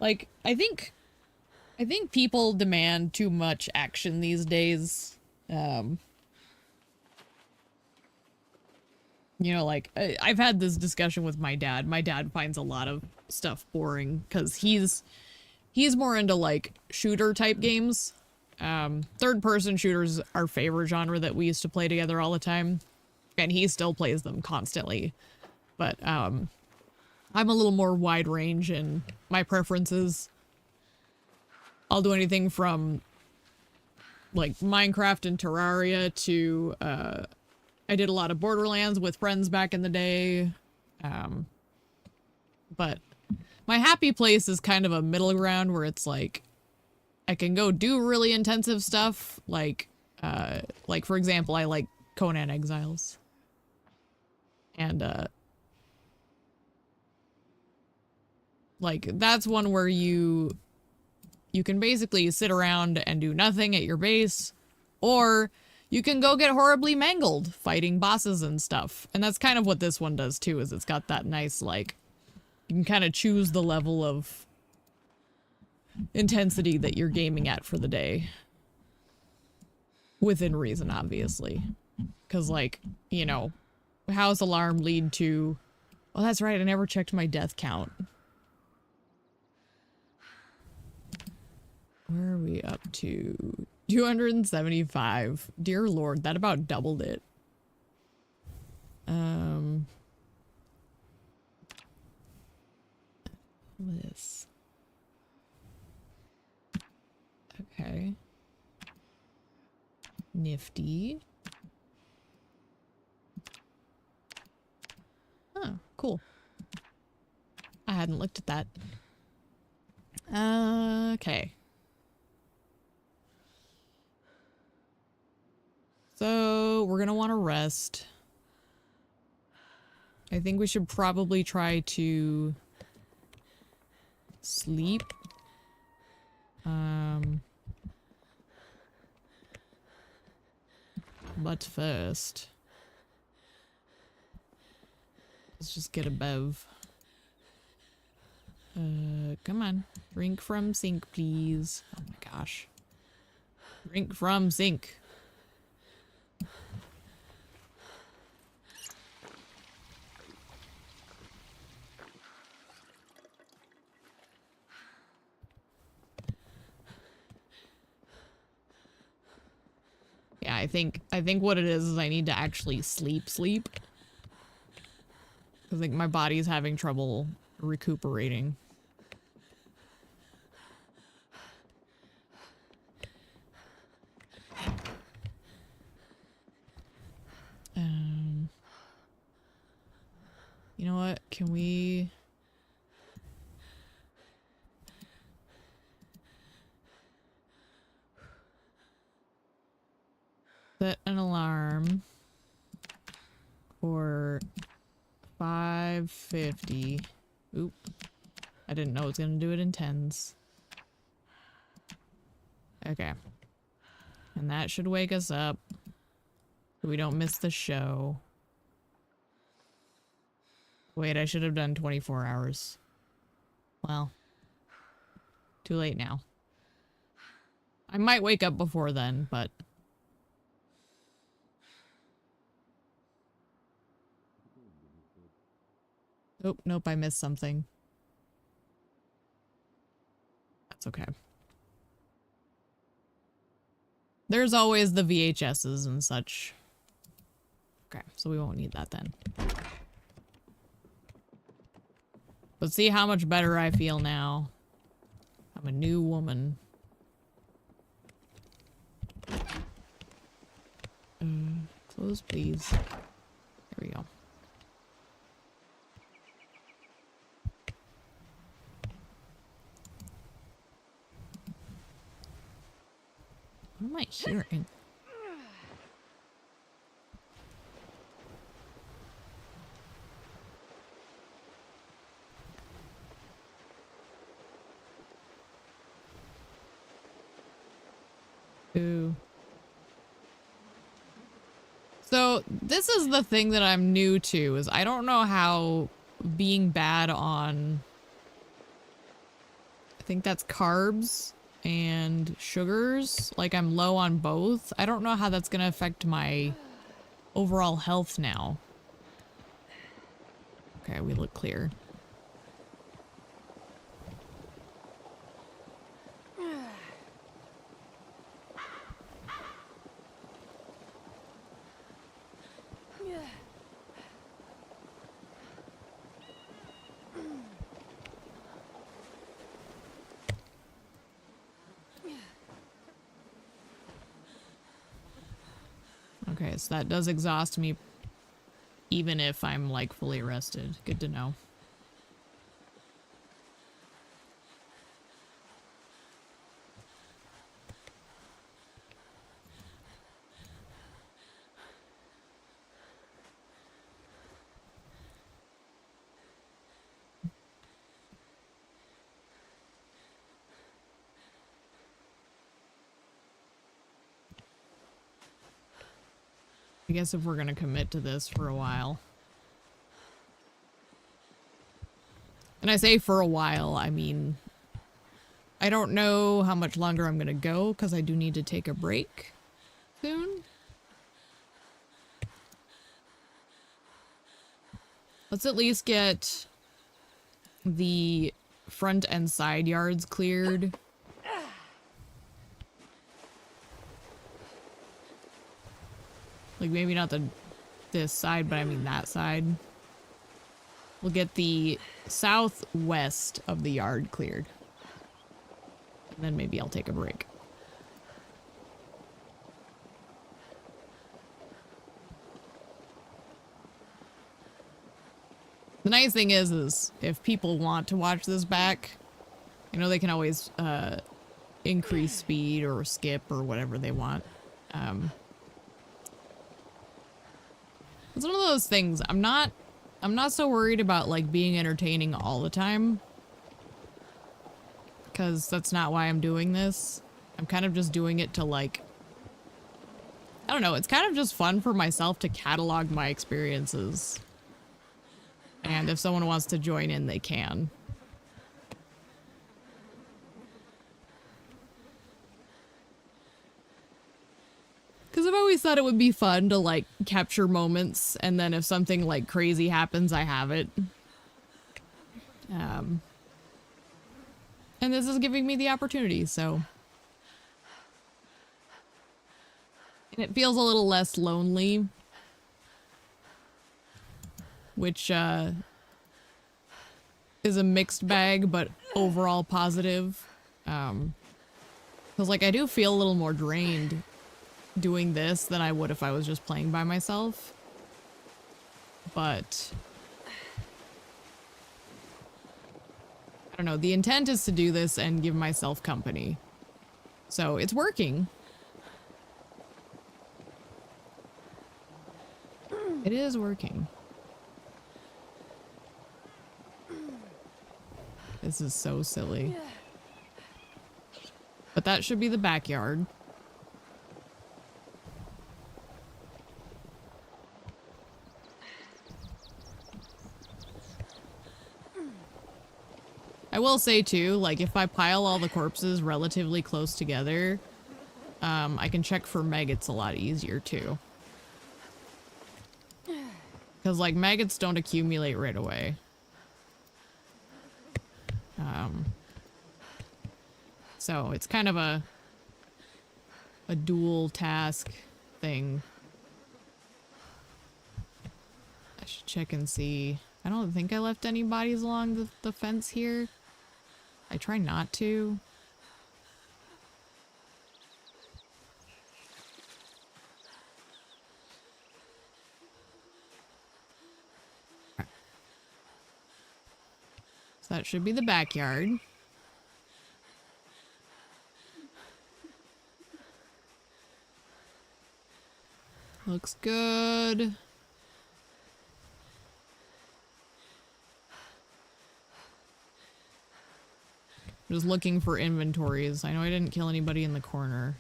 Like, I think people demand too much action these days. You know, like, I've had this discussion with my dad. My dad finds a lot of stuff boring because he's more into, like, shooter type games. Third-person shooters, our favorite genre that we used to play together all the time, and he still plays them constantly. But I'm a little more wide range in my preferences. I'll do anything from like Minecraft and Terraria to I did a lot of Borderlands with friends back in the day. But my happy place is kind of a middle ground where it's like I can go do really intensive stuff, like for example, I like Conan Exiles. And like that's one where you can basically sit around and do nothing at your base, or you can go get horribly mangled fighting bosses and stuff. And that's kind of what this one does too, is it's got that nice, like, you can kind of choose the level of intensity that you're gaming at for the day. Within reason, obviously. Because, like, you know, house alarm lead to... Oh, that's right, I never checked my death count. Where are we up to? 275. Dear Lord, that about doubled it. This. Okay. Nifty. Huh, cool. I hadn't looked at that. Okay. So we're gonna want to rest. I think we should probably try to sleep. But first, let's just get a bev. Come on. Drink from sink, please. Oh my gosh. Drink from sink. Yeah, I think what it is I need to actually sleep. I think my body's having trouble recuperating. You know what? Can we set an alarm for 5:50? Oop. I didn't know it was gonna do it in tens. Okay. And that should wake us up so we don't miss the show. Wait, I should have done 24 hours. Well, too late now. I might wake up before then, but... Oh, nope, I missed something. That's okay. There's always the VHSs and such. Okay, so we won't need that then. But see how much better I feel now. I'm a new woman. Close, please. There we go. What am I hearing? Ooh. So this is the thing that I'm new to, is I don't know how being bad on, I think that's carbs and sugars, like I'm low on both. I don't know how that's gonna affect my overall health now. Okay, we look clear. Okay, so that does exhaust me even if I'm like fully rested. Good to know. I guess if we're gonna commit to this for a while. And I say for a while, I mean, I don't know how much longer I'm gonna go because I do need to take a break soon. Let's at least get the front and side yards cleared. Like maybe not this side, but I mean that side. We'll get the southwest of the yard cleared. And then maybe I'll take a break. The nice thing is if people want to watch this back, you know, they can always increase speed or skip or whatever they want. It's one of those things. I'm not so worried about like being entertaining all the time, because that's not why I'm doing this. I'm kind of just doing it to like, I don't know, it's kind of just fun for myself to catalog my experiences. And if someone wants to join in, they can. Because I've always thought it would be fun to like capture moments, and then if something like crazy happens, I have it. And this is giving me the opportunity, so. And it feels a little less lonely, which is a mixed bag, but overall positive. Because like I do feel a little more drained doing this than I would if I was just playing by myself. But I don't know, the intent is to do this and give myself company. So it's working. It is working. This is so silly. But that should be the backyard. I will say too, like if I pile all the corpses relatively close together, I can check for maggots a lot easier too. Because like maggots don't accumulate right away. So it's kind of a dual task thing. I should check and see. I don't think I left any bodies along the fence here. I try not to. So that should be the backyard. Looks good. Just looking for inventories. I know I didn't kill anybody in the corner.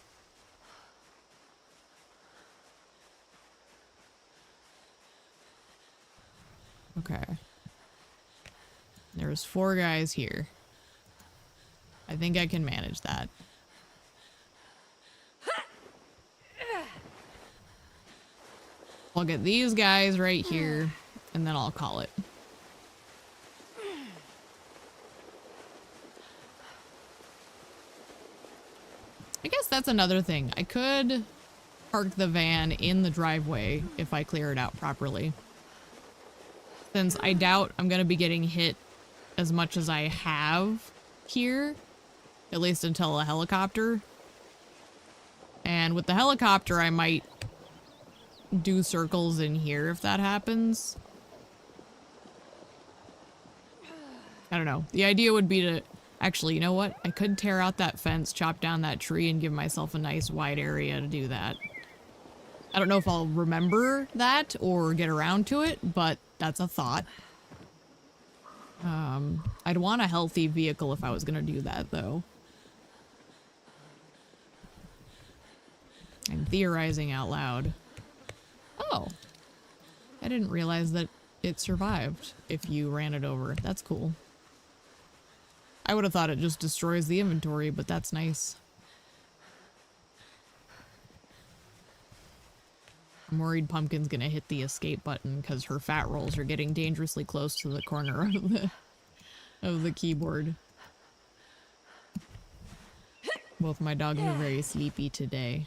Okay. There's 4 guys here. I think I can manage that. I'll get these guys right here, and then I'll call it. I guess that's another thing. I could park the van in the driveway if I clear it out properly. Since I doubt I'm going to be getting hit as much as I have here, at least until a helicopter. And with the helicopter, I might do circles in here if that happens. I don't know. The idea would be to... Actually, you know what? I could tear out that fence, chop down that tree, and give myself a nice wide area to do that. I don't know if I'll remember that or get around to it, but that's a thought. I'd want a healthy vehicle if I was gonna do that, though. I'm theorizing out loud. Oh. I didn't realize that it survived if you ran it over. That's cool. I would have thought it just destroys the inventory, but that's nice. I'm worried Pumpkin's gonna hit the escape button because her fat rolls are getting dangerously close to the corner of the keyboard. Both my dogs are very sleepy today.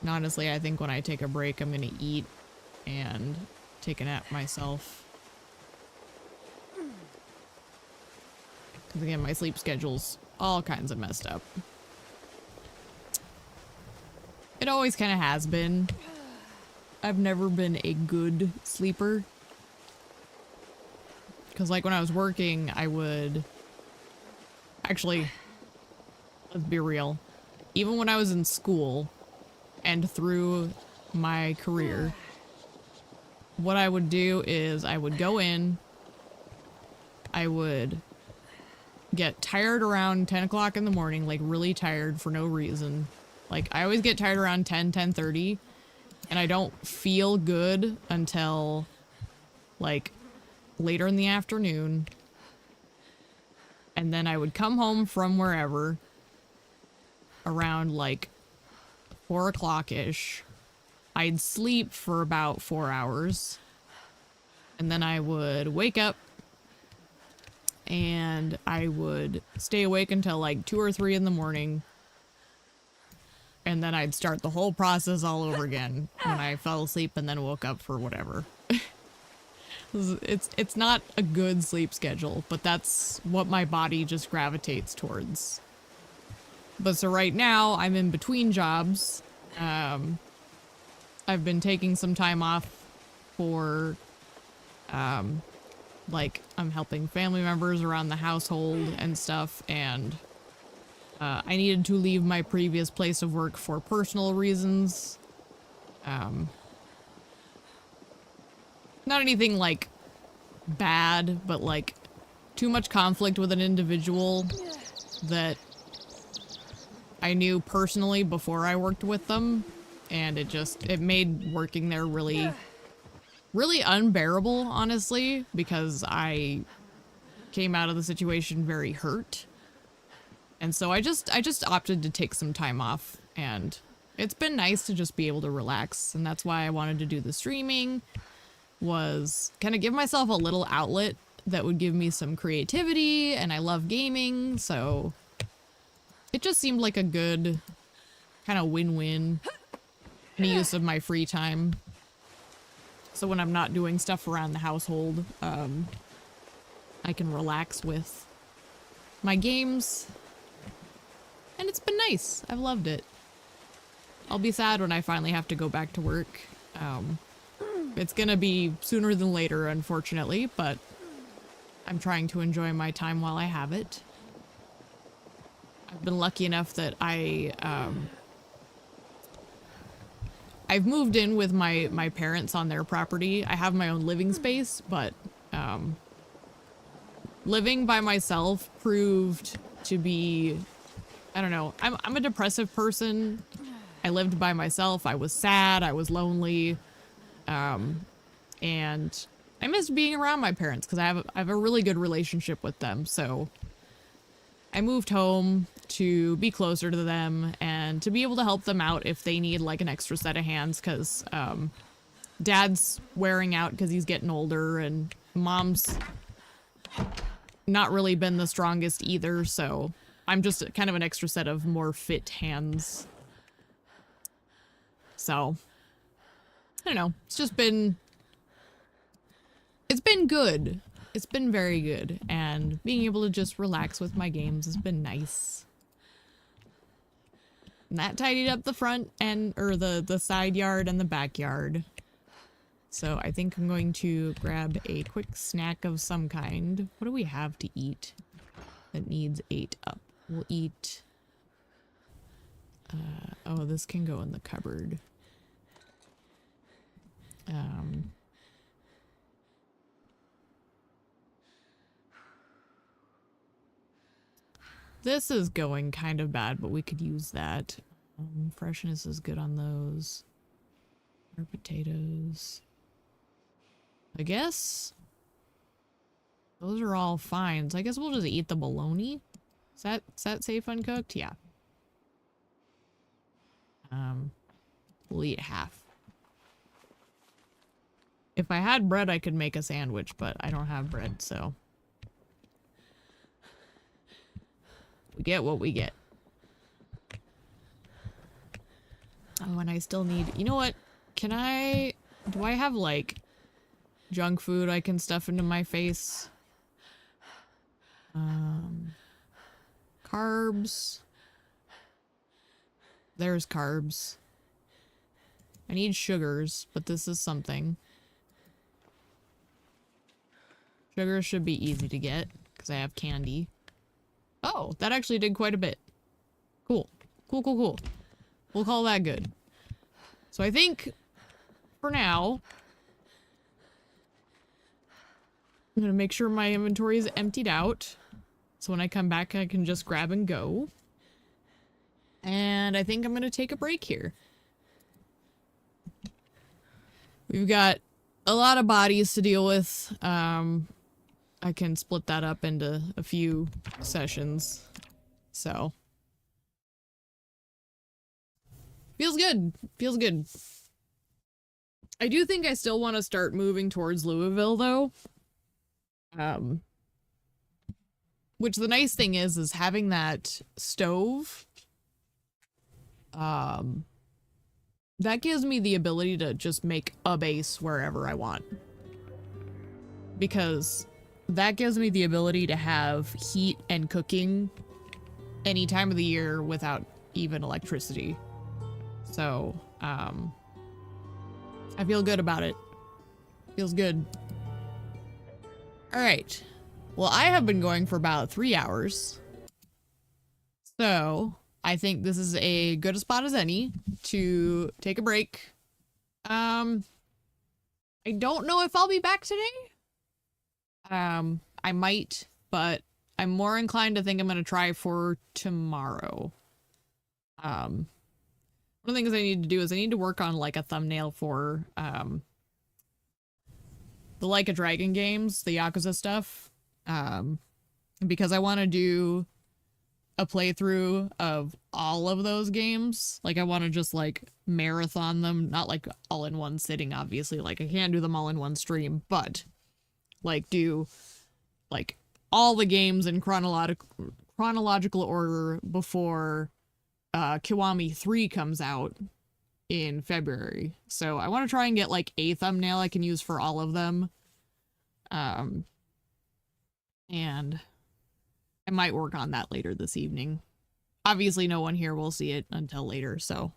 And honestly, I think when I take a break, I'm gonna eat and take a nap myself. Because again, my sleep schedule's all kinds of messed up. It always kind of has been. I've never been a good sleeper. Because like when I was working, I would... Actually, let's be real. Even when I was in school and through my career, what I would do is I would go in, I would get tired around 10 o'clock in the morning, like really tired for no reason. Like I always get tired around 10:30, and I don't feel good until like later in the afternoon. And then I would come home from wherever around like 4 o'clock-ish. I'd sleep for about 4 hours. And then I would wake up and I would stay awake until like 2 or 3 in the morning. And then I'd start the whole process all over again when I fell asleep and then woke up for whatever. It's not a good sleep schedule, but that's what my body just gravitates towards. But so right now I'm in between jobs. I've been taking some time off for, like I'm helping family members around the household and stuff, and I needed to leave my previous place of work for personal reasons. Not anything like bad, but like too much conflict with an individual that I knew personally before I worked with them, and it made working there really unbearable, honestly, because I came out of the situation very hurt. And so I just opted to take some time off, and it's been nice to just be able to relax, and that's why I wanted to do the streaming, was kind of give myself a little outlet that would give me some creativity, and I love gaming, so it just seemed like a good kind of win-win in the use of my free time. So when I'm not doing stuff around the household, I can relax with my games. And it's been nice. I've loved it. I'll be sad when I finally have to go back to work. It's gonna be sooner than later, unfortunately, but I'm trying to enjoy my time while I have it. I've been lucky enough that I've moved in with my parents on their property. I have my own living space, but living by myself proved to be, I don't know, I'm a depressive person. I lived by myself. I was sad. I was lonely. And I missed being around my parents because I have a really good relationship with them. So I moved home to be closer to them and to be able to help them out if they need like an extra set of hands, because dad's wearing out because he's getting older, and mom's not really been the strongest either, so I'm just kind of an extra set of more fit hands. So I don't know, it's been good. It's been very good, and being able to just relax with my games has been nice. And that tidied up the front and, or the side yard and the backyard. So I think I'm going to grab a quick snack of some kind. What do we have to eat that needs 8 up? We'll eat, oh, this can go in the cupboard. This is going kind of bad, but we could use that. Freshness is good on those. More potatoes. I guess those are all fine. So I guess we'll just eat the bologna. Is that safe uncooked? Yeah. We'll eat half. If I had bread, I could make a sandwich, but I don't have bread, so we get what we get. Oh, and I still need, you know what? Do I have like junk food I can stuff into my face? Carbs. There's carbs. I need sugars, but this is something. Sugar should be easy to get because I have candy. Oh, that actually did quite a bit. Cool. Cool, cool, cool. We'll call that good. So I think for now, I'm gonna make sure my inventory is emptied out. So when I come back, I can just grab and go. And I think I'm gonna take a break here. We've got a lot of bodies to deal with. I can split that up into a few sessions. So. Feels good. Feels good. I do think I still want to start moving towards Louisville, though. Which the nice thing is having that stove. That gives me the ability to just make a base wherever I want. Because that gives me the ability to have heat and cooking any time of the year without even electricity. So, I feel good about it. Feels good. All right. Well, I have been going for about 3 hours. So, I think this is a good a spot as any to take a break. I don't know if I'll be back today. I might, but I'm more inclined to think I'm going to try for tomorrow. One of the things I need to do is I need to work on like a thumbnail for, the Like a Dragon games, the Yakuza stuff. Because I want to do a playthrough of all of those games. Like I want to just like marathon them, not like all in one sitting, obviously. Like I can't do them all in one stream, but like do like all the games in chronological order before Kiwami 3 comes out in February. So I want to try and get like a thumbnail I can use for all of them. And I might work on that later this evening. Obviously no one here will see it until later, so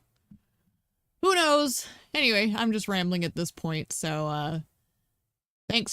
who knows? Anyway, I'm just rambling at this point, so thanks for